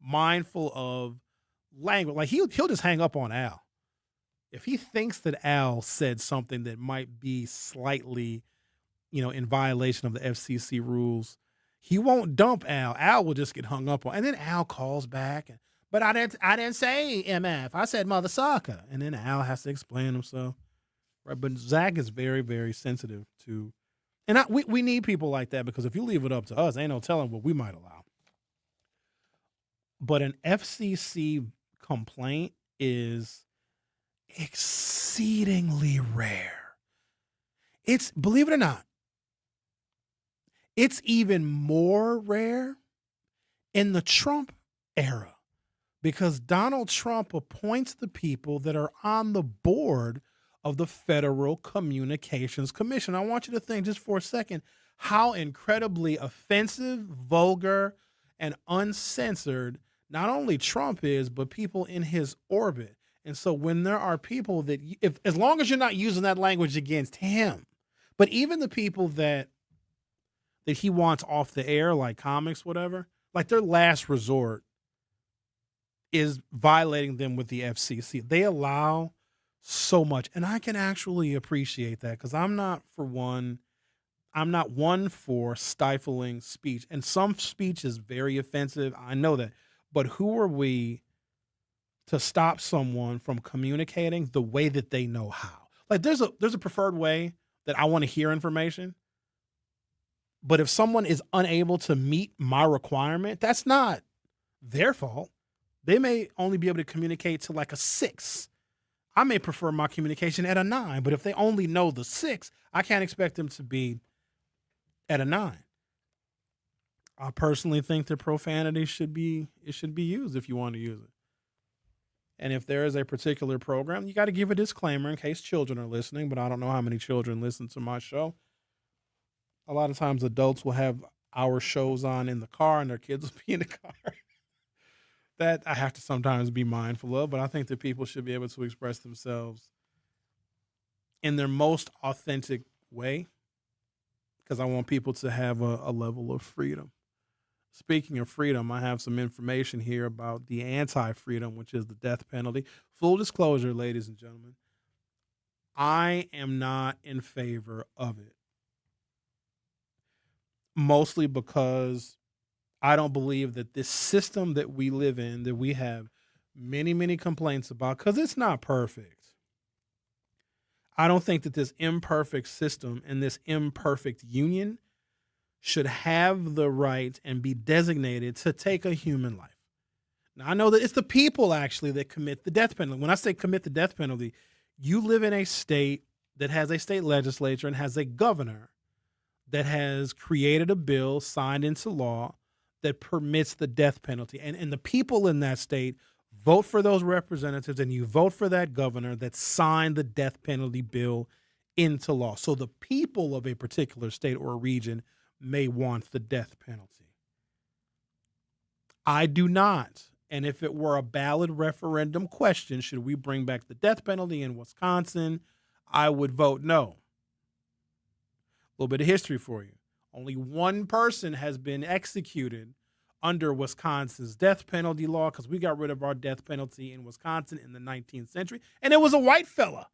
mindful of language. Like, he'll just hang up on Al. If he thinks that Al said something that might be slightly, in violation of the FCC rules, he won't dump Al. Al will just get hung up on. And then Al calls back. But I didn't say MF. I said mother sucker. And then Al has to explain himself. Right? But Zach is very, very sensitive to. And we need people like that, because if you leave it up to us, ain't no telling what we might allow. But an FCC complaint is exceedingly rare. It's, believe it or not, it's even more rare in the Trump era, because Donald Trump appoints the people that are on the board of the Federal Communications Commission. I want you to think just for a second how incredibly offensive, vulgar, and uncensored not only Trump is, but people in his orbit. And so when there are people that, as long as you're not using that language against him, but even the people that he wants off the air, like comics, whatever, like their last resort is violating them with the FCC. They allow so much. And I can actually appreciate that, because I'm not one for stifling speech. And some speech is very offensive. I know that. But who are we to stop someone from communicating the way that they know how? Like, there's a preferred way that I want to hear information. But if someone is unable to meet my requirement, that's not their fault. They may only be able to communicate to like a 6. I may prefer my communication at a 9, but if they only know the 6, I can't expect them to be at a 9. I personally think that profanity should be used if you want to use it. And if there is a particular program, you got to give a disclaimer in case children are listening, but I don't know how many children listen to my show. A lot of times adults will have our shows on in the car and their kids will be in the car. That I have to sometimes be mindful of, but I think that people should be able to express themselves in their most authentic way, because I want people to have a level of freedom. Speaking of freedom, I have some information here about the anti-freedom, which is the death penalty. Full disclosure, ladies and gentlemen, I am not in favor of it. Mostly because I don't believe that this system that we live in, that we have many, many complaints about, because it's not perfect. I don't think that this imperfect system and this imperfect union should have the right and be designated to take a human life. Now, I know that it's the people actually that commit the death penalty. When I say commit the death penalty, you live in a state that has a state legislature and has a governor that has created a bill signed into law that permits the death penalty. And the people in that state vote for those representatives, and you vote for that governor that signed the death penalty bill into law. So the people of a particular state or region may want the death penalty. I do not. And if it were a ballot referendum question, should we bring back the death penalty in Wisconsin, I would vote no. A little bit of history for you. Only one person has been executed under Wisconsin's death penalty law, because we got rid of our death penalty in Wisconsin in the 19th century, and it was a white fella.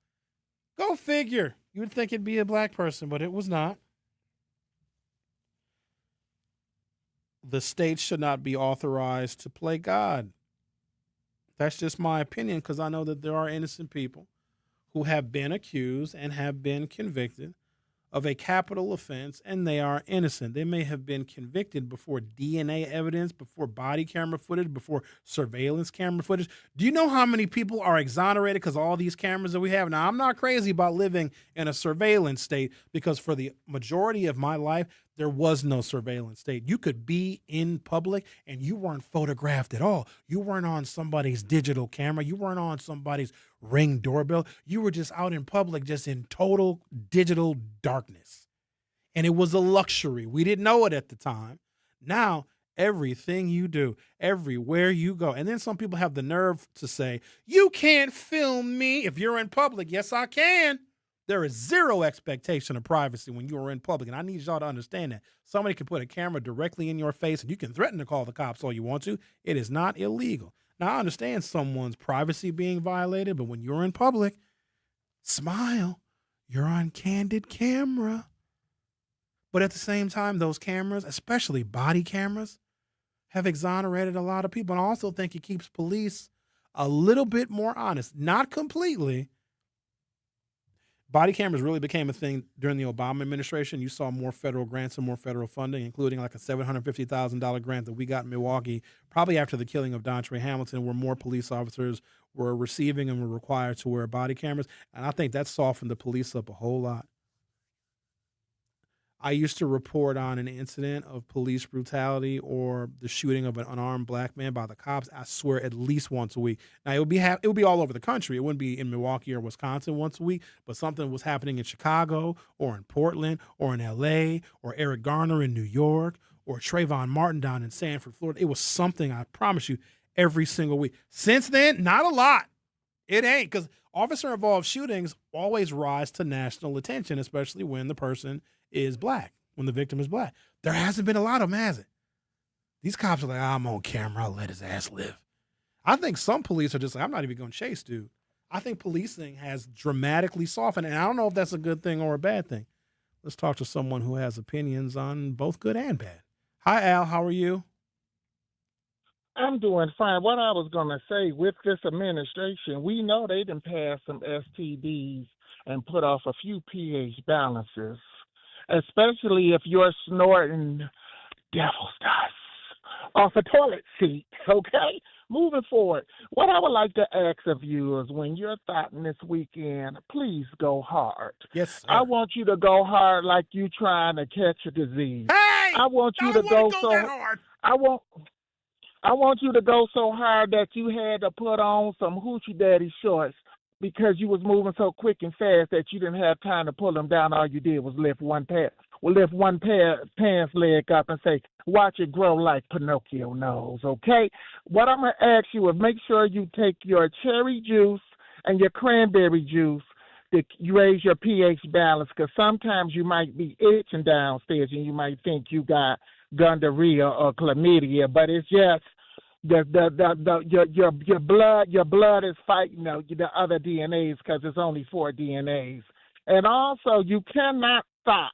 Go figure. You would think it'd be a black person, but it was not. The state should not be authorized to play God. That's just my opinion, because I know that there are innocent people who have been accused and have been convicted of a capital offense, and they are innocent. They may have been convicted before DNA evidence, before body camera footage, before surveillance camera footage. Do you know how many people are exonerated because of all these cameras that we have? Now, I'm not crazy about living in a surveillance state, because for the majority of my life, there was no surveillance state. You could be in public and you weren't photographed at all. You weren't on somebody's digital camera. You weren't on somebody's Ring doorbell. You were just out in public, just in total digital darkness. And it was a luxury. We didn't know it at the time. Now, everything you do, everywhere you go. And then some people have the nerve to say, you can't film me if you're in public. Yes, I can. There is zero expectation of privacy when you are in public, and I need y'all to understand that. Somebody can put a camera directly in your face, and you can threaten to call the cops all you want to. It is not illegal. Now, I understand someone's privacy being violated, but when you're in public, smile. You're on candid camera. But at the same time, those cameras, especially body cameras, have exonerated a lot of people. And I also think it keeps police a little bit more honest. Not completely. Body cameras really became a thing during the Obama administration. You saw more federal grants and more federal funding, including like a $750,000 grant that we got in Milwaukee, probably after the killing of Dontre Hamilton, where more police officers were receiving and were required to wear body cameras. And I think that softened the police up a whole lot. I used to report on an incident of police brutality or the shooting of an unarmed black man by the cops, I swear, at least once a week. Now, it would be all over the country. It wouldn't be in Milwaukee or Wisconsin once a week, but something was happening in Chicago or in Portland or in L.A. or Eric Garner in New York or Trayvon Martin down in Sanford, Florida. It was something, I promise you, every single week. Since then, not a lot. It ain't, because officer-involved shootings always rise to national attention, especially when the person is black, when the victim is black. There hasn't been a lot of them, has it? These cops are like, I'm on camera, I'll let his ass live. I think some police are just like, I'm not even going to chase dude. I think policing has dramatically softened, and I don't know if that's a good thing or a bad thing. Let's talk to someone who has opinions on both good and bad. Hi, Al. How are you? I'm doing fine. What I was going to say, with this administration, we know they done passed some STDs and put off a few pH balances, especially if you're snorting devil's dust off a toilet seat, okay? Moving forward, what I would like to ask of you is, when you're thotting this weekend, please go hard. Yes, sir. I want you to go hard like you trying to catch a disease. Hey! I want you to go so hard. I want you to go so hard that you had to put on some hoochie daddy shorts because you was moving so quick and fast that you didn't have time to pull them down. All you did was lift one pants leg up and say, watch it grow like Pinocchio nose, okay? What I'm going to ask you is, make sure you take your cherry juice and your cranberry juice to raise your pH balance, because sometimes you might be itching downstairs and you might think you got gonorrhea or chlamydia, but it's just your blood is fighting the other DNAs, because it's only 4 DNAs. And also, you cannot thought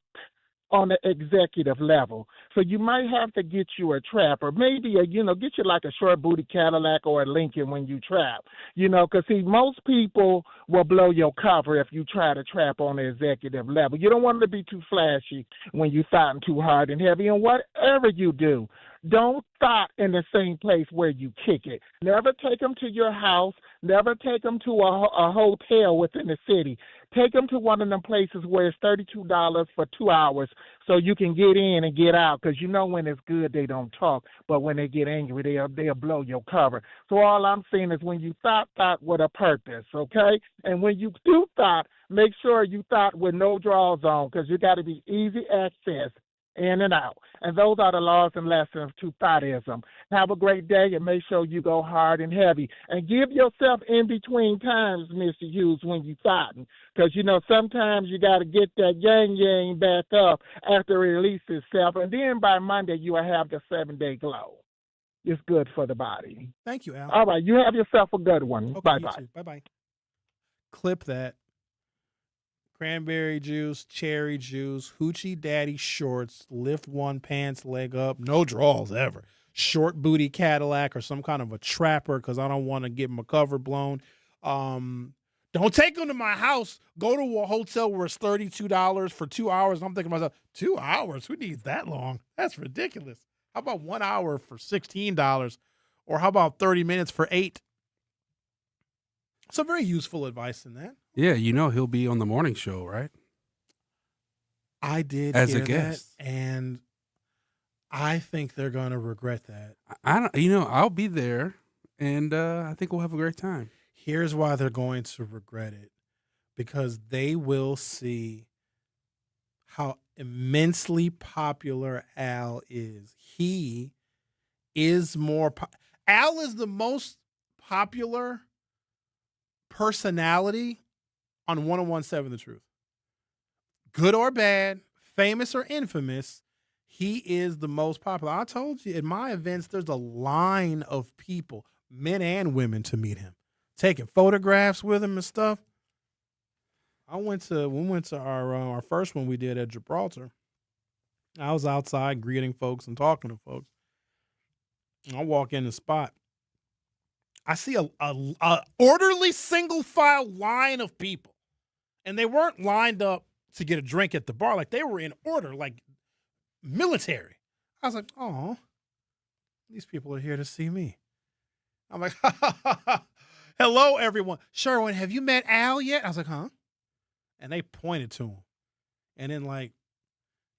on the executive level. So you might have to get you a trap, or maybe get you like a short booty Cadillac or a Lincoln when you trap, because see, most people will blow your cover if you try to trap on the executive level. You don't want to be too flashy when you thotting too hard and heavy. And whatever you do, don't thought in the same place where you kick it. Never take them to your house. Never take them to a hotel within the city. Take them to one of them places where it's $32 for 2 hours so you can get in and get out, because when it's good, they don't talk. But when they get angry, they'll blow your cover. So all I'm saying is, when you thought with a purpose, okay? And when you do thought, make sure you thought with no drawers on, because you got to be easy access in and out. And those are the laws and lessons to thoughtism. Have a great day, and make sure you go hard and heavy. And give yourself in between times, Mr. Hughes, when you thoughting. Because, sometimes you got to get that yang back up after it releases itself. And then by Monday, you will have the 7-day glow. It's good for the body. Thank you, Al. All right, you have yourself a good one. Okay, Bye-bye. Bye-bye. Clip that. Cranberry juice, cherry juice, hoochie daddy shorts, lift one pants leg up, no draws ever. Short booty Cadillac or some kind of a trapper, because I don't want to get my cover blown. Don't take them to my house. Go to a hotel where it's $32 for 2 hours. I'm thinking to myself, 2 hours? Who needs that long? That's ridiculous. How about 1 hour for $16? Or how about 30 minutes for $8? Some very useful advice in that. Yeah, he'll be on the morning show, right? I did as hear a guest, that, and I think they're going to regret that. I'll be there, and I think we'll have a great time. Here's why they're going to regret it. Because they will see how immensely popular Al is. He is Al is the most popular personality on 101.7 The Truth. good or bad, famous or infamous, he is the most popular. I told you, at my events, there's a line of people, men and women, to meet him, taking photographs with him and stuff. We went to our first one we did at Gibraltar. I was outside greeting folks and talking to folks. And I walk in the spot. I see a orderly single file line of people. And they weren't lined up to get a drink at the bar. Like, they were in order, like military. I was like, oh, these people are here to see me. I'm like, hello, everyone. Sherwin, have you met Al yet? I was like, huh? And they pointed to him. And then, like,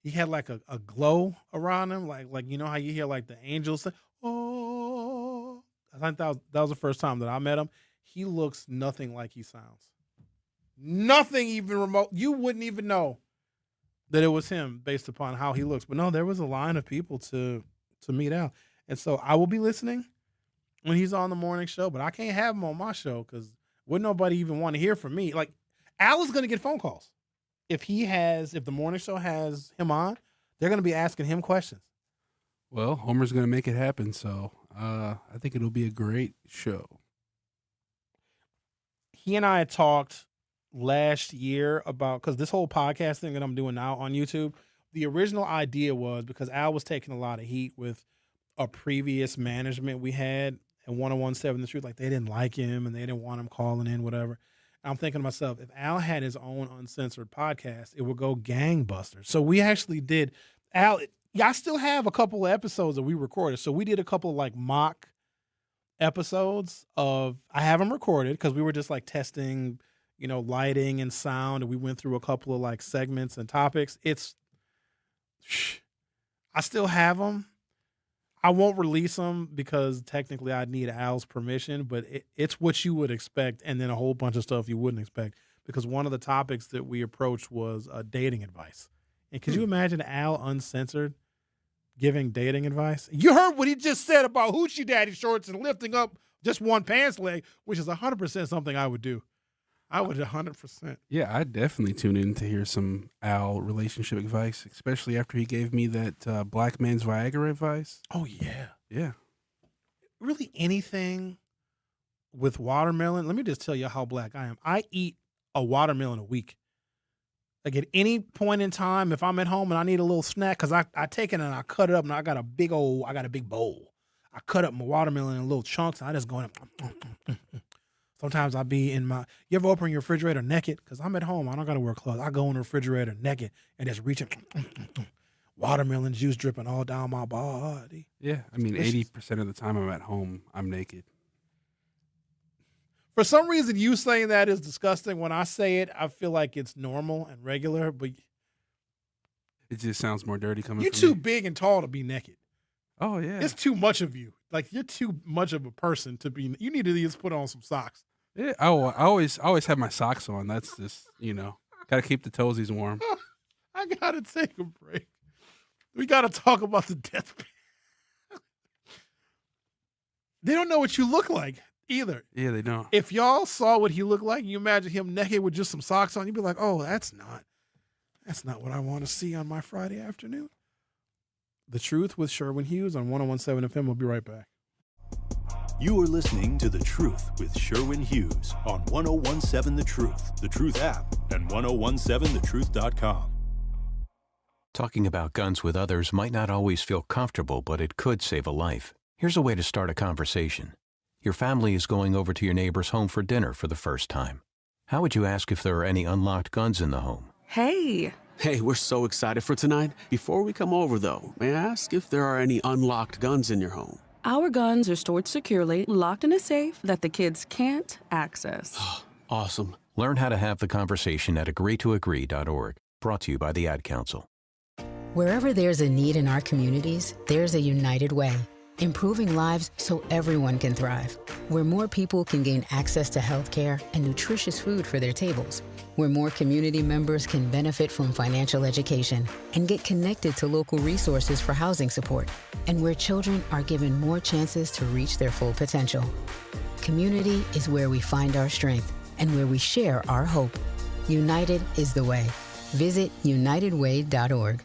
he had, like, a glow around him. Like you know how you hear, like, the angels say, oh. I think that was the first time that I met him. He looks nothing like he sounds. Nothing even remote. You wouldn't even know that it was him based upon how he looks. But no, there was a line of people to meet Al. And so I will be listening when he's on the morning show, but I can't have him on my show because wouldn't nobody even want to hear from me. Like, Al is going to get phone calls. If the morning show has him on, they're going to be asking him questions. Well, Homer's going to make it happen, so I think it'll be a great show. He and I had talked last year about, because this whole podcast thing that I'm doing now on YouTube, the original idea was because Al was taking a lot of heat with a previous management we had at 101.7 The Truth. Like, they didn't like him and they didn't want him calling in, whatever. I'm thinking to myself, if Al had his own uncensored podcast, it would go gangbusters. So we actually did. Al, I still have a couple of episodes that we recorded. So we did a couple of, like, mock episodes of, I have them recorded because we were just, like, testing, you know, lighting and sound. And we went through a couple of, like, segments and topics. I still have them. I won't release them because technically I'd need Al's permission, but it's what you would expect, and then a whole bunch of stuff you wouldn't expect, because one of the topics that we approached was dating advice. And could you imagine Al uncensored giving dating advice? You heard what he just said about hoochie daddy shorts and lifting up just one pants leg, which is 100% something I would do. I would 100%. Yeah, I'd definitely tune in to hear some Al relationship advice, especially after he gave me that black man's Viagra advice. Oh, yeah. Yeah. Really anything with watermelon. Let me just tell you how black I am. I eat a watermelon a week. Like, at any point in time, if I'm at home and I need a little snack, because I take it and I cut it up, and I got a big bowl. I cut up my watermelon in little chunks, and I just go in. Sometimes I be in my, you ever open your refrigerator naked? Because I'm at home. I don't got to wear clothes. I go in the refrigerator naked and just reaching, watermelon juice dripping all down my body. Yeah, I mean, 80% of the time I'm at home, I'm naked. For some reason, you saying that is disgusting. When I say it, I feel like it's normal and regular, but it just sounds more dirty coming you're from too me. big and tall to be naked. Oh, yeah. It's too much of you. Like, you're too much of a person to be, you need to just put on some socks. Yeah, I always have my socks on. That's just, got to keep the toesies warm. I got to take a break. We got to talk about the death panel. They don't know what you look like either. Yeah, they don't. If y'all saw what he looked like, you imagine him naked with just some socks on, you'd be like, oh, that's not what I want to see on my Friday afternoon. The Truth with Sherwin Hughes on 101.7 FM. We'll be right back. You are listening to The Truth with Sherwin Hughes on 101.7 The Truth app, and 1017thetruth.com. Talking about guns with others might not always feel comfortable, but it could save a life. Here's a way to start a conversation. Your family is going over to your neighbor's home for dinner for the first time. How would you ask if there are any unlocked guns in the home? Hey, we're so excited for tonight. Before we come over, though, may I ask if there are any unlocked guns in your home? Our guns are stored securely, locked in a safe that the kids can't access. Awesome. Learn how to have the conversation at agreetoagree.org. Brought to you by the Ad Council. Wherever there's a need in our communities, there's a united way. Improving lives so everyone can thrive. Where more people can gain access to health care and nutritious food for their tables. Where more community members can benefit from financial education and get connected to local resources for housing support. And where children are given more chances to reach their full potential. Community is where we find our strength and where we share our hope. United is the way. Visit unitedway.org.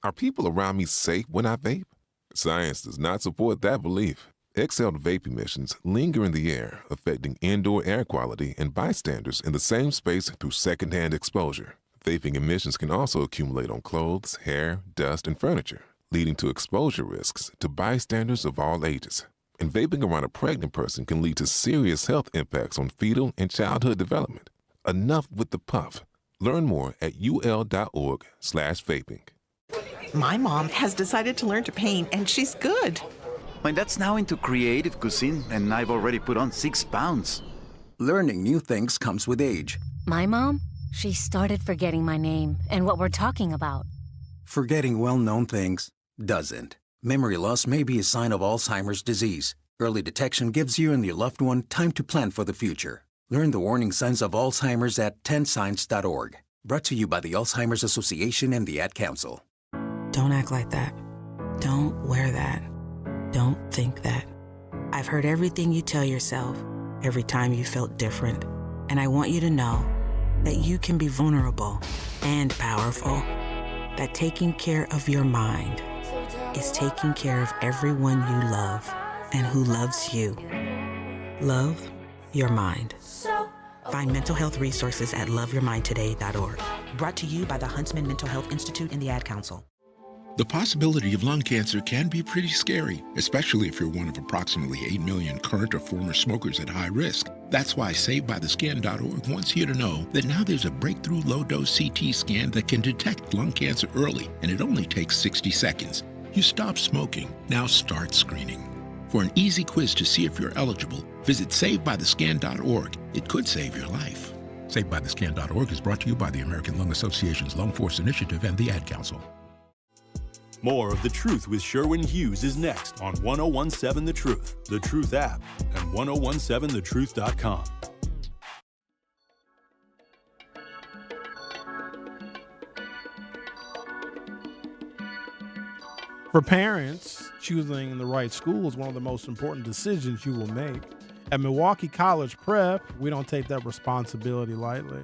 Are people around me safe when I vape? Science does not support that belief. Exhaled vape emissions linger in the air, affecting indoor air quality and bystanders in the same space through secondhand exposure. Vaping emissions can also accumulate on clothes, hair, dust, and furniture, leading to exposure risks to bystanders of all ages. And vaping around a pregnant person can lead to serious health impacts on fetal and childhood development. Enough with the puff. Learn more at ul.org/vaping. My mom has decided to learn to paint, and she's good. My dad's now into creative cuisine, and I've already put on 6 pounds. Learning new things comes with age. My mom, she started forgetting my name and what we're talking about. Forgetting well-known things doesn't. Memory loss may be a sign of Alzheimer's disease. Early detection gives you and your loved one time to plan for the future. Learn the warning signs of Alzheimer's at 10signs.org. Brought to you by the Alzheimer's Association and the Ad Council. Don't act like that. Don't wear that. Don't think that. I've heard everything you tell yourself every time you felt different. And I want you to know that you can be vulnerable and powerful. That taking care of your mind is taking care of everyone you love and who loves you. Love your mind. Find mental health resources at loveyourmindtoday.org. Brought to you by the Huntsman Mental Health Institute and the Ad Council. The possibility of lung cancer can be pretty scary, especially if you're one of approximately 8 million current or former smokers at high risk. That's why SaveByTheScan.org wants you to know that now there's a breakthrough low-dose CT scan that can detect lung cancer early, and it only takes 60 seconds. You stop smoking, now start screening. For an easy quiz to see if you're eligible, visit SaveByTheScan.org. It could save your life. SaveByTheScan.org is brought to you by the American Lung Association's Lung Force Initiative and the Ad Council. More of The Truth with Sherwin Hughes is next on 1017 The Truth, The Truth app, and 1017thetruth.com. For parents, choosing the right school is one of the most important decisions you will make. At Milwaukee College Prep, we don't take that responsibility lightly.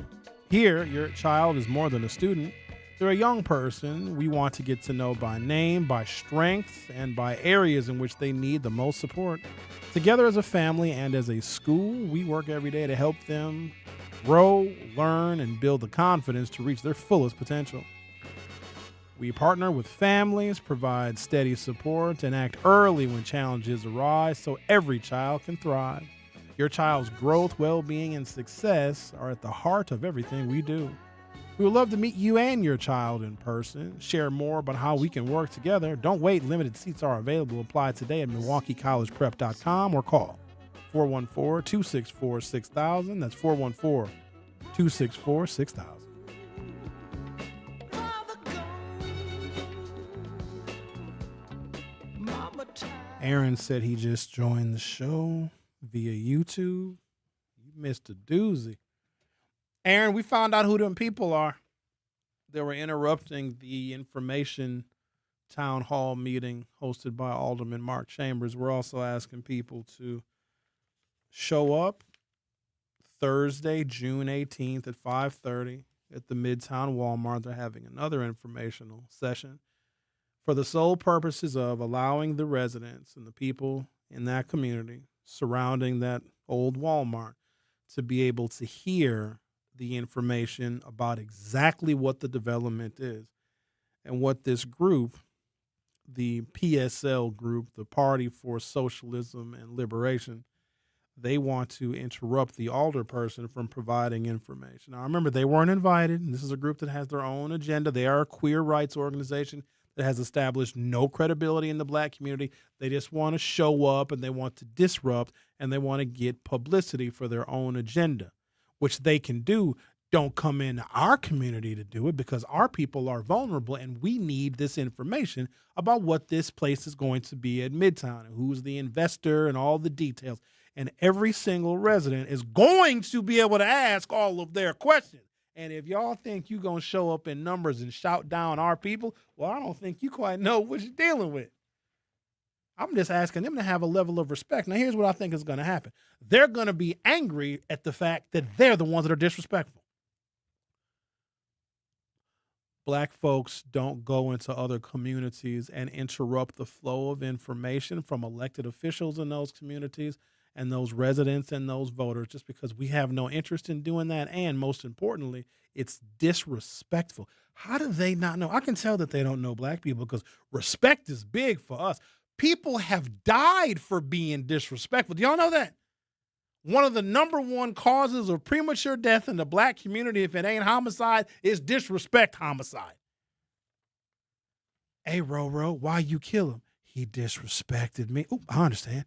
Here, your child is more than a student. They're a young person we want to get to know by name, by strengths, and by areas in which they need the most support. Together as a family and as a school, we work every day to help them grow, learn, and build the confidence to reach their fullest potential. We partner with families, provide steady support, and act early when challenges arise so every child can thrive. Your child's growth, well-being, and success are at the heart of everything we do. We would love to meet you and your child in person, share more about how we can work together. Don't wait. Limited seats are available. Apply today at MilwaukeeCollegePrep.com or call 414-264-6000. That's 414-264-6000. Aaron said he just joined the show via YouTube. You missed a doozy. Aaron, we found out who them people are. They were interrupting the information town hall meeting hosted by Alderman Mark Chambers. We're also asking people to show up Thursday, June 18th at 5:30 at the Midtown Walmart. They're having another informational session for the sole purposes of allowing the residents and the people in that community surrounding that old Walmart to be able to hear the information about exactly what the development is and what this group, the PSL group, the Party for Socialism and Liberation, they want to interrupt the alderperson from providing information. Now, remember, they weren't invited. This is a group that has their own agenda. They are a queer rights organization that has established no credibility in the black community. They just want to show up and they want to disrupt and they want to get publicity for their own agenda, which they can do. Don't come into our community to do it because our people are vulnerable and we need this information about what this place is going to be at Midtown and who's the investor and all the details. And every single resident is going to be able to ask all of their questions. And if y'all think you're going to show up in numbers and shout down our people, well, I don't think you quite know what you're dealing with. I'm just asking them to have a level of respect. Now, here's what I think is going to happen. They're going to be angry at the fact that they're the ones that are disrespectful. Black folks don't go into other communities and interrupt the flow of information from elected officials in those communities and those residents and those voters just because we have no interest in doing that. And most importantly, it's disrespectful. How do they not know? I can tell that they don't know black people because respect is big for us. People have died for being disrespectful. Do y'all know that? One of the number one causes of premature death in the black community, if it ain't homicide, is disrespect homicide. Hey, Roro, why you kill him? He disrespected me. Oop, I understand.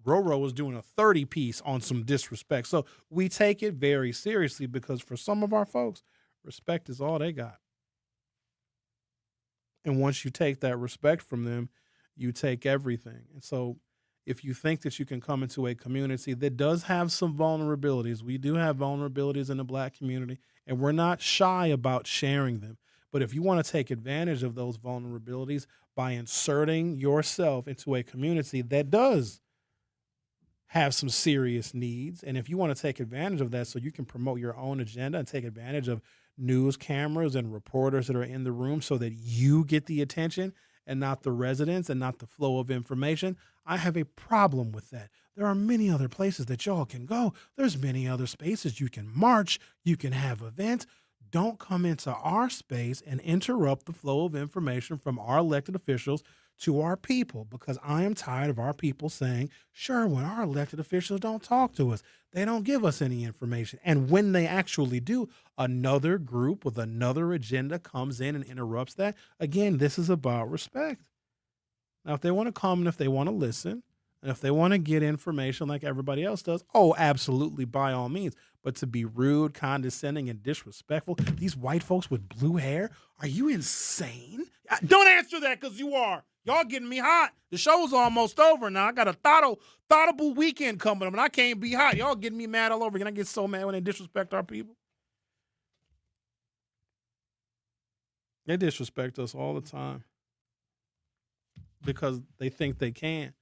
Roro was doing a 30-piece on some disrespect. So we take it very seriously because for some of our folks, respect is all they got. And once you take that respect from them, you take everything. And so if you think that you can come into a community that does have some vulnerabilities, we do have vulnerabilities in the black community, and we're not shy about sharing them. But if you want to take advantage of those vulnerabilities by inserting yourself into a community that does have some serious needs, and if you want to take advantage of that so you can promote your own agenda and take advantage of news cameras and reporters that are in the room so that you get the attention and not the residents and not the flow of information, I have a problem with that. There are many other places that y'all can go. There's many other spaces you can march, you can have events. Don't come into our space and interrupt the flow of information from our elected officials to our people, because I am tired of our people saying, Sherwin, our elected officials don't talk to us. They don't give us any information. And when they actually do, another group with another agenda comes in and interrupts that. Again, this is about respect. Now, if they want to come and if they want to listen, and if they want to get information like everybody else does, oh, absolutely, by all means. But to be rude, condescending, and disrespectful, these white folks with blue hair, are you insane? Don't answer that because you are. Y'all getting me hot. The show's almost over now. I got a thoughtable weekend coming up, and I can't be hot. Y'all getting me mad all over again. I get so mad when they disrespect our people. They disrespect us all the time because they think they can.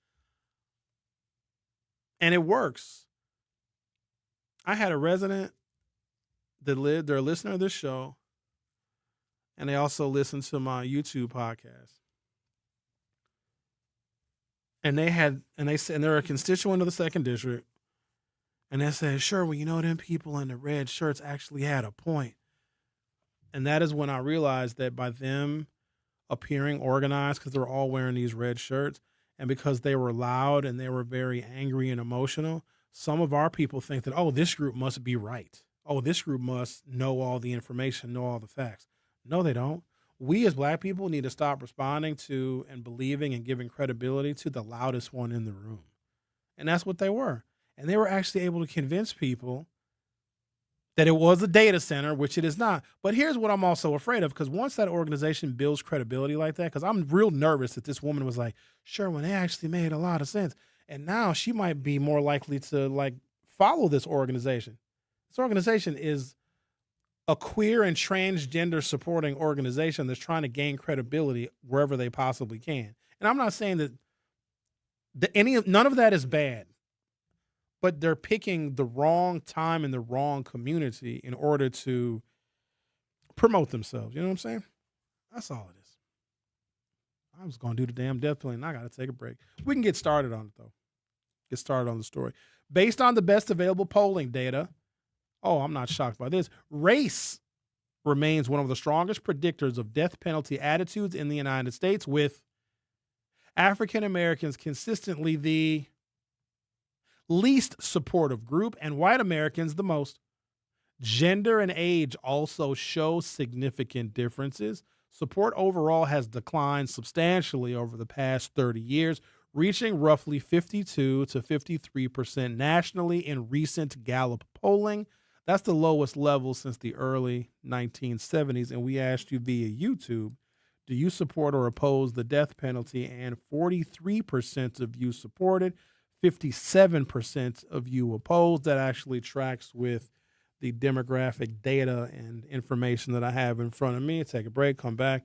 And it works. I had a resident that lived, they're a listener of this show, and they also listen to my YouTube podcast. And they said, and they're a constituent of the 2nd District, and they said, sure, well, you know, them people in the red shirts actually had a point. And that is when I realized that by them appearing organized, because they're all wearing these red shirts, and because they were loud and they were very angry and emotional, some of our people think that, oh, this group must be right. Oh, this group must know all the information, know all the facts. No, they don't. We as black people need to stop responding to and believing and giving credibility to the loudest one in the room. And that's what they were. And they were actually able to convince people that it was a data center, which it is not. But here's what I'm also afraid of, because once that organization builds credibility like that, because I'm real nervous that this woman was like, sure, when they actually made a lot of sense. And now she might be more likely to like follow this organization. This organization is a queer and transgender supporting organization that's trying to gain credibility wherever they possibly can. And I'm not saying that none of that is bad, but they're picking the wrong time and the wrong community in order to promote themselves. You know what I'm saying? That's all it is. I was going to do the damn death penalty, and I got to take a break. We can get started on it, though. Get started on the story. Based on the best available polling data, I'm not shocked by this, race remains one of the strongest predictors of death penalty attitudes in the United States, with African Americans consistently the least supportive group and white Americans the most. Gender and age also show significant differences. Support overall has declined substantially over the past 30 years, reaching roughly 52 to 53% nationally in recent Gallup polling. That's the lowest level since the early 1970s. And we asked you via YouTube, do you support or oppose the death penalty? And 43% of you supported, 57% of you opposed. That actually tracks with the demographic data and information that I have in front of me. Take a break, come back,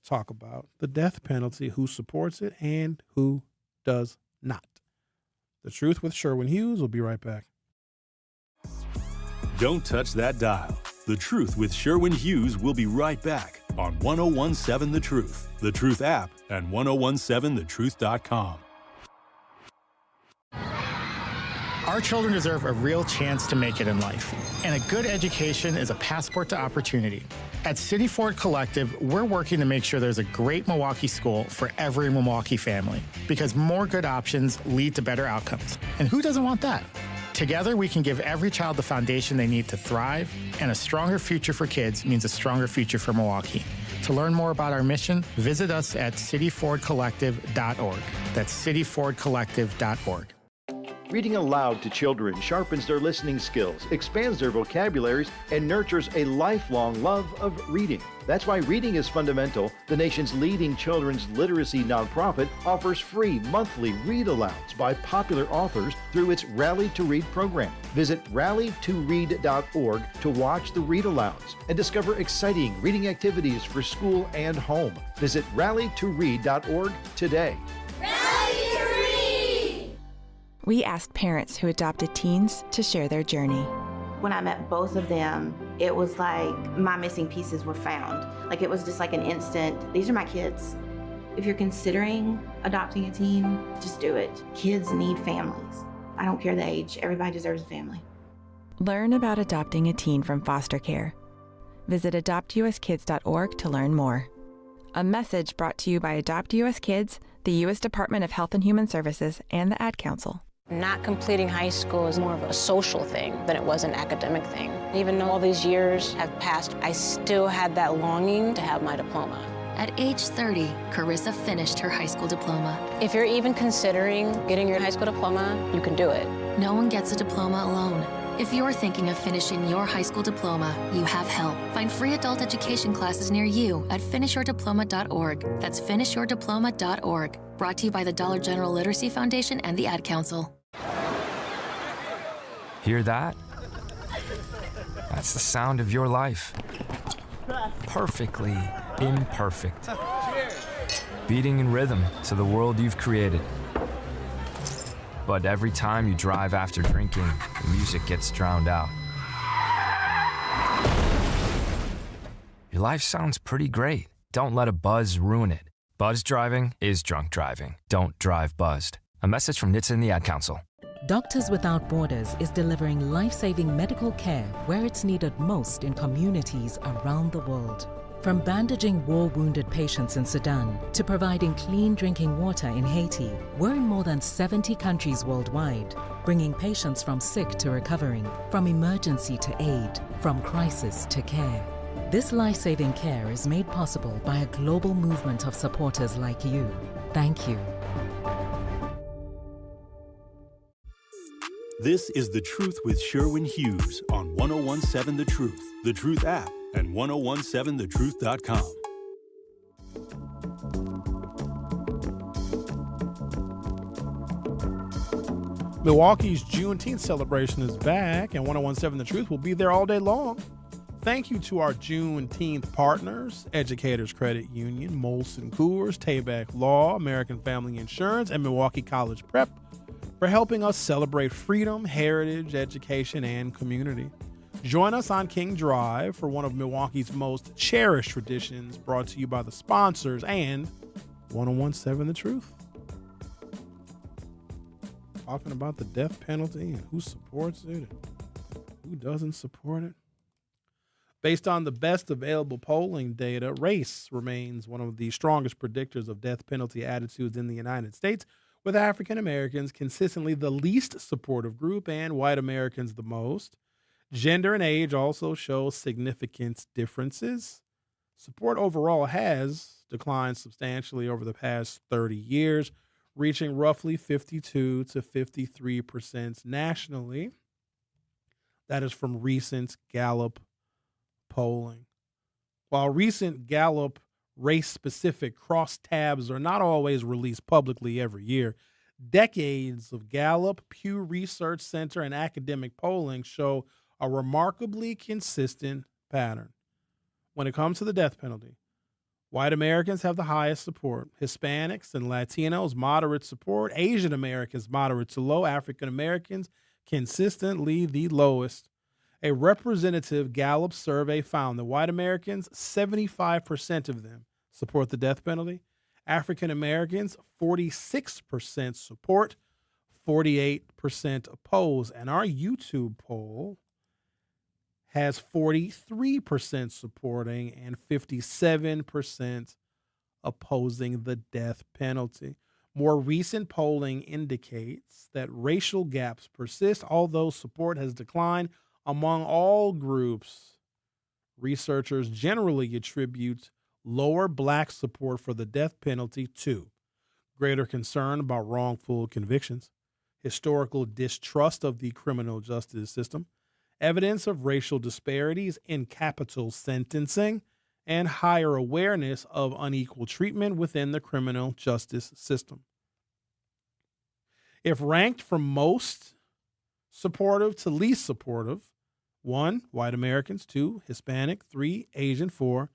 talk about the death penalty, who supports it and who does not. The Truth with Sherwin Hughes. We'll be right back. Don't touch that dial. The Truth with Sherwin Hughes will be right back on 1017 The Truth, The Truth app, and 1017thetruth.com. Our children deserve a real chance to make it in life, and a good education is a passport to opportunity. At City Ford Collective, we're working to make sure there's a great Milwaukee school for every Milwaukee family, because more good options lead to better outcomes. And who doesn't want that? Together, we can give every child the foundation they need to thrive, and a stronger future for kids means a stronger future for Milwaukee. To learn more about our mission, visit us at cityfordcollective.org. That's cityfordcollective.org. Reading aloud to children sharpens their listening skills, expands their vocabularies, and nurtures a lifelong love of reading. That's why Reading is Fundamental, the nation's leading children's literacy nonprofit, offers free monthly read-alouds by popular authors through its Rally to Read program. Visit rallytoread.org to watch the read-alouds and discover exciting reading activities for school and home. Visit rallytoread.org today. We asked parents who adopted teens to share their journey. When I met both of them, it was like my missing pieces were found. Like it was just like an instant, these are my kids. If you're considering adopting a teen, just do it. Kids need families. I don't care the age, everybody deserves a family. Learn about adopting a teen from foster care. Visit adoptuskids.org to learn more. A message brought to you by Adopt US Kids, the U.S. Department of Health and Human Services, and the Ad Council. Not completing high school is more of a social thing than it was an academic thing. Even though all these years have passed, I still had that longing to have my diploma. At age 30, Carissa finished her high school diploma. If you're even considering getting your high school diploma, you can do it. No one gets a diploma alone. If you're thinking of finishing your high school diploma, you have help. Find free adult education classes near you at finishyourdiploma.org. That's finishyourdiploma.org. Brought to you by the Dollar General Literacy Foundation and the Ad Council. Hear that? That's the sound of your life. Perfectly imperfect. Beating in rhythm to the world you've created. But every time you drive after drinking, the music gets drowned out. Your life sounds pretty great. Don't let a buzz ruin it. Buzz driving is drunk driving. Don't drive buzzed. A message from NHTSA and the Ad Council. Doctors Without Borders is delivering life-saving medical care where it's needed most in communities around the world. From bandaging war-wounded patients in Sudan to providing clean drinking water in Haiti, we're in more than 70 countries worldwide, bringing patients from sick to recovering, from emergency to aid, from crisis to care. This life-saving care is made possible by a global movement of supporters like you. Thank you. This is The Truth with Sherwin Hughes on 1017 The Truth, The Truth app, and 1017thetruth.com. Milwaukee's Juneteenth celebration is back, and 1017 The Truth will be there all day long. Thank you to our Juneteenth partners, Educators Credit Union, Molson Coors, Tayback Law, American Family Insurance, and Milwaukee College Prep for helping us celebrate freedom, heritage, education, and community. Join us on King Drive for one of Milwaukee's most cherished traditions, brought to you by the sponsors and 1017 The Truth. Talking about the death penalty and who supports it and who doesn't support it. Based on the best available polling data, race remains one of the strongest predictors of death penalty attitudes in the United States, with African Americans consistently the least supportive group and white Americans the most. Gender and age also show significant differences. Support overall has declined substantially over the past 30 years, reaching roughly 52 to 53% nationally. That is from recent Gallup polling. While recent Gallup race-specific crosstabs are not always released publicly every year, decades of Gallup, Pew Research Center, and academic polling show a remarkably consistent pattern. When it comes to the death penalty, white Americans have the highest support. Hispanics and Latinos, moderate support. Asian Americans, moderate to low. African Americans, consistently the lowest. A representative Gallup survey found that white Americans, 75% of them support the death penalty. African Americans, 46% support, 48% oppose. And our YouTube poll has 43% supporting and 57% opposing the death penalty. More recent polling indicates that racial gaps persist, although support has declined among all groups. Researchers generally attribute lower black support for the death penalty to greater concern about wrongful convictions, historical distrust of the criminal justice system, evidence of racial disparities in capital sentencing, and higher awareness of unequal treatment within the criminal justice system. If ranked from most supportive to least supportive, 1, white Americans, 2, Hispanic, 3, Asian, 4,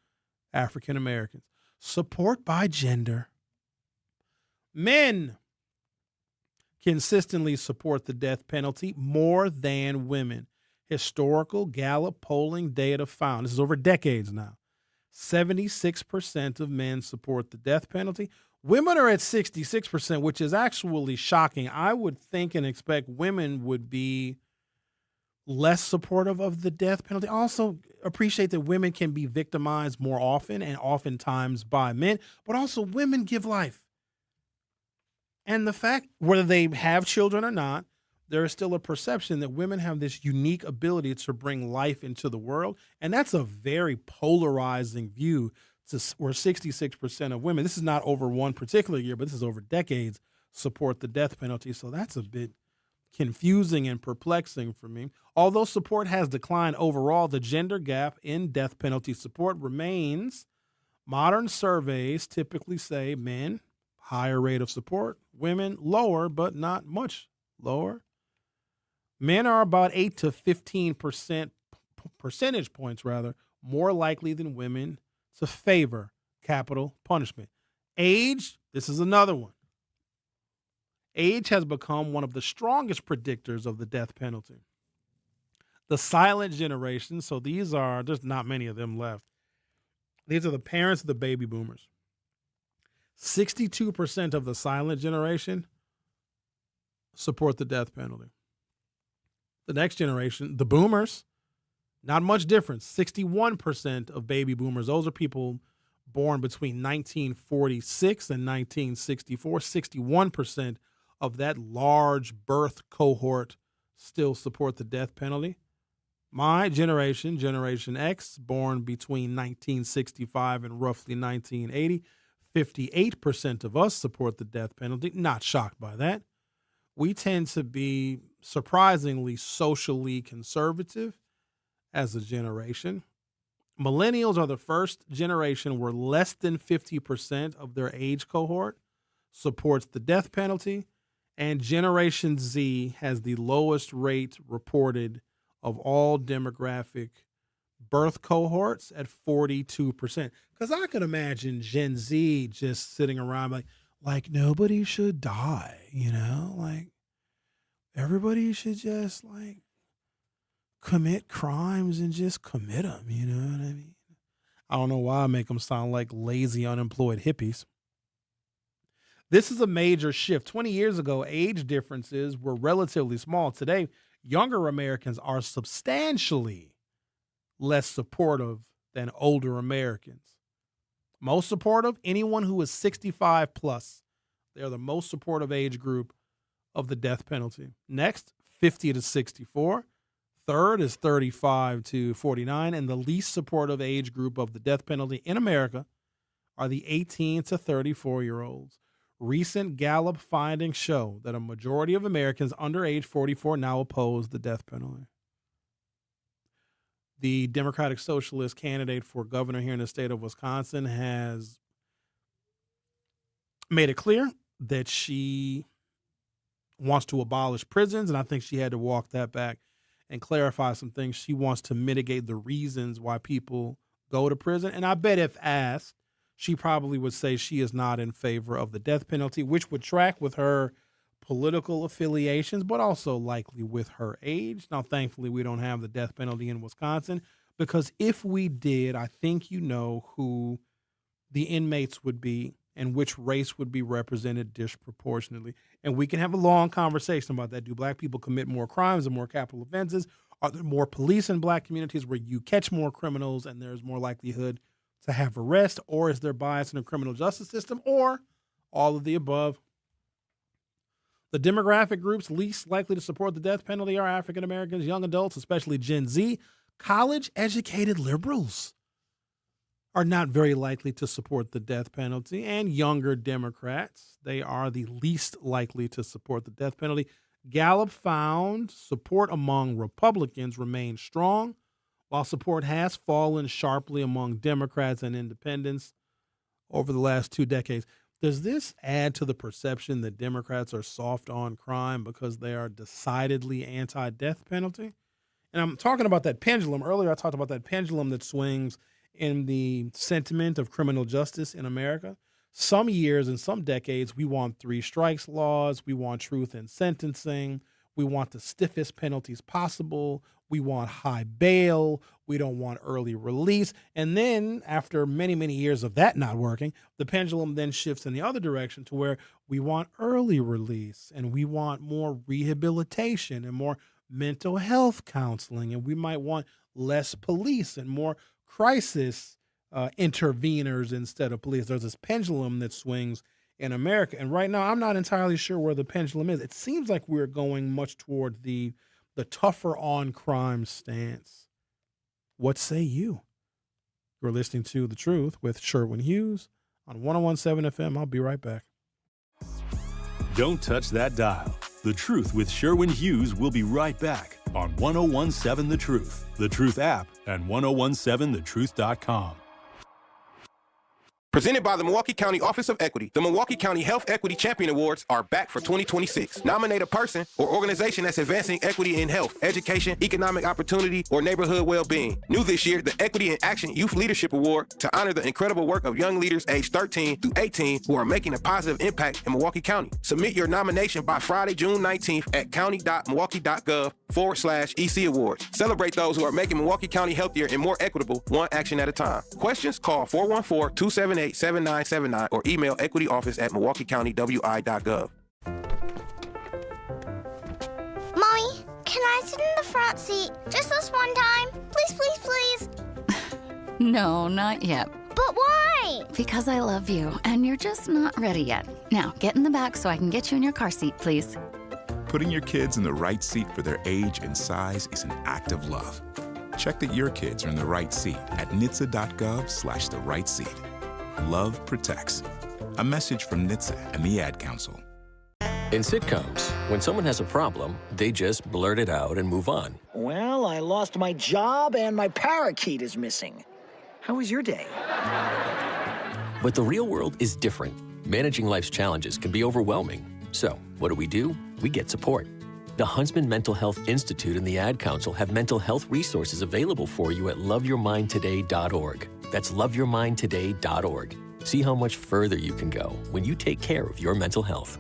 African Americans. Support by gender. Men consistently support the death penalty more than women. Historical Gallup polling data found, this is over decades now, 76% of men support the death penalty. Women are at 66%, which is actually shocking. I would think and expect women would be less supportive of the death penalty. Also appreciate that women can be victimized more often and oftentimes by men, but also women give life. And the fact, whether they have children or not, there is still a perception that women have this unique ability to bring life into the world. And that's a very polarizing view to where 66% of women, this is not over one particular year, but this is over decades, support the death penalty. So that's a bit confusing and perplexing for me. Although support has declined overall, the gender gap in death penalty support remains. Modern surveys typically say men, higher rate of support, women, lower, but not much lower. Men are about 8 to 15% percentage points more likely than women to favor capital punishment. Age, this is another one. Age has become one of the strongest predictors of the death penalty. The silent generation, so there's not many of them left. These are the parents of the baby boomers. 62% of the silent generation support the death penalty. The next generation, the boomers, not much difference. 61% of baby boomers, those are people born between 1946 and 1964. 61% of that large birth cohort still support the death penalty. My generation, Generation X, born between 1965 and roughly 1980, 58% of us support the death penalty. Not shocked by that. We tend to be surprisingly socially conservative as a generation. Millennials are the first generation where less than 50% of their age cohort supports the death penalty, and Generation Z has the lowest rate reported of all demographic birth cohorts at 42%. Because I could imagine Gen Z just sitting around like nobody should die, like everybody should just like commit crimes and just commit them, you know what I mean? I don't know why I make them sound like lazy, unemployed hippies. This is a major shift. 20 years ago, age differences were relatively small. Today, younger Americans are substantially less supportive than older Americans. Most supportive, anyone who is 65 plus. They're the most supportive age group of the death penalty. Next, 50 to 64. Third is 35 to 49. And the least supportive age group of the death penalty in America are the 18 to 34-year-olds. Recent Gallup findings show that a majority of Americans under age 44 now oppose the death penalty. The Democratic Socialist candidate for governor here in the state of Wisconsin has made it clear that she wants to abolish prisons, and I think she had to walk that back and clarify some things. She wants to mitigate the reasons why people go to prison, and I bet if asked, she probably would say she is not in favor of the death penalty, which would track with her political affiliations, but also likely with her age. Now, thankfully, we don't have the death penalty in Wisconsin, because if we did, I think you know who the inmates would be and which race would be represented disproportionately. And we can have a long conversation about that. Do black people commit more crimes and more capital offenses? Are there more police in black communities where you catch more criminals and there's more likelihood to have arrest? Or is there bias in the criminal justice system? Or all of the above? The demographic groups least likely to support the death penalty are African Americans, young adults, especially Gen Z. College-educated liberals are not very likely to support the death penalty, and younger Democrats, they are the least likely to support the death penalty. Gallup found support among Republicans remains strong, while support has fallen sharply among Democrats and independents over the last 2 decades. Does this add to the perception that Democrats are soft on crime because they are decidedly anti-death penalty? And I'm talking about that pendulum. Earlier, I talked about that pendulum that swings in the sentiment of criminal justice in America. Some years and some decades, we want 3 strikes laws. We want truth in sentencing. We want the stiffest penalties possible. We want high bail. We don't want early release. And then after many, many years of that not working, the pendulum then shifts in the other direction to where we want early release and we want more rehabilitation and more mental health counseling. And we might want less police and more crisis interveners instead of police. There's this pendulum that swings in America. And right now, I'm not entirely sure where the pendulum is. It seems like we're going much toward the tougher on crime stance. What say you? You're listening to The Truth with Sherwin Hughes on 101.7 FM. I'll be right back. Don't touch that dial. The Truth with Sherwin Hughes will be right back on 101.7 The Truth app, and 1017thetruth.com. Presented by the Milwaukee County Office of Equity, the Milwaukee County Health Equity Champion Awards are back for 2026. Nominate a person or organization that's advancing equity in health, education, economic opportunity, or neighborhood well-being. New this year, the Equity in Action Youth Leadership Award to honor the incredible work of young leaders aged 13 through 18 who are making a positive impact in Milwaukee County. Submit your nomination by Friday, June 19th at county.milwaukee.gov/EC Awards. Celebrate those who are making Milwaukee County healthier and more equitable, one action at a time. Questions? Call 414-278-7979 or email equityoffice@milwaukeecountywi.gov. Mommy, can I sit in the front seat just this one time? Please, please, please. No, not yet. But why? Because I love you, and you're just not ready yet. Now, get in the back so I can get you in your car seat, please. Putting your kids in the right seat for their age and size is an act of love. Check that your kids are in the right seat at nhtsa.gov/the-right-seat. Love protects. A message from NHTSA and the Ad Council. In sitcoms, when someone has a problem, they just blurt it out and move on. Well, I lost my job and my parakeet is missing. How was your day? But the real world is different. Managing life's challenges can be overwhelming. So, what do? We get support. The Huntsman Mental Health Institute and the Ad Council have mental health resources available for you at loveyourmindtoday.org. That's loveyourmindtoday.org. See how much further you can go when you take care of your mental health.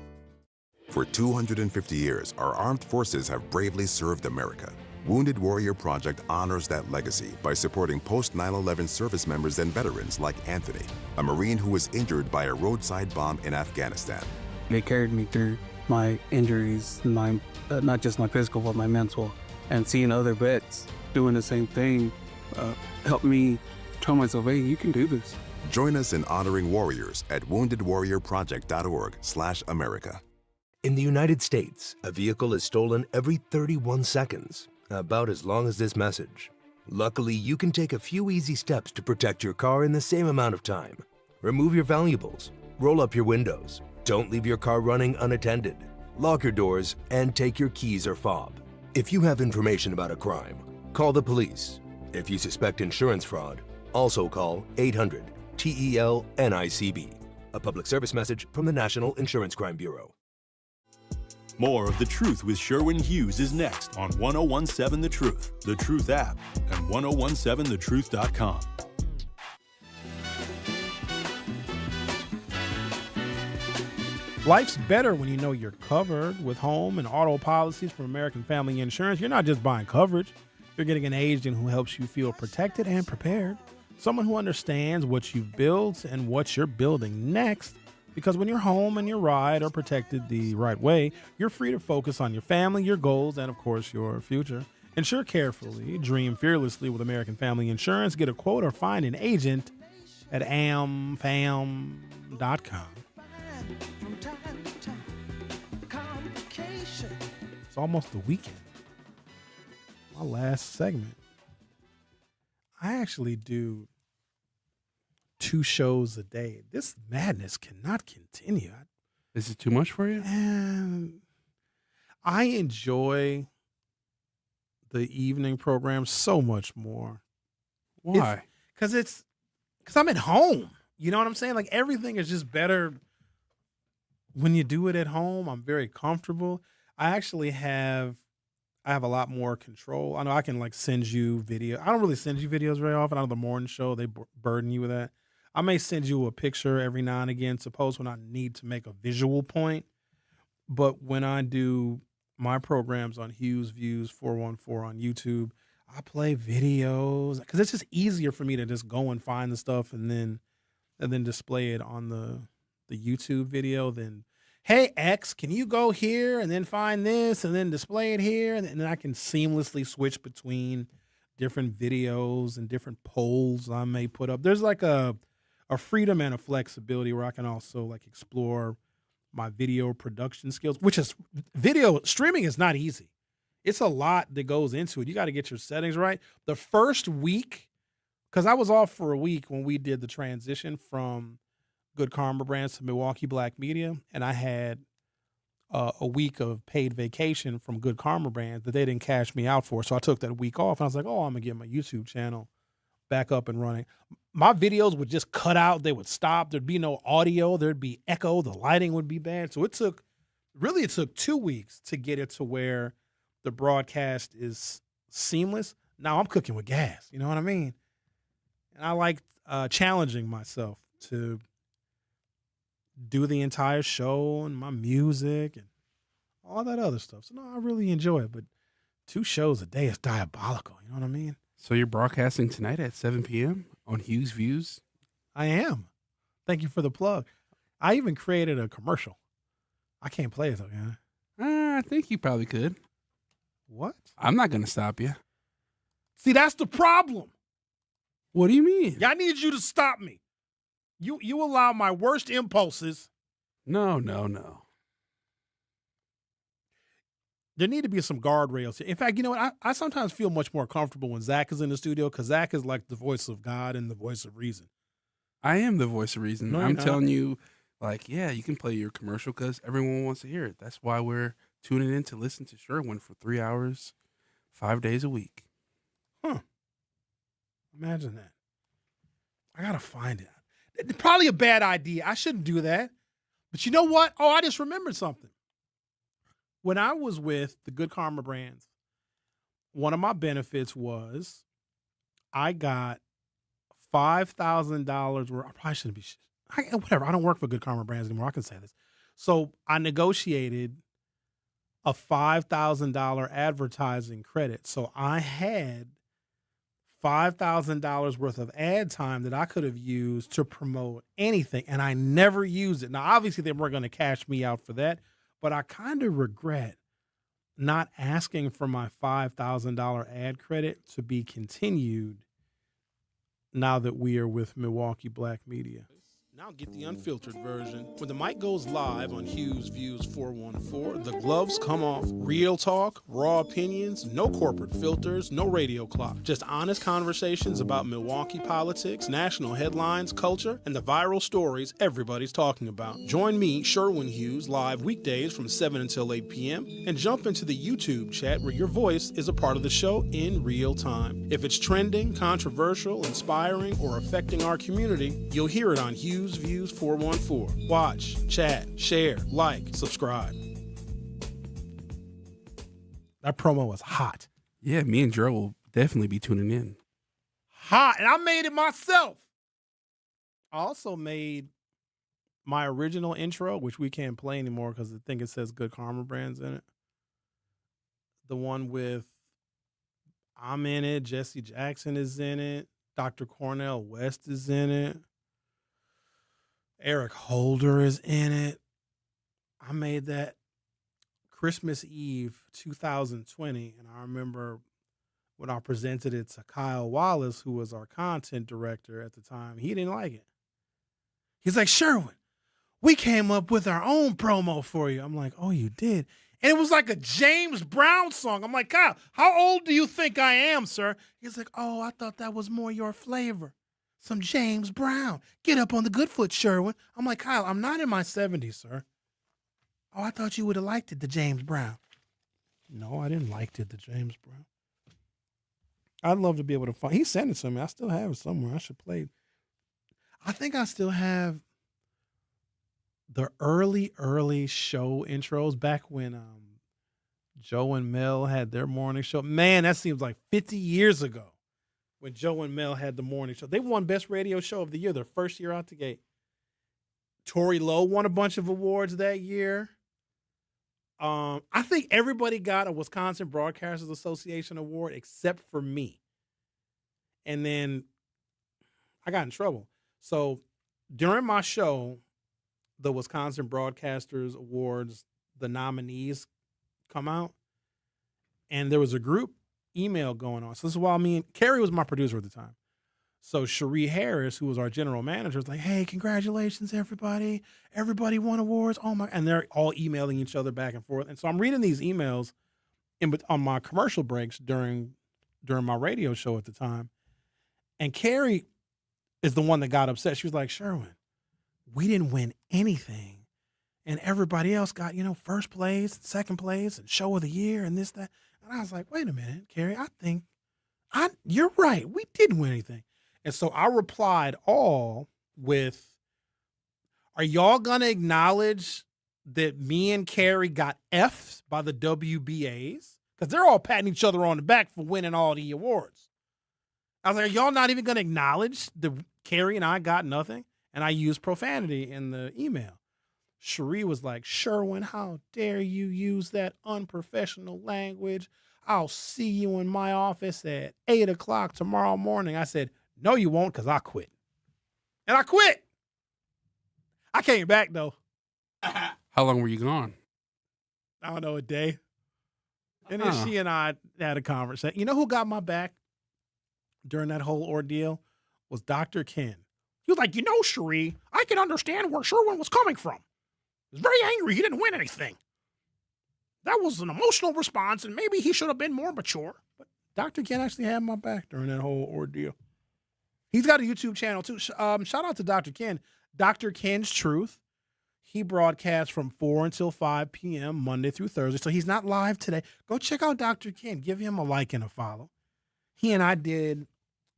For 250 years, our armed forces have bravely served America. Wounded Warrior Project honors that legacy by supporting post-9/11 service members and veterans like Anthony, a Marine who was injured by a roadside bomb in Afghanistan. They carried me through my injuries, not just my physical, but my mental. And seeing other vets doing the same thing helped me tell myself, hey, you can do this. Join us in honoring warriors at woundedwarriorproject.org/America. In the United States, a vehicle is stolen every 31 seconds, about as long as this message. Luckily, you can take a few easy steps to protect your car in the same amount of time. Remove your valuables, roll up your windows, don't leave your car running unattended, lock your doors, and take your keys or fob. If you have information about a crime, call the police. If you suspect insurance fraud, also call 800-TEL-NICB. A public service message from the National Insurance Crime Bureau. More of The Truth with Sherwin Hughes is next on 1017 The Truth, The Truth app, and 1017thetruth.com. Life's better when you know you're covered with home and auto policies from American Family Insurance. You're not just buying coverage. You're getting an agent who helps you feel protected and prepared. Someone who understands what you've built and what you're building next. Because when your home and your ride are protected the right way, you're free to focus on your family, your goals, and of course, your future. Insure carefully, dream fearlessly with American Family Insurance. Get a quote or find an agent at amfam.com. It's almost the weekend. My last segment. I actually do 2 shows a day. This madness cannot continue. Is it too much for you? I enjoy the evening program so much more. Why? Because I'm at home. You know what I'm saying? Like, everything is just better when you do it at home. I'm very comfortable. I have a lot more control. I know I can send you video. I don't really send you videos very often. I know the morning show, they burden you with that. I may send you a picture every now and again, suppose when I need to make a visual point. But when I do my programs on Hughes Views 414 on YouTube, I play videos because it's just easier for me to just go and find the stuff and then display it on the YouTube video than, hey, X, can you go here and then find this and then display it here? And then I can seamlessly switch between different videos and different polls I may put up. There's a freedom and a flexibility where I can also explore my video production skills, which is video streaming is not easy. It's a lot that goes into it. You got to get your settings right. The first week, because I was off for a week when we did the transition from Good Karma Brands to Milwaukee Black Media, and I had a week of paid vacation from Good Karma Brands that they didn't cash me out for. So I took that week off, and I was like, I'm going to get my YouTube channel back up and running. My videos would just cut out. They would stop. There'd be no audio. There'd be echo. The lighting would be bad. So it took 2 weeks to get it to where the broadcast is seamless. Now I'm cooking with gas. You know what I mean? And I like challenging myself to do the entire show and my music and all that other stuff. So, no, I really enjoy it. But 2 shows a day is diabolical. You know what I mean? So you're broadcasting tonight at 7 p.m. on Hughes Views? I am. Thank you for the plug. I even created a commercial. I can't play it, though, can I think you probably could. What? I'm not going to stop you. See, that's the problem. What do you mean? I need you to stop me. You allow my worst impulses. No. There need to be some guardrails here. In fact, you know what? I sometimes feel much more comfortable when Zach is in the studio because Zach is like the voice of God and the voice of reason. I am the voice of reason. No, I'm you're telling you, you can play your commercial because everyone wants to hear it. That's why we're tuning in to listen to Sherwin for 3 hours, 5 days a week. Huh. Imagine that. I got to find it. Probably a bad idea. I shouldn't do that. But you know what? Oh, I just remembered something. When I was with the Good Karma Brands, one of my benefits was I got $5,000 worth. I probably shouldn't be. Whatever. I don't work for Good Karma Brands anymore. I can say this. So I negotiated a $5,000 advertising credit. So I had $5,000 worth of ad time that I could have used to promote anything, and I never used it. Now, obviously, they weren't going to cash me out for that, but I kind of regret not asking for my $5,000 ad credit to be continued now that we are with Milwaukee Black Media. Now get the unfiltered version. When the mic goes live on Hughes Views 414, the gloves come off. Real talk, raw opinions, no corporate filters, no radio clock. Just honest conversations about Milwaukee politics, national headlines, culture, and the viral stories everybody's talking about. Join me, Sherwin Hughes, live weekdays from 7 until 8 p.m. and jump into the YouTube chat where your voice is a part of the show in real time. If it's trending, controversial, inspiring, or affecting our community, you'll hear it on Hughes Views 414. Watch, chat, share, like, subscribe. That promo was hot. Yeah, me and Joe will definitely be tuning in. Hot. And I made it myself. I also made my original intro, which we can't play anymore because I think it says Good Karma Brands in it. The one with I'm in it, Jesse Jackson is in it, Dr. Cornel West is in it, Eric Holder is in it. I made that Christmas Eve 2020, and I remember when I presented it to Kyle Wallace, who was our content director at the time, he didn't like it. He's like, Sherwin, we came up with our own promo for you. I'm like, oh, you did? And it was like a James Brown song. I'm like, Kyle, how old do you think I am, sir? He's like, oh, I thought that was more your flavor. Some James Brown. Get up on the good foot, Sherwin. I'm like, Kyle, I'm not in my 70s, sir. Oh, I thought you would have liked it, the James Brown. No, I didn't like it, the James Brown. I'd love to be able to find. He sent it to me. I still have it somewhere. I should play it. I think I still have the early show intros back when Joe and Mel had their morning show. Man, that seems like 50 years ago when Joe and Mel had the morning show. They won Best Radio Show of the Year their first year out the gate. Tori Lowe won a bunch of awards that year. I think everybody got a Wisconsin Broadcasters Association award except for me. And then I got in trouble. So during my show, the Wisconsin Broadcasters Awards, the nominees come out. And there was a group email going on. So this is why Carrie was my producer at the time. So Cherie Harris, who was our general manager, was like, hey, congratulations, everybody. Everybody won awards. Oh my, and they're all emailing each other back and forth. And so I'm reading these emails on my commercial breaks during my radio show at the time. And Carrie is the one that got upset. She was like, Sherwin, we didn't win anything. And everybody else got, first place, second place, and show of the year, and this, that. And I was like, wait a minute, Carrie, I think you're right. We didn't win anything. And so I replied all with, are y'all going to acknowledge that me and Carrie got F's by the WBAs? Because they're all patting each other on the back for winning all the awards. I was like, are y'all not even going to acknowledge that Carrie and I got nothing? And I used profanity in the email. Cherie was like, Sherwin, how dare you use that unprofessional language? I'll see you in my office at 8 o'clock tomorrow morning. I said, no, you won't, because I quit. And I quit. I came back, though. How long were you gone? I don't know, a day. And then she and I had a conversation. You know who got my back during that whole ordeal? Was Dr. Ken. He was like, Cherie, I can understand where Sherwin was coming from. He was very angry. He didn't win anything. That was an emotional response, and maybe he should have been more mature. But Dr. Ken actually had my back during that whole ordeal. He's got a YouTube channel, too. Shout out to Dr. Ken. Dr. Ken's Truth. He broadcasts from 4 until 5 p.m. Monday through Thursday. So he's not live today. Go check out Dr. Ken. Give him a like and a follow. He and I did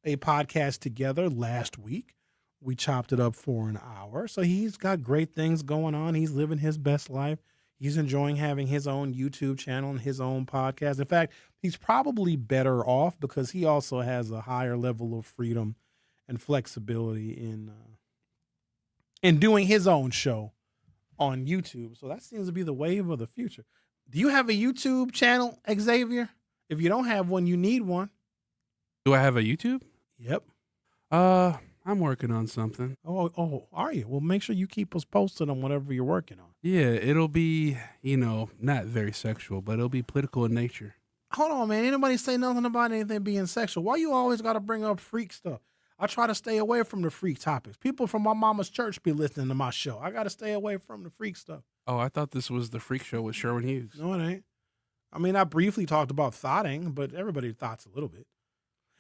a podcast together last week. We chopped it up for an hour. So he's got great things going on. He's living his best life. He's enjoying having his own YouTube channel and his own podcast. In fact, he's probably better off because he also has a higher level of freedom and flexibility in doing his own show on YouTube. So that seems to be the wave of the future. Do you have a YouTube channel, Xavier? If you don't have one, you need one. Do I have a YouTube? Yep. I'm working on something. Oh, are you? Well, make sure you keep us posted on whatever you're working on. Yeah, it'll be, not very sexual, but it'll be political in nature. Hold on, man. Anybody say nothing about anything being sexual? Why you always got to bring up freak stuff? I try to stay away from the freak topics. People from my mama's church be listening to my show. I got to stay away from the freak stuff. Oh, I thought this was the freak show with Sherwin Hughes. No, it ain't. I mean, I briefly talked about thoughting, but everybody thoughts a little bit.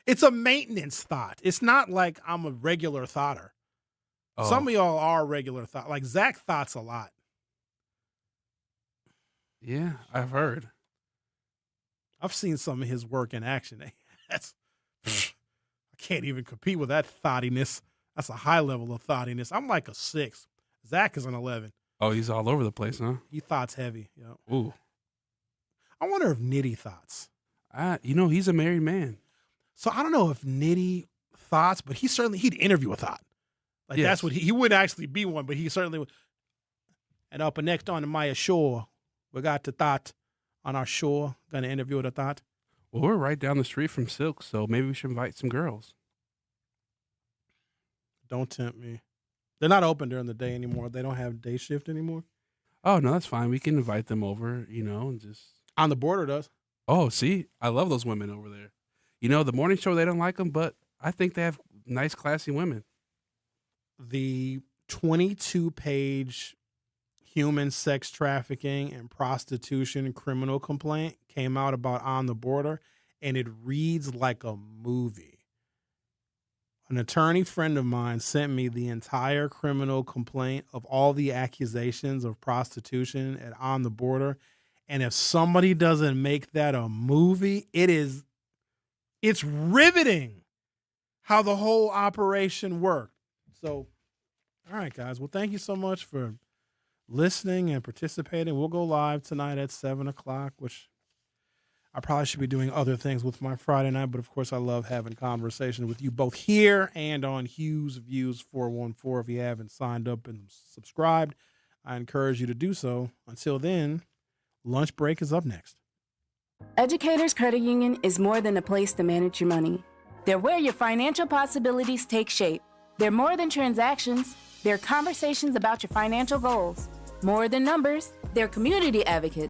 It's a maintenance thought. It's not like I'm a regular thoughter. Oh. Some of y'all are regular thought. Like Zech thoughts a lot. Yeah, I've heard. I've seen some of his work in action. That's I can't even compete with that thoughtiness. That's a high level of thoughtiness. I'm like a 6. Zech is an 11. Oh, he's all over the place, huh? He thoughts heavy. Yep. Ooh. I wonder if Nitty thoughts. He's a married man. So I don't know if Nitty thoughts, but he'd interview a thought. Like Yes. that's what he wouldn't actually be one, but he certainly would. And up next on Maya Shore, we got the Thought on our shore. Going to interview the Thought. Well, we're right down the street from Silk, so maybe we should invite some girls. Don't tempt me. They're not open during the day anymore. They don't have day shift anymore. Oh, no, that's fine. We can invite them over, and just... On the Border does. Oh, see? I love those women over there. The morning show, they don't like them, but I think they have nice, classy women. The 22-page human sex trafficking and prostitution criminal complaint came out about On the Border, and it reads like a movie. An attorney friend of mine sent me the entire criminal complaint of all the accusations of prostitution at On the Border. And if somebody doesn't make that a movie, it's riveting how the whole operation worked. So, all right, guys. Well, thank you so much for listening and participating. We'll go live tonight at 7 o'clock, which I probably should be doing other things with my Friday night, but of course I love having conversation with you both here and on Hughes Views 414. If you haven't signed up and subscribed, I encourage you to do so. Until then, lunch break is up next. Educators Credit Union is more than a place to manage your money. They're where your financial possibilities take shape. They're more than transactions. They're conversations about your financial goals. More than numbers, they're community advocates.